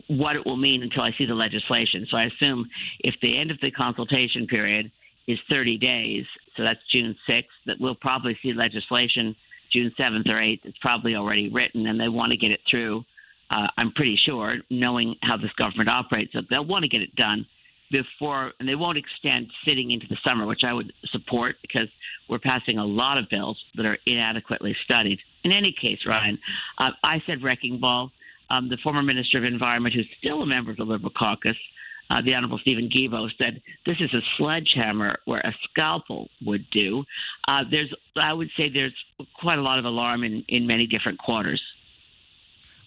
what it will mean until I see the legislation. So I assume if the end of the consultation period is 30 days, so that's June 6th, that we'll probably see legislation June 7th or 8th. It's probably already written, and they want to get it through, I'm pretty sure, knowing how this government operates. So they'll want to get it done before, and they won't extend sitting into the summer, which I would support because we're passing a lot of bills that are inadequately studied. In any case, Ryan, I said wrecking ball. The former Minister of Environment, who's still a member of the Liberal caucus, the Honourable Stephen Guilbeault, said this is a sledgehammer where a scalpel would do. I would say there's quite a lot of alarm in many different quarters.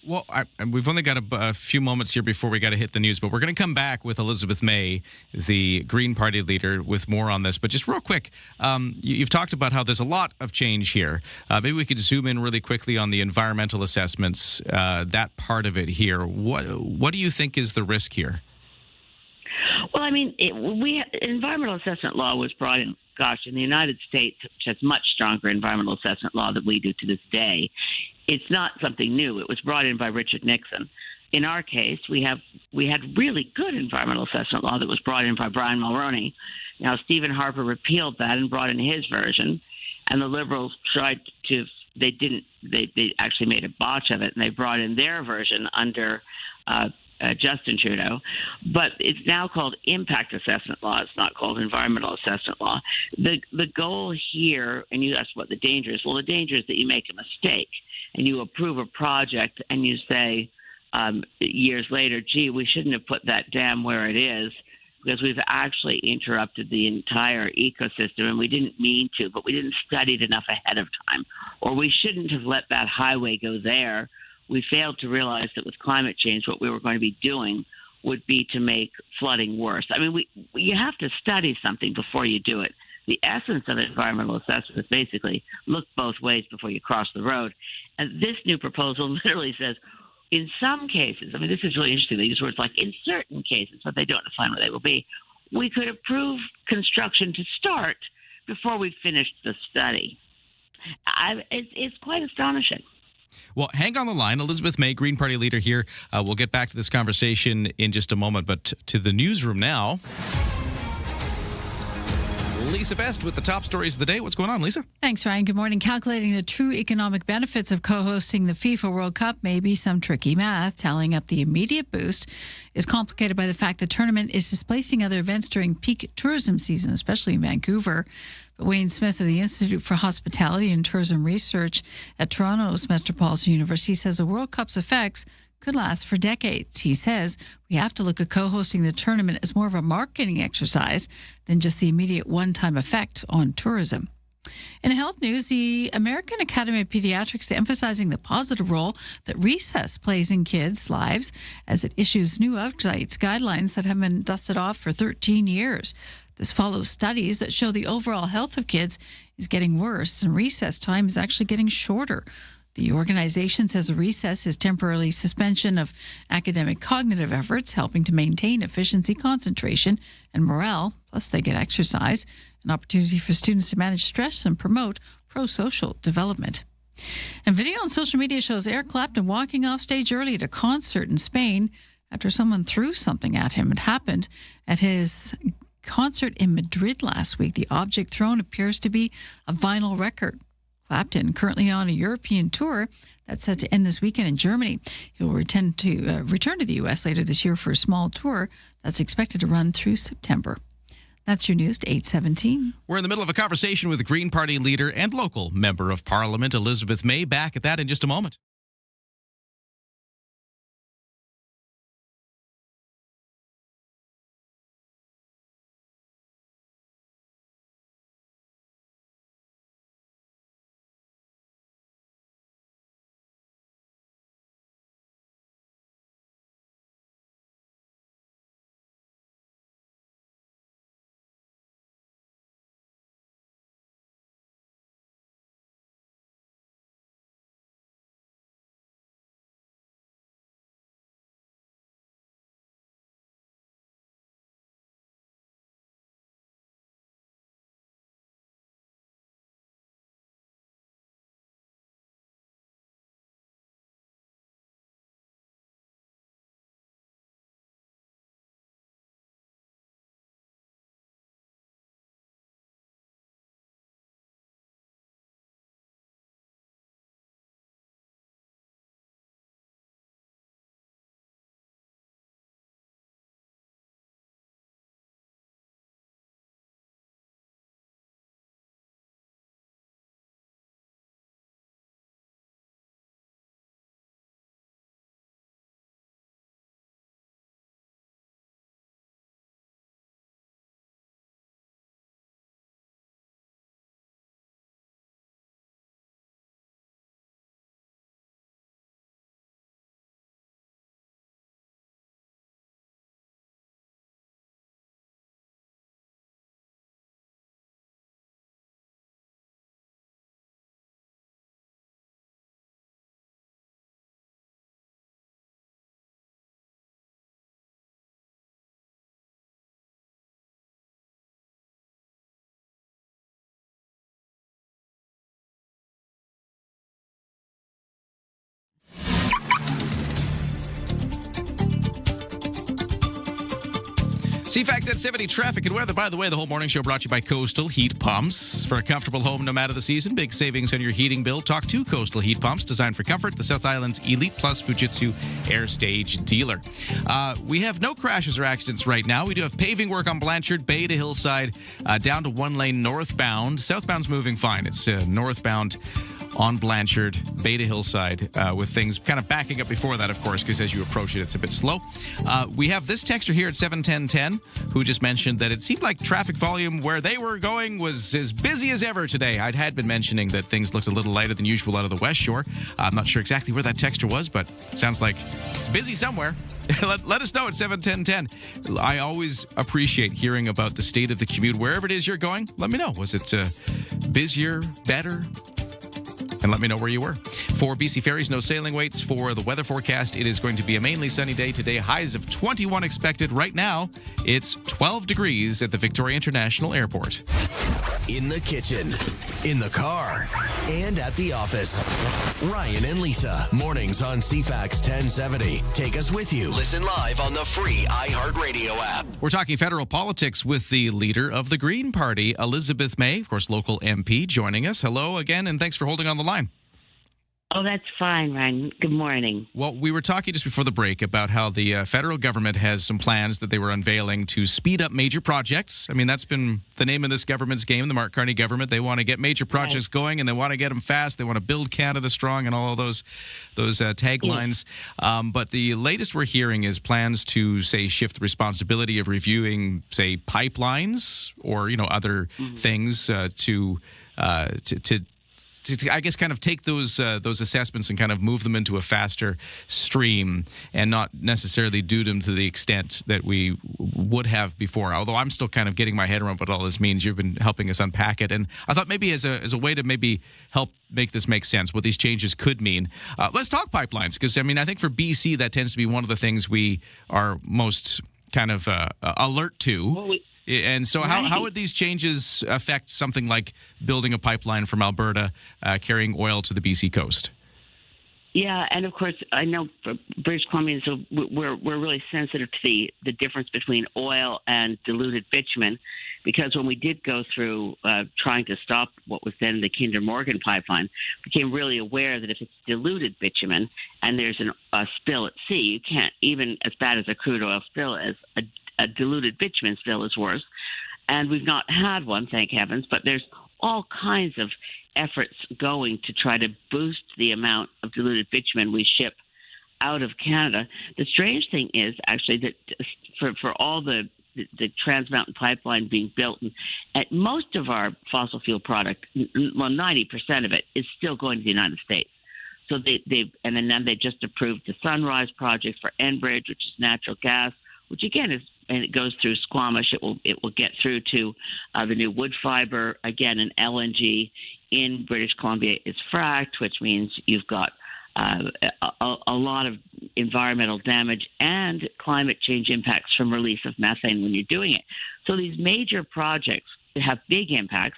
Well, we've only got a few moments here before we got to hit the news, but we're going to come back with Elizabeth May, the Green Party leader, with more on this. But just real quick, you've talked about how there's a lot of change here. Maybe we could zoom in really quickly on the environmental assessments, that part of it here. What do you think is the risk here? Well, I mean, environmental assessment law was brought in, in the United States, which has much stronger environmental assessment law than we do to this day. It's not something new. It was brought in by Richard Nixon. In our case, we had really good environmental assessment law that was brought in by Brian Mulroney. Now, Stephen Harper repealed that and brought in his version, and the Liberals tried to. They actually made a botch of it, and they brought in their version under Justin Trudeau, but it's now called impact assessment law. It's not called environmental assessment law. The goal here, and you asked what the danger is. Well, the danger is that you make a mistake and you approve a project and you say years later, gee, we shouldn't have put that dam where it is because we've actually interrupted the entire ecosystem and we didn't mean to, but we didn't study it enough ahead of time. Or we shouldn't have let that highway go there. We failed to realize that with climate change, what we were going to be doing would be to make flooding worse. I mean, you have to study something before you do it. The essence of environmental assessment is basically look both ways before you cross the road. And this new proposal literally says, in some cases, I mean, this is really interesting. They use words like in certain cases, but they don't define what they will be. We could approve construction to start before we've finished the study. It's quite astonishing. Well, hang on the line. Elizabeth May, Green Party leader here. We'll get back to this conversation in just a moment, but to the newsroom now. Lisa Best with the top stories of the day. What's going on, Lisa? Thanks, Ryan. Good morning. Calculating the true economic benefits of co-hosting the FIFA World Cup may be some tricky math. Tallying up the immediate boost is complicated by the fact the tournament is displacing other events during peak tourism season, especially in Vancouver. But Wayne Smith of the Institute for Hospitality and Tourism Research at Toronto's Metropolitan University says the World Cup's effects could last for decades. He says we have to look at co-hosting the tournament as more of a marketing exercise than just the immediate one-time effect on tourism. In health news, the American Academy of Pediatrics is emphasizing the positive role that recess plays in kids' lives as it issues new updates guidelines that have been dusted off for 13 years. This follows studies that show the overall health of kids is getting worse and recess time is actually getting shorter. The organization says a recess is temporary suspension of academic cognitive efforts, helping to maintain efficiency, concentration, and morale. Plus, they get exercise, an opportunity for students to manage stress and promote pro-social development. And video on social media shows Eric Clapton walking off stage early at a concert in Spain after someone threw something at him. It happened at his concert in Madrid last week. The object thrown appears to be a vinyl record. Clapton, currently on a European tour that's set to end this weekend in Germany. He will return to the U.S. later this year for a small tour that's expected to run through September. That's your news to 8:17. We're in the middle of a conversation with Green Party leader and local member of Parliament, Elizabeth May. Back at that in just a moment. CFAX at 70 traffic and weather. By the way, the whole morning show brought to you by Coastal Heat Pumps. For a comfortable home no matter the season, big savings on your heating bill. Talk to Coastal Heat Pumps, designed for comfort, the South Island's Elite Plus Fujitsu Air Stage dealer. We have no crashes or accidents right now. We do have paving work on Blanchard, Bay to Hillside, down to one lane northbound. Southbound's moving fine. It's northbound on Blanchard, Bay to Hillside, with things kind of backing up before that, of course, because as you approach it, it's a bit slow. We have this texter here at 71010 who just mentioned that it seemed like traffic volume where they were going was as busy as ever today. I had been mentioning that things looked a little lighter than usual out of the West Shore. I'm not sure exactly where that texter was, but it sounds like it's busy somewhere. Let us know at 71010. I always appreciate hearing about the state of the commute. Wherever it is you're going, let me know. Was it busier, better? And let me know where you were. For BC Ferries, no sailing waits. For the weather forecast, it is going to be a mainly sunny day today. Highs of 21 expected. Right now, it's 12 degrees at the Victoria International Airport. in the kitchen, in the car, and at the office. Ryan and Lisa, mornings on CFAX 1070. Take us with you. Listen live on the free iHeartRadio app. We're talking federal politics with the leader of the Green Party, Elizabeth May, of course, local MP, joining us. Hello again, and thanks for holding on the line. Oh, that's fine, Ryan. Good morning. Well, we were talking just before the break about how the federal government has some plans that they were unveiling to speed up major projects. I mean, that's been the name of this government's game, the Mark Carney government. They want to get major projects going, and they want to get them fast. They want to build Canada strong and all of those taglines. But the latest we're hearing is plans to, say, shift the responsibility of reviewing, say, pipelines or, other things to I guess kind of take those assessments and kind of move them into a faster stream and not necessarily do them to the extent that we would have before. Although I'm still kind of getting my head around what all this means. You've been helping us unpack it. And I thought maybe as a way to maybe help make this make sense, what these changes could mean. Let's talk pipelines, because, I think for BC, that tends to be one of the things we are most kind of alert to. And so how would these changes affect something like building a pipeline from Alberta carrying oil to the BC coast? Yeah, and of course, I know for British Columbia, so we're really sensitive to the difference between oil and diluted bitumen, because when we did go through trying to stop what was then the Kinder Morgan pipeline, became really aware that if it's diluted bitumen and there's a spill at sea, you can't, even as bad as a crude oil spill, as a diluted bitumen spill is worse. And we've not had one, thank heavens, but there's all kinds of efforts going to try to boost the amount of diluted bitumen we ship out of Canada. The strange thing is actually that for all the Trans Mountain Pipeline being built, and at most of our fossil fuel product, well, 90% of it is still going to the United States. So then they just approved the Sunrise project for Enbridge, which is natural gas, which again and it goes through Squamish. It will get through to the new wood fiber, again, an LNG in British Columbia is fracked, which means you've got a lot of environmental damage and climate change impacts from release of methane when you're doing it. So these major projects have big impacts.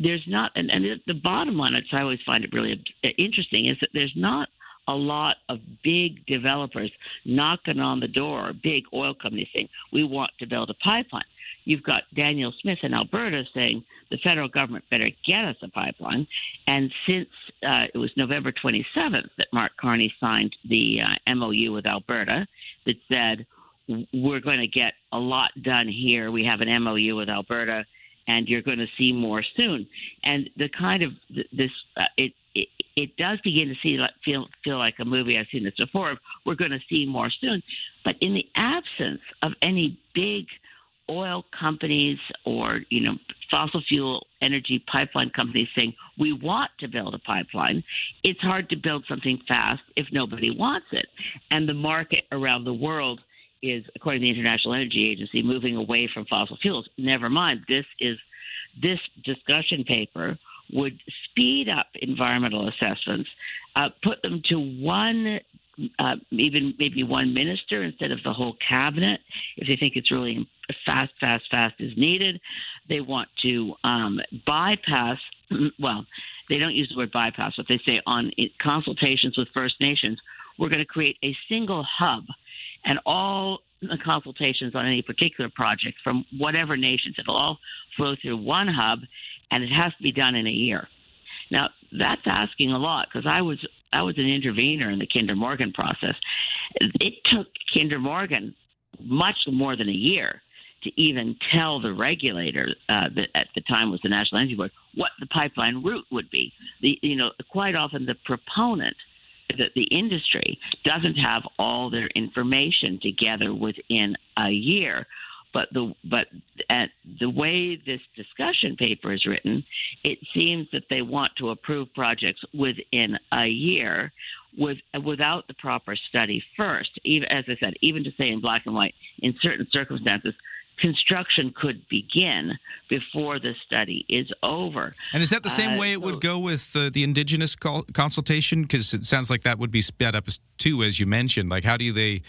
There's not, and the bottom line, which I always find it really interesting, is that there's not a lot of big developers knocking on the door, big oil companies saying, we want to build a pipeline. You've got Daniel Smith in Alberta saying the federal government better get us a pipeline. And since it was November 27th that Mark Carney signed the MOU with Alberta that said, we're going to get a lot done here. We have an MOU with Alberta, and you're going to see more soon. And the kind of this, it does begin to feel like a movie. I've seen this before. We're going to see more soon. But in the absence of any big oil companies or, fossil fuel energy pipeline companies saying, we want to build a pipeline, it's hard to build something fast if nobody wants it. And the market around the world is, according to the International Energy Agency, moving away from fossil fuels. Never mind, this discussion paper would speed up environmental assessments, put them to one, even maybe one minister instead of the whole cabinet, if they think it's really fast is needed. They want to bypass, well, they don't use the word bypass, but they say on consultations with First Nations, we're going to create a single hub, and all the consultations on any particular project from whatever nations, it'll all flow through one hub, and it has to be done in a year. Now, that's asking a lot, because I was an intervener in the Kinder Morgan process. It took Kinder Morgan much more than a year to even tell the regulator that at the time was the National Energy Board what the pipeline route would be. Quite often the proponent, the industry, doesn't have all their information together within a year. But the way this discussion paper is written, it seems that they want to approve projects within a year without the proper study first. Even, as I said, even to say in black and white, in certain circumstances, construction could begin before the study is over. And is that the same way it would go with the Indigenous consultation? Because it sounds like that would be sped up too, as you mentioned. Like, how do they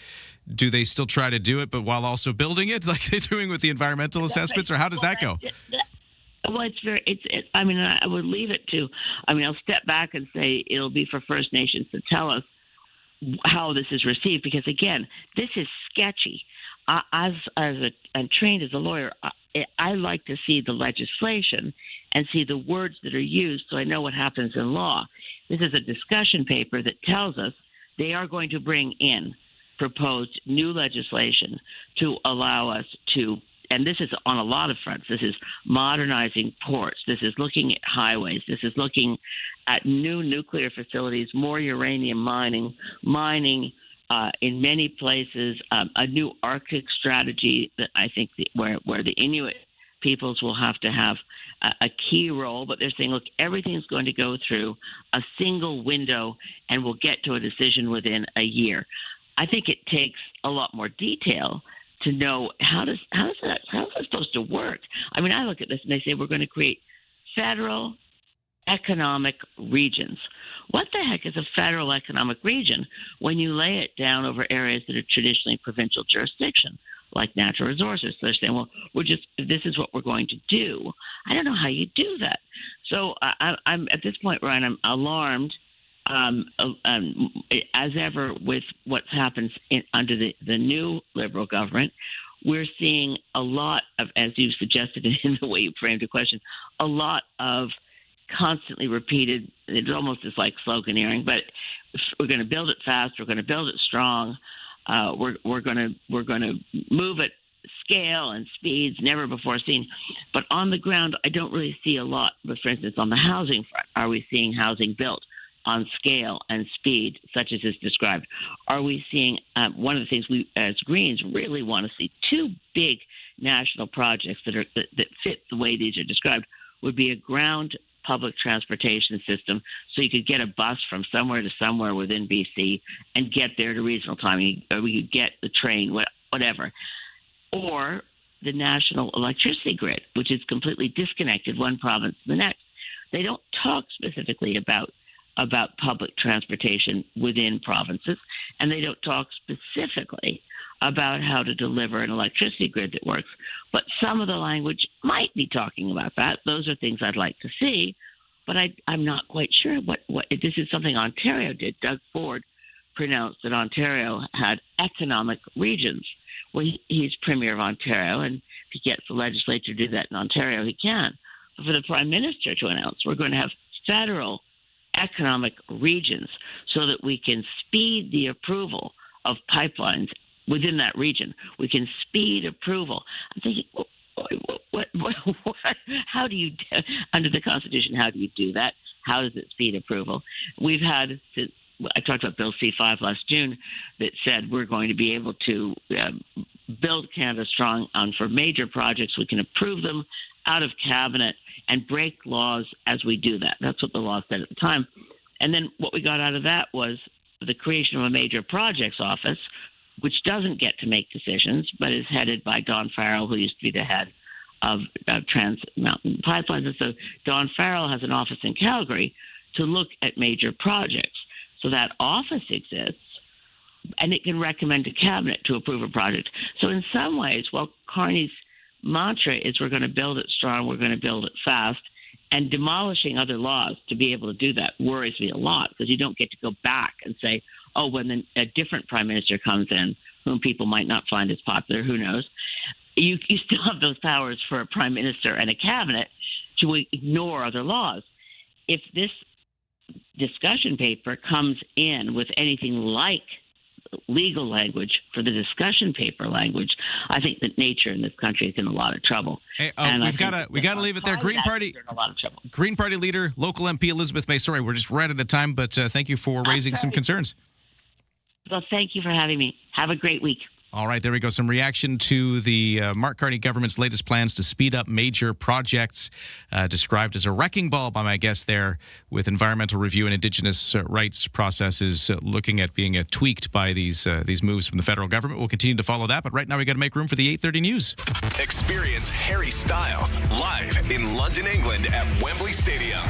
still try to do it, but while also building it, like they're doing with the environmental assessments, or how does that go? Well, I mean, I would leave it to, I'll step back and say it'll be for First Nations to tell us how this is received, because again, this is sketchy. I'm trained as a lawyer, I like to see the legislation and see the words that are used so I know what happens in law. This is a discussion paper that tells us they are going to bring in proposed new legislation to allow us to, and this is on a lot of fronts. This is modernizing ports. This is looking at highways. This is looking at new nuclear facilities, more uranium mining in many places, a new Arctic strategy that I think where the Inuit peoples will have to have a key role. But they're saying, look, everything's going to go through a single window and we'll get to a decision within a year. I think it takes a lot more detail to know how is that supposed to work? I mean, I look at this and they say we're going to create federal economic regions. What the heck is a federal economic region when you lay it down over areas that are traditionally provincial jurisdiction, like natural resources? So they're saying, well, this is what we're going to do. I don't know how you do that. So I'm at this point, Ryan, I'm alarmed, as ever, with what happens under the new Liberal government. We're seeing a lot of, as you suggested in the way you framed the question, a lot of constantly repeated, it almost is like sloganeering, but we're going to build it fast, we're going to build it strong, we're going to move at scale and speeds never before seen. But on the ground, I don't really see a lot. But for instance, on the housing front, are we seeing housing built on scale and speed, such as is described? Are we seeing one of the things we as Greens really want to see? Two big national projects that fit the way these are described would be a ground public transportation system, so you could get a bus from somewhere to somewhere within BC and get there at a reasonable time, or we could get the train, whatever. Or the national electricity grid, which is completely disconnected one province to the next. They don't talk specifically about public transportation within provinces, and they don't talk specifically about how to deliver an electricity grid that works. But some of the language might be talking about that. Those are things I'd like to see, but I'm not quite sure what this is something Ontario did. Doug Ford pronounced that Ontario had economic regions. Well, he's Premier of Ontario, and if he gets the legislature to do that in Ontario, he can. But for the Prime Minister to announce we're going to have federal economic regions so that we can speed the approval of pipelines within that region. We can speed approval. I'm thinking, what how do you, under the Constitution, how do you do that? How does it speed approval? We've had, I talked about Bill C-5 last June that said we're going to be able to build Canada strong for major projects. We can approve them out of cabinet and break laws as we do that. That's what the law said at the time. And then what we got out of that was the creation of a major projects office, which doesn't get to make decisions, but is headed by Don Farrell, who used to be the head of Trans Mountain Pipelines. And so Don Farrell has an office in Calgary to look at major projects. So that office exists, and it can recommend to Cabinet to approve a project. So in some ways, while Carney's mantra is we're going to build it strong, we're going to build it fast, and demolishing other laws to be able to do that worries me a lot, because you don't get to go back and say, oh, when a different prime minister comes in, whom people might not find as popular, who knows, you still have those powers for a prime minister and a cabinet to ignore other laws. If this discussion paper comes in with anything like legal language for the discussion paper language, I think that nature in this country is in a lot of trouble. Hey, we got to leave it there. Green Party, in a lot of trouble. Green Party leader, local MP Elizabeth May. Sorry, we're just right out of time, but thank you for raising some concerns. Well, thank you for having me. Have a great week. All right, there we go. Some reaction to the Mark Carney government's latest plans to speed up major projects, described as a wrecking ball by my guest there, with environmental review and Indigenous rights processes looking at being tweaked by these moves from the federal government. We'll continue to follow that, but right now we got to make room for the 8:30 news. Experience Harry Styles live in London, England at Wembley Stadium.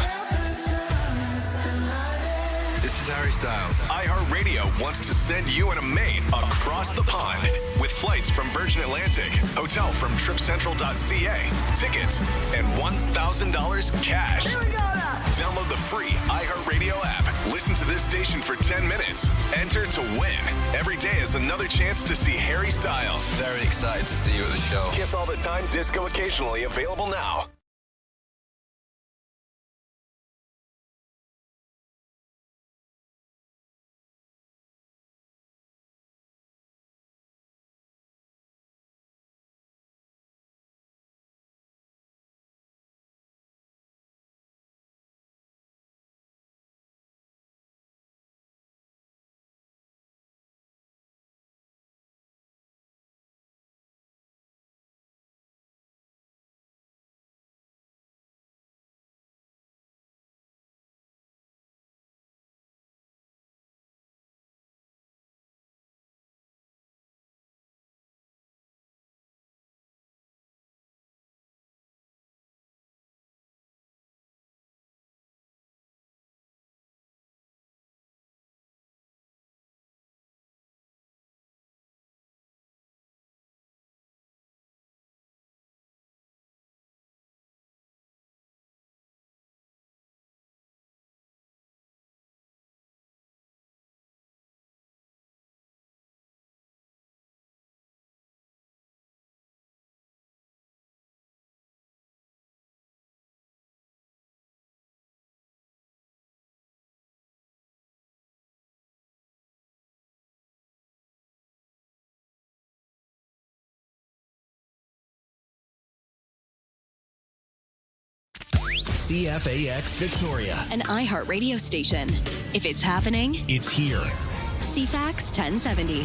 This is Harry Styles. iHeartRadio wants to send you and a mate across the pond with flights from Virgin Atlantic, hotel from tripcentral.ca, tickets, and $1,000 cash. Here we go now. Download the free iHeartRadio app. Listen to this station for 10 minutes. Enter to win. Every day is another chance to see Harry Styles. Very excited to see you at the show. Kiss all the time, disco occasionally, available now. CFAX Victoria. An iHeartRadio station. If it's happening, It's here. CFAX 1070.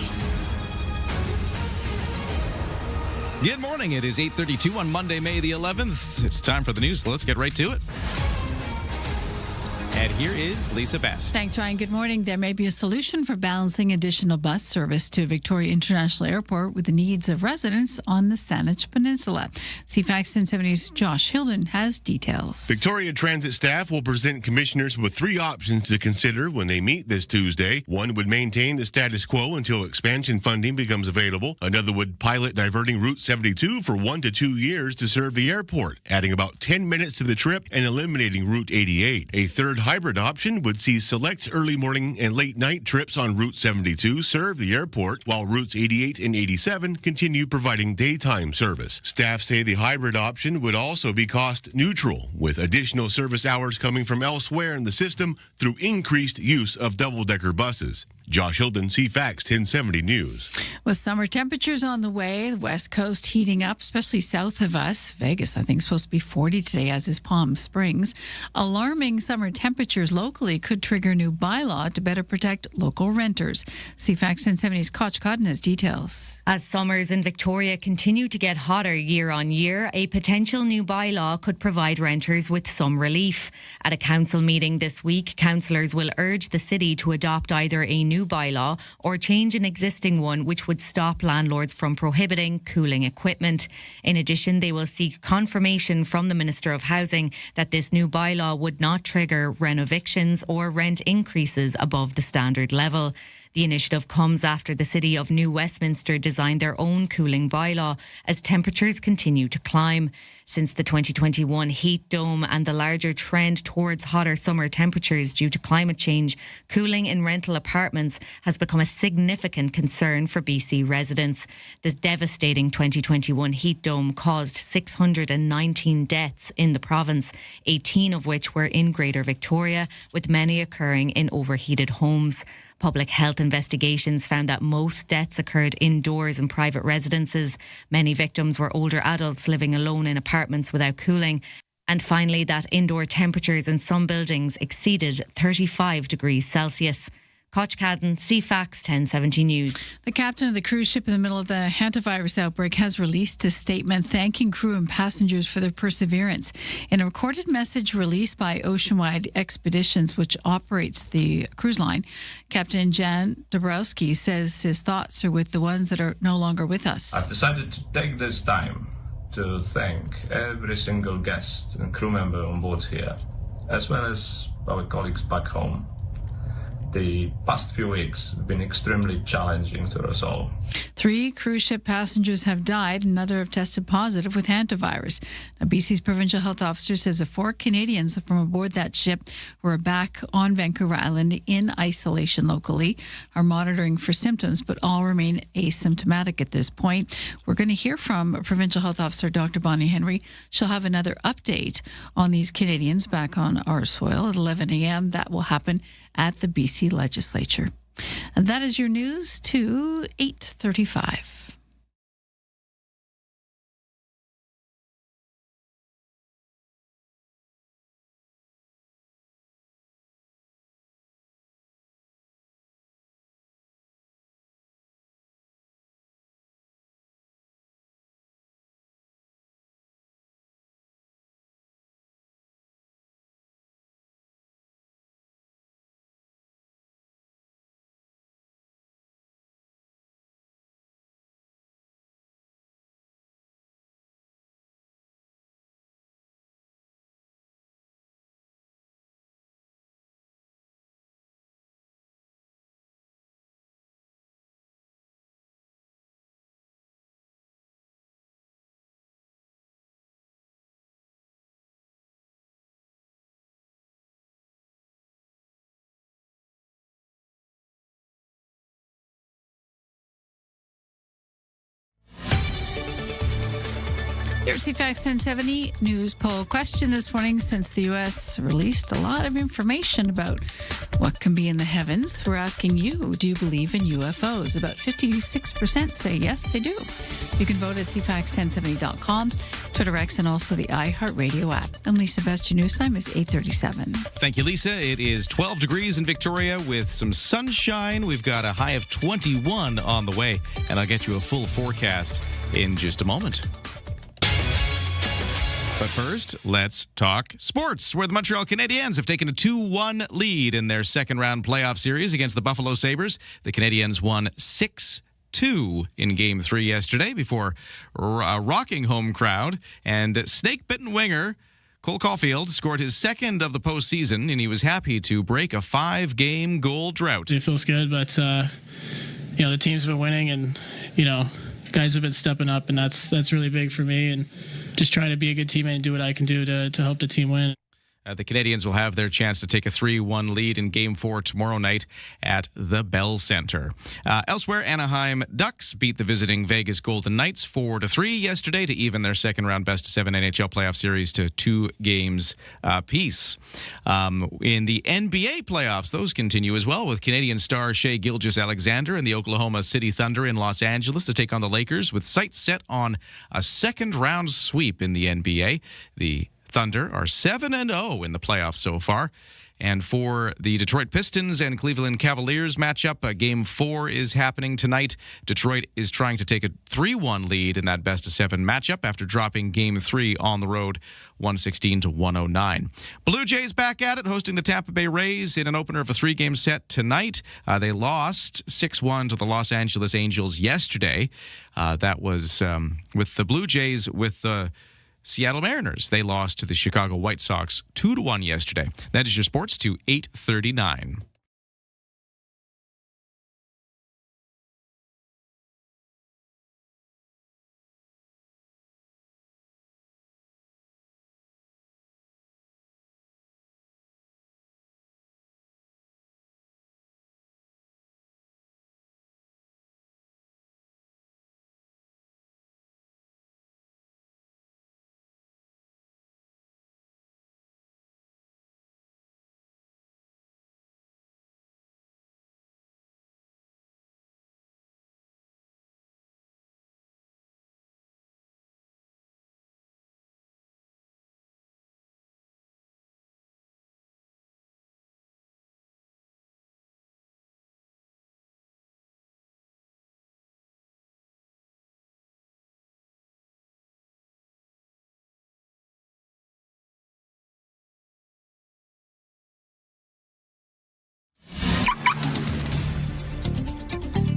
Good morning. It is 8:32 on Monday, May the 11th. It's time for the news. Let's get right to it. And here is Lisa Best. Thanks, Ryan. Good morning. There may be a solution for balancing additional bus service to Victoria International Airport with the needs of residents on the Saanich Peninsula. CFAX 1070's Josh Hilden has details. Victoria Transit staff will present commissioners with three options to consider when they meet this Tuesday. One would maintain the status quo until expansion funding becomes available. Another would pilot diverting Route 72 for 1 to 2 years to serve the airport, adding about 10 minutes to the trip and eliminating Route 88. A third hybrid option would see select early morning and late night trips on Route 72 serve the airport, while routes 88 and 87 continue providing daytime service. Staff say the hybrid option would also be cost neutral, with additional service hours coming from elsewhere in the system through increased use of double-decker buses. Josh Hilden, CFAX 1070 News. With summer temperatures on the way, the West Coast heating up, especially south of us. Vegas, I think, is supposed to be 40 today, as is Palm Springs. Alarming summer temperatures locally could trigger a new bylaw to better protect local renters. CFAX 1070's Koch Cotton has details. As summers in Victoria continue to get hotter year on year, a potential new bylaw could provide renters with some relief. At a council meeting this week, councillors will urge the city to adopt either a new bylaw or change an existing one which would stop landlords from prohibiting cooling equipment. In addition, they will seek confirmation from the Minister of Housing that this new bylaw would not trigger renovictions or rent increases above the standard level. The initiative comes after the City of New Westminster designed their own cooling bylaw as temperatures continue to climb. Since the 2021 heat dome and the larger trend towards hotter summer temperatures due to climate change, cooling in rental apartments has become a significant concern for BC residents. This devastating 2021 heat dome caused 619 deaths in the province, 18 of which were in Greater Victoria, with many occurring in overheated homes. Public health investigations found that most deaths occurred indoors in private residences. Many victims were older adults living alone in apartments without cooling. And finally, that indoor temperatures in some buildings exceeded 35 degrees Celsius. Koch Cadden, CFAX 1070 News. The captain of the cruise ship in the middle of the hantavirus outbreak has released a statement thanking crew and passengers for their perseverance. In a recorded message released by Oceanwide Expeditions, which operates the cruise line, Captain Jan Dabrowski says his thoughts are with the ones that are no longer with us. I've decided to take this time to thank every single guest and crew member on board here, as well as our colleagues back home. the past few weeks have been extremely challenging to resolve. 3 cruise ship passengers have died. Another have tested positive with hantavirus. Now, BC's provincial health officer says the 4 Canadians from aboard that ship who are back on Vancouver Island in isolation locally are monitoring for symptoms, but all remain asymptomatic at this point. We're going to hear from provincial health officer Dr. Bonnie Henry. She'll have another update on these Canadians back on our soil at 11 a.m. That will happen at the BC Legislature. And that is your news to 8:35. Your CFAX 1070 news poll question this morning. Since the U.S. released a lot of information about what can be in the heavens, we're asking you, do you believe in UFOs? About 56% say yes, they do. You can vote at CFAX1070.com, Twitter X, and also the iHeartRadio app. I'm Lisa Best. Your news time is 8:37. Thank you, Lisa. It is 12 degrees in Victoria with some sunshine. We've got a high of 21 on the way, and I'll get you a full forecast in just a moment. But first, let's talk sports, where the Montreal Canadiens have taken a 2-1 lead in their second-round playoff series against the Buffalo Sabres. The Canadiens won 6-2 in Game 3 yesterday before a rocking home crowd. And snake-bitten winger Cole Caulfield scored his second of the postseason, and he was happy to break a 5-game goal drought. It feels good, but, the team's been winning, and, guys have been stepping up, and that's really big for me. And just trying to be a good teammate and do what I can do to help the team win. The Canadiens will have their chance to take a 3-1 lead in Game 4 tomorrow night at the Bell Center. Elsewhere, Anaheim Ducks beat the visiting Vegas Golden Knights 4-3 yesterday to even their second-round best-of-7 NHL playoff series to 2 games apiece. In the NBA playoffs, those continue as well, with Canadian star Shai Gilgeous-Alexander and the Oklahoma City Thunder in Los Angeles to take on the Lakers, with sights set on a second-round sweep in the NBA. The Thunder are 7-0 in the playoffs so far. And for the Detroit Pistons and Cleveland Cavaliers matchup, Game 4 is happening tonight. Detroit is trying to take a 3-1 lead in that best-of-7 matchup after dropping Game 3 on the road, 116-109. Blue Jays back at it, hosting the Tampa Bay Rays in an opener of a 3-game set tonight. They lost 6-1 to the Los Angeles Angels yesterday. That was with the Blue Jays with the Seattle Mariners. They lost to the Chicago White Sox 2-1 yesterday. That is your sports to 8:39.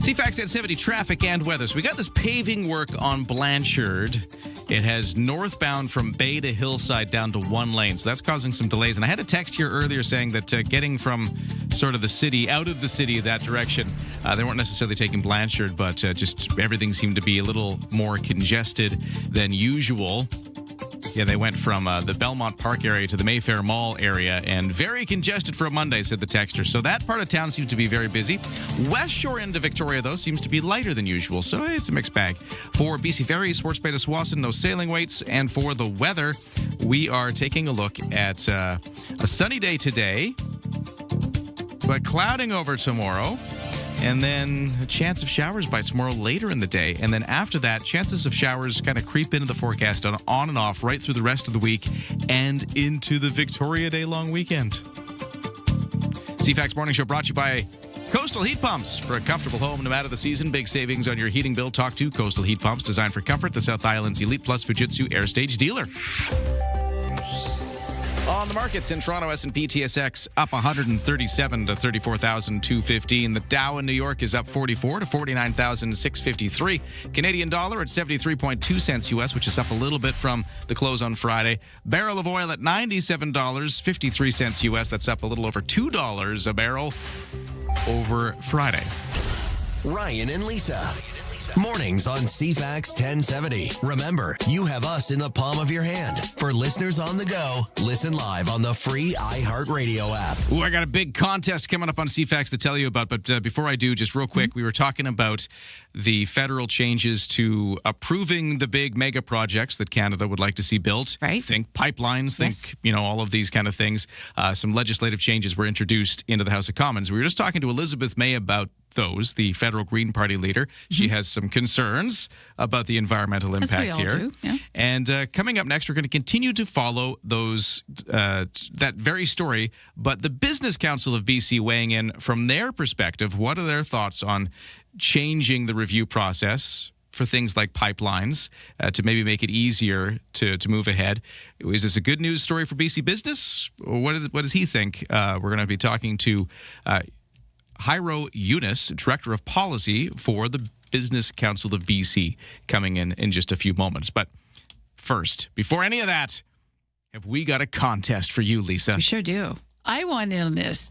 CFAX 1070 traffic and weather. So we got this paving work on Blanchard. It has northbound from Bay to Hillside down to 1 lane. So that's causing some delays. And I had a text here earlier saying that getting from sort of the city, out of the city, that direction. They weren't necessarily taking Blanchard, but just everything seemed to be a little more congested than usual. Yeah, they went from the Belmont Park area to the Mayfair Mall area, and very congested for a Monday, said the texter. So that part of town seems to be very busy. West Shore into Victoria, though, seems to be lighter than usual, so it's a mixed bag. For BC Ferry, Swartz Bay to Swanson, no sailing waits. And for the weather, we are taking a look at a sunny day today, but clouding over tomorrow. And then a chance of showers by tomorrow later in the day. And then after that, chances of showers kind of creep into the forecast on and off right through the rest of the week and into the Victoria Day long weekend. CFAX Morning Show brought to you by Coastal Heat Pumps. For a comfortable home no matter the season, big savings on your heating bill. Talk to Coastal Heat Pumps, designed for comfort, the South Island's Elite Plus Fujitsu Air Stage dealer. On the markets in Toronto, S&P TSX up 137 to 34,215. The Dow in New York is up 44 to 49,653. Canadian dollar at 73.2 cents US, which is up a little bit from the close on Friday. Barrel of oil at $97.53 US. That's up a little over $2 a barrel over Friday. Ryan and Lisa. Mornings on CFAX 1070. Remember, you have us in the palm of your hand. For listeners on the go, listen live on the free iHeartRadio app. Ooh, I got a big contest coming up on CFAX to tell you about, but before I do, just real quick, we were talking about the federal changes to approving the big mega projects that Canada would like to see built. Right. Think pipelines, think, all of these kind of things. Some legislative changes were introduced into the House of Commons. We were just talking to Elizabeth May about those, the federal Green Party leader. She has some concerns about the environmental impacts here. Do. Yeah. And coming up next, we're going to continue to follow those that very story, but the Business Council of BC weighing in from their perspective. What are their thoughts on changing the review process for things like pipelines to maybe make it easier to move ahead? Is this a good news story for BC business? Or what does he think? We're going to be talking to Jairo Yunus, Director of Policy for the Business Council of BC, coming in just a few moments. But first, before any of that, have we got a contest for you, Lisa? We sure do. I want in on this.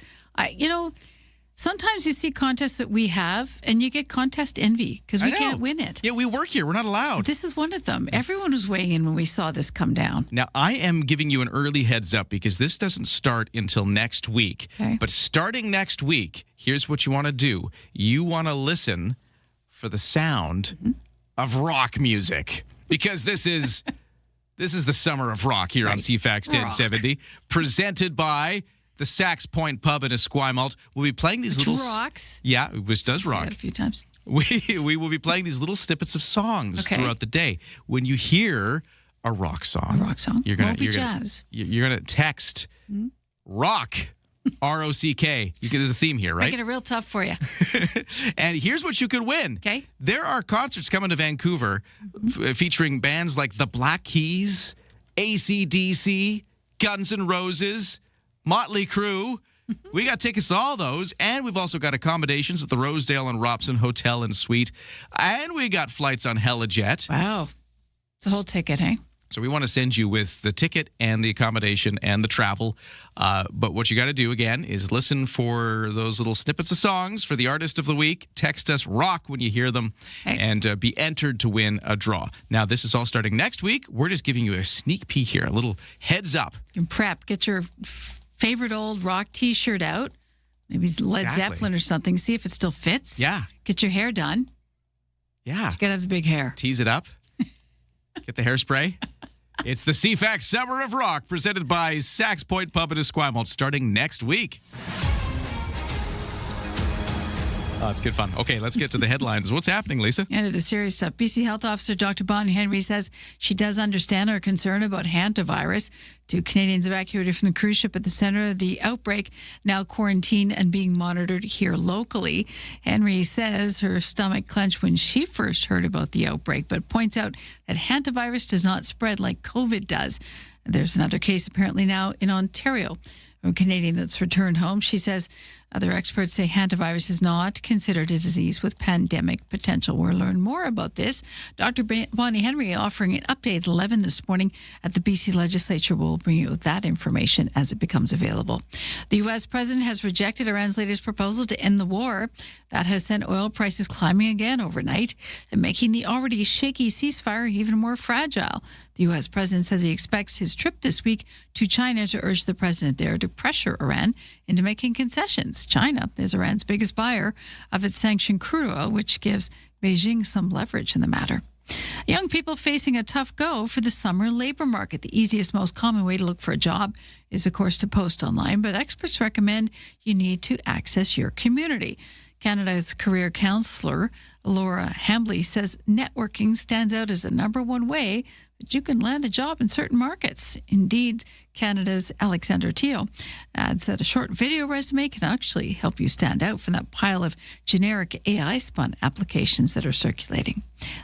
Sometimes you see contests that we have and you get contest envy because we can't win it. Yeah, we work here. We're not allowed. This is one of them. Everyone was weighing in when we saw this come down. Now, I am giving you an early heads up because this doesn't start until next week. Okay. But starting next week, here's what you want to do. You want to listen for the sound of rock music because this is the summer of rock here on CFAX 1070, presented by the Sax Point Pub in Esquimalt. We'll be playing these little rocks. Yeah, which does rock. Say it a few times. We will be playing these little snippets of songs throughout the day. When you hear a rock song, you're gonna jazz. You're gonna text rock. ROCK. There's a theme here, right? Making it real tough for you. And here's what you could win. Okay. There are concerts coming to Vancouver featuring bands like the Black Keys, AC/DC, Guns N' Roses, Motley Crue. We got tickets to all those, and we've also got accommodations at the Rosedale and Robson Hotel and Suite, and we got flights on Helijet. Wow. It's a whole ticket, hey? So we want to send you with the ticket and the accommodation and the travel. But what you got to do, again, is listen for those little snippets of songs for the artist of the week. Text us rock when you hear them and be entered to win a draw. Now, this is all starting next week. We're just giving you a sneak peek here, a little heads up. You can prep. Get your favorite old rock T-shirt out. Maybe Led Zeppelin or something. See if it still fits. Yeah. Get your hair done. Yeah. You got to have the big hair. Tease it up. Get the hairspray. It's the CFAX Summer of Rock, presented by Sax Point Pub in Esquimalt, starting next week. Oh, it's good fun. Okay, let's get to the headlines. What's happening, Lisa? And to the serious stuff. BC Health Officer Dr. Bonnie Henry says she does understand our concern about hantavirus. 2 Canadians evacuated from the cruise ship at the center of the outbreak, now quarantined and being monitored here locally. Henry says her stomach clenched when she first heard about the outbreak, but points out that hantavirus does not spread like COVID does. There's another case apparently now in Ontario. A Canadian that's returned home. She says other experts say hantavirus is not considered a disease with pandemic potential. We'll learn more about this. Dr. Bonnie Henry offering an update at 11 this morning at the BC Legislature. We'll bring you that information as it becomes available. The U.S. president has rejected Iran's latest proposal to end the war. That has sent oil prices climbing again overnight and making the already shaky ceasefire even more fragile. The U.S. president says he expects his trip this week to China to urge the president there to pressure Iran into making concessions. China is Iran's biggest buyer of its sanctioned crude oil, which gives Beijing some leverage in the matter. Young people facing a tough go for the summer labor market. The easiest, most common way to look for a job is, of course, to post online, but experts recommend you need to access your community. Canada's career counselor, Laura Hambley, says networking stands out as the number one way that you can land a job in certain markets. Indeed, Canada's Alexander Teal adds that a short video resume can actually help you stand out from that pile of generic AI-spun applications that are circulating.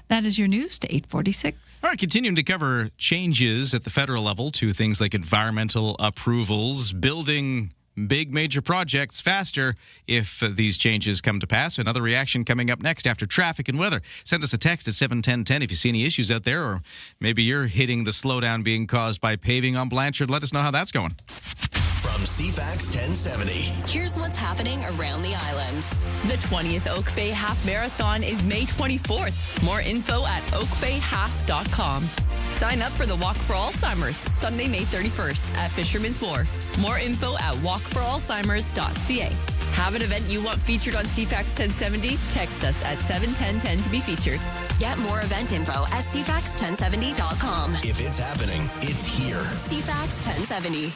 That is your news to 8:46. All right, continuing to cover changes at the federal level to things like environmental approvals, building big major projects faster if these changes come to pass. Another reaction coming up next after traffic and weather. Send us a text at 71010 if you see any issues out there, or maybe you're hitting the slowdown being caused by paving on Blanchard. Let us know how that's going. From CFAX 1070. Here's what's happening around the island. The 20th Oak Bay Half Marathon is May 24th. More info at oakbayhalf.com. Sign up for the Walk for Alzheimer's, Sunday, May 31st at Fisherman's Wharf. More info at walkforalzheimers.ca. Have an event you want featured on CFAX 1070? Text us at 71010 to be featured. Get more event info at CFAX1070.com. If it's happening, it's here. CFAX 1070.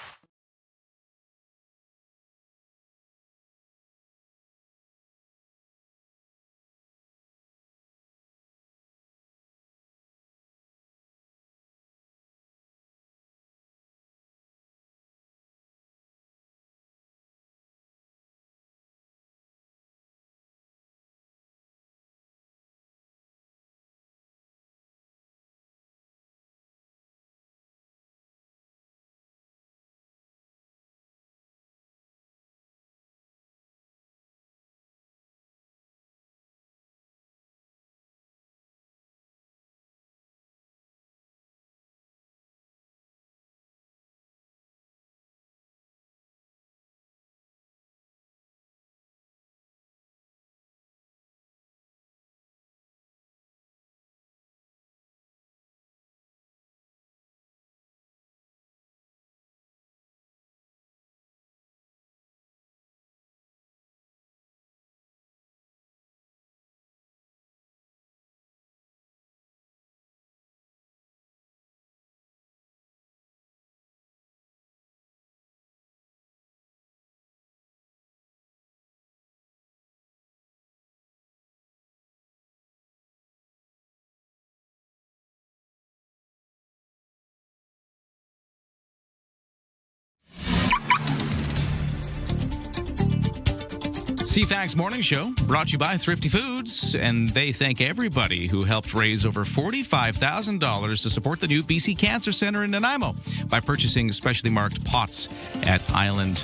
CFAX Morning Show brought to you by Thrifty Foods, and they thank everybody who helped raise over $45,000 to support the new BC Cancer Centre in Nanaimo by purchasing specially marked pots at Island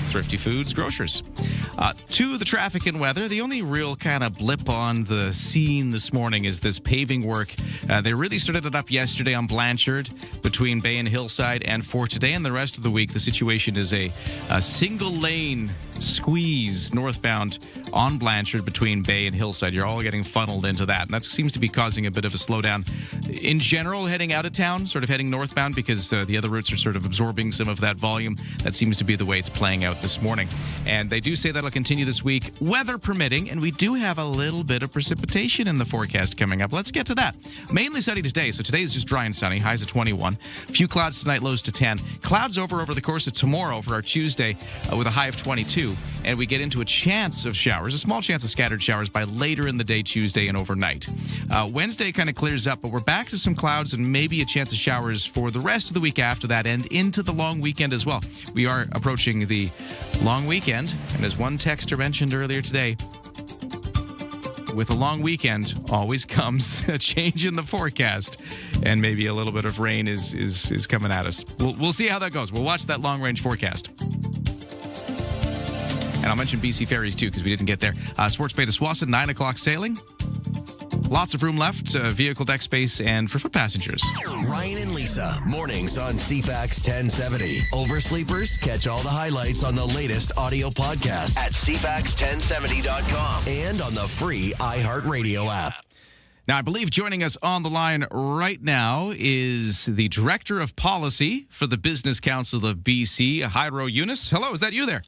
Thrifty Foods Grocers. To the traffic and weather, the only real kind of blip on the scene this morning is this paving work. They really started it up yesterday on Blanchard between Bay and Hillside, and for today and the rest of the week, the situation is a single lane squeeze northbound on Blanchard between Bay and Hillside. You're all getting funneled into that, and that seems to be causing a bit of a slowdown in general heading out of town, sort of heading northbound, because the other routes are sort of absorbing some of that volume. That seems to be the way it's playing out this morning, and they do say that'll continue this week, weather permitting, and we do have a little bit of precipitation in the forecast coming up. Let's get to that. Mainly sunny today, so today is just dry and sunny, highs at 21. Few clouds tonight, lows to 10. Clouds over the course of tomorrow for our Tuesday with a high of 22, and we get into a chance of showers, a small chance of scattered showers by later in the day Tuesday and overnight. Wednesday kind of clears up, but we're back to some clouds and maybe a chance of showers for the rest of the week after that and into the long weekend as well. We are approaching the long weekend, and as one texter mentioned earlier today, with a long weekend always comes a change in the forecast, and maybe a little bit of rain is coming at us. We'll see how that goes. We'll watch that long-range forecast. And I'll mention BC Ferries, too, because we didn't get there. Sports Bay to Swanson, 9 o'clock sailing. Lots of room left, vehicle deck space, and for foot passengers. Ryan and Lisa, mornings on CFAX 1070. Oversleepers, catch all the highlights on the latest audio podcast at CFAX1070.com and on the free iHeartRadio app. Now, I believe joining us on the line right now is the Director of Policy for the Business Council of BC, Jairo Yunus. Hello, is that you there?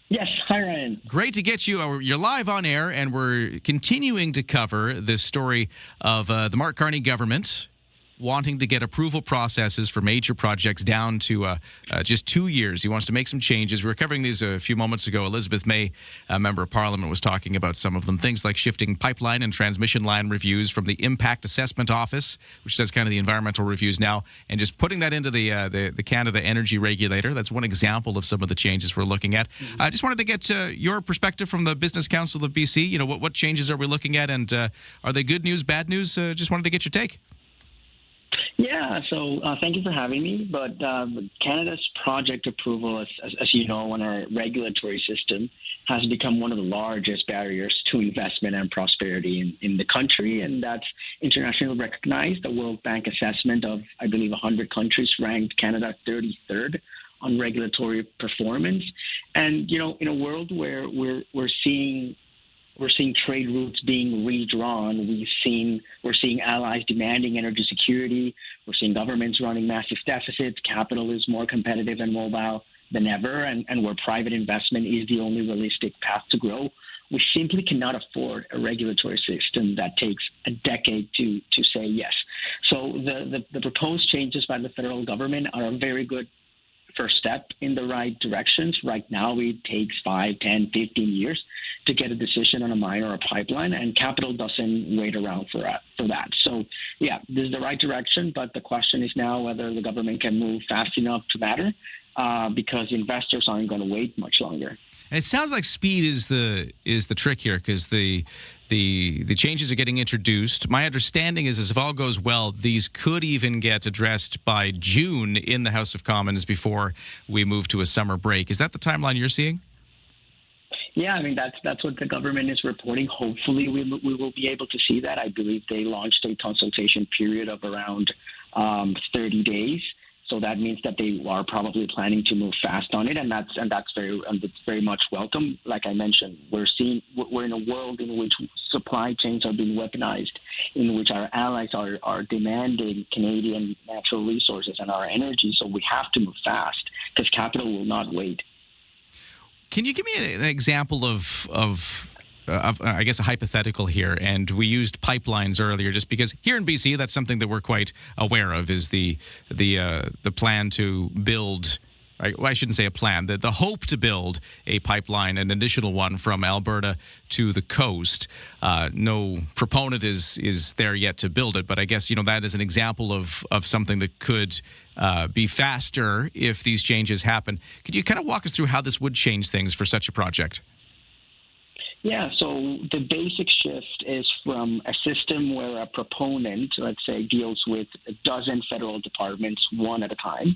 Yes. Hi, Ryan. Great to get you. You're live on air, and we're continuing to cover this story of the Mark Carney government wanting to get approval processes for major projects down to just 2 years. He wants to make some changes. We were covering these a few moments ago. Elizabeth May, a member of Parliament, was talking about some of them. Things like shifting pipeline and transmission line reviews from the Impact Assessment Office, which does kind of the environmental reviews now, and just putting that into the Canada Energy Regulator. That's one example of some of the changes we're looking at. I just wanted to get your perspective from the Business Council of BC. You know, what changes are we looking at, and are they good news, bad news? Just wanted to get your take. Yeah, so thank you for having me. But Canada's project approval, as you know, on our regulatory system, has become one of the largest barriers to investment and prosperity in the country, and that's internationally recognized. The World Bank assessment of, I believe, 100 countries ranked Canada 33rd on regulatory performance. And, you know, in a world where we're seeing trade routes being redrawn. We're seeing allies demanding energy security. We're seeing governments running massive deficits. Capital is more competitive and mobile than ever, and where private investment is the only realistic path to grow. We simply cannot afford a regulatory system that takes a decade to say yes. So the proposed changes by the federal government are a very good first step in the right directions. Right now, it takes 5, 10, 15 years to get a decision on a mine or a pipeline, and capital doesn't wait around for that. So, yeah, this is the right direction, but the question is now whether the government can move fast enough to matter, because investors aren't going to wait much longer. And it sounds like speed is the trick here, because the changes are getting introduced. My understanding is if all goes well, these could even get addressed by June in the House of Commons before we move to a summer break. Is that the timeline you're seeing? Yeah, I mean, that's what the government is reporting. Hopefully we will be able to see that. I believe they launched a consultation period of around 30 days. So that means that they are probably planning to move fast on it, and that's very much welcome. Like I mentioned, we're in a world in which supply chains are being weaponized, in which our allies are demanding Canadian natural resources and our energy. So we have to move fast because capital will not wait. Can you give me an example of I guess, a hypothetical here? And we used pipelines earlier just because here in BC, that's something that we're quite aware of, is the plan to build, I shouldn't say a plan, the hope to build a pipeline, an additional one from Alberta to the coast. No proponent is there yet to build it, but I guess, you know, that is an example of something that could be faster if these changes happen. Could you kind of walk us through how this would change things for such a project? Yeah, so the basic shift is from a system where a proponent, let's say, deals with a dozen federal departments one at a time,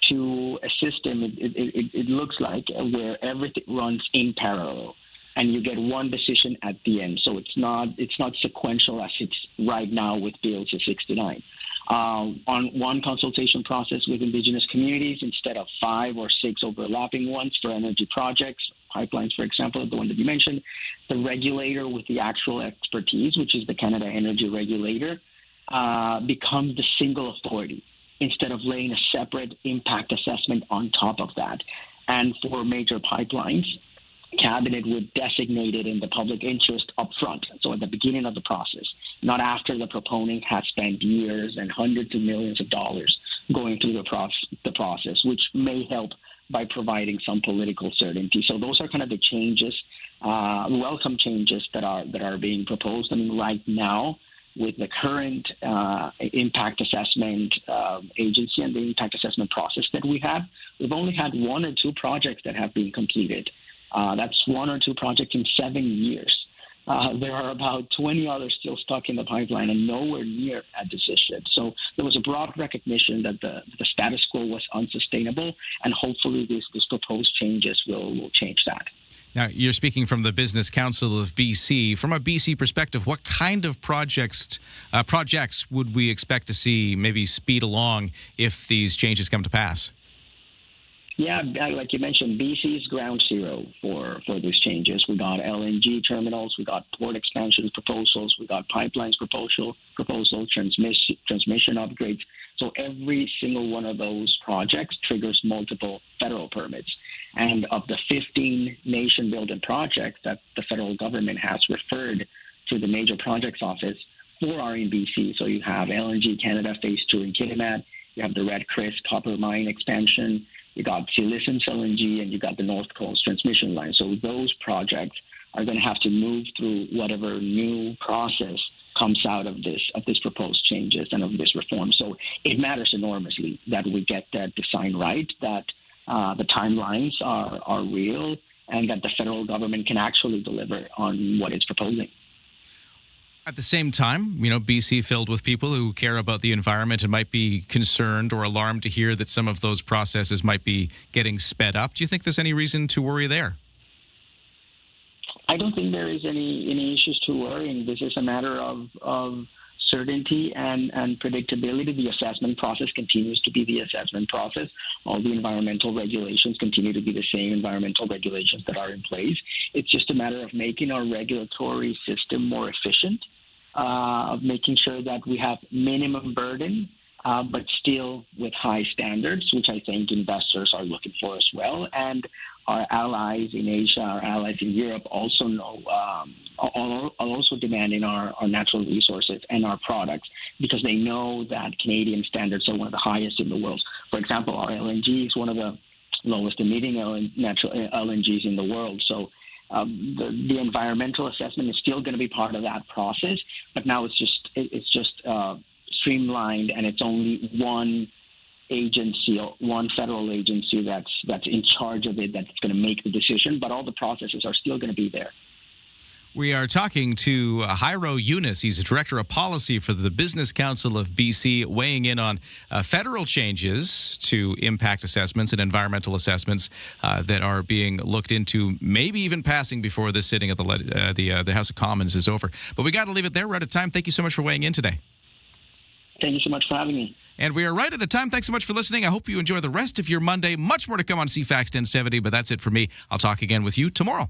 to a system, it looks like, where everything runs in parallel, and you get one decision at the end. So it's not sequential as it's right now with Bill C-69. On one consultation process with Indigenous communities instead of 5 or 6 overlapping ones for energy projects, pipelines, for example, the one that you mentioned, the regulator with the actual expertise, which is the Canada Energy Regulator, becomes the single authority instead of laying a separate impact assessment on top of that. And for major pipelines, Cabinet would designate it in the public interest up front, so at the beginning of the process, not after the proponent has spent years and hundreds of millions of dollars going through the process, which may help by providing some political certainty. So those are kind of the changes, welcome changes that are being proposed. I mean, right now, with the current impact assessment agency and the impact assessment process that we have, we've only had 1 or 2 projects that have been completed. That's 1 or 2 projects in 7 years. there are about 20 others still stuck in the pipeline and nowhere near a decision. So there was a broad recognition that the status quo was unsustainable, and hopefully these proposed changes will change that. Now, you're speaking from the Business Council of BC. From a BC perspective, what kind of projects would we expect to see maybe speed along if these changes come to pass? Yeah, like you mentioned, BC is ground zero for these changes. We got LNG terminals, we got port expansion proposals, we got pipelines proposals, transmission upgrades. So every single one of those projects triggers multiple federal permits. And of the 15 nation-building projects that the federal government has referred to the Major Projects Office, 4 are in BC. So you have LNG Canada Phase 2 in Kitimat, you have the Red Chris copper mine expansion, you got Silesence LNG, and you got the North Coast transmission line. So those projects are going to have to move through whatever new process comes out of this proposed changes and of this reform. So it matters enormously that we get that design right, that the timelines are real, and that the federal government can actually deliver on what it's proposing. At the same time, BC filled with people who care about the environment and might be concerned or alarmed to hear that some of those processes might be getting sped up. Do you think there's any reason to worry there? I don't think there is any issues to worrying. This is a matter of certainty and predictability. The assessment process continues to be the assessment process. All the environmental regulations continue to be the same environmental regulations that are in place. It's just a matter of making our regulatory system more efficient, of making sure that we have minimum burden, but still with high standards, which I think investors are looking for as well. And our allies in Asia, our allies in Europe also are also demanding our natural resources and our products, because they know that Canadian standards are one of the highest in the world. For example, our LNG is one of the lowest emitting natural LNGs in the world. So the environmental assessment is still going to be part of that process, but now it's just streamlined, and it's only one agency, one federal agency that's in charge of it, that's going to make the decision, but all the processes are still going to be there. We are talking to Jairo Yunus. He's the Director of Policy for the Business Council of BC, weighing in on federal changes to impact assessments and environmental assessments that are being looked into, maybe even passing before this sitting of the House of Commons is over. But we got to leave it there. We're out of time. Thank you so much for weighing in today. Thank you so much for having me. And we are right at a time. Thanks so much for listening. I hope you enjoy the rest of your Monday. Much more to come on CFAX 1070, but that's it for me. I'll talk again with you tomorrow.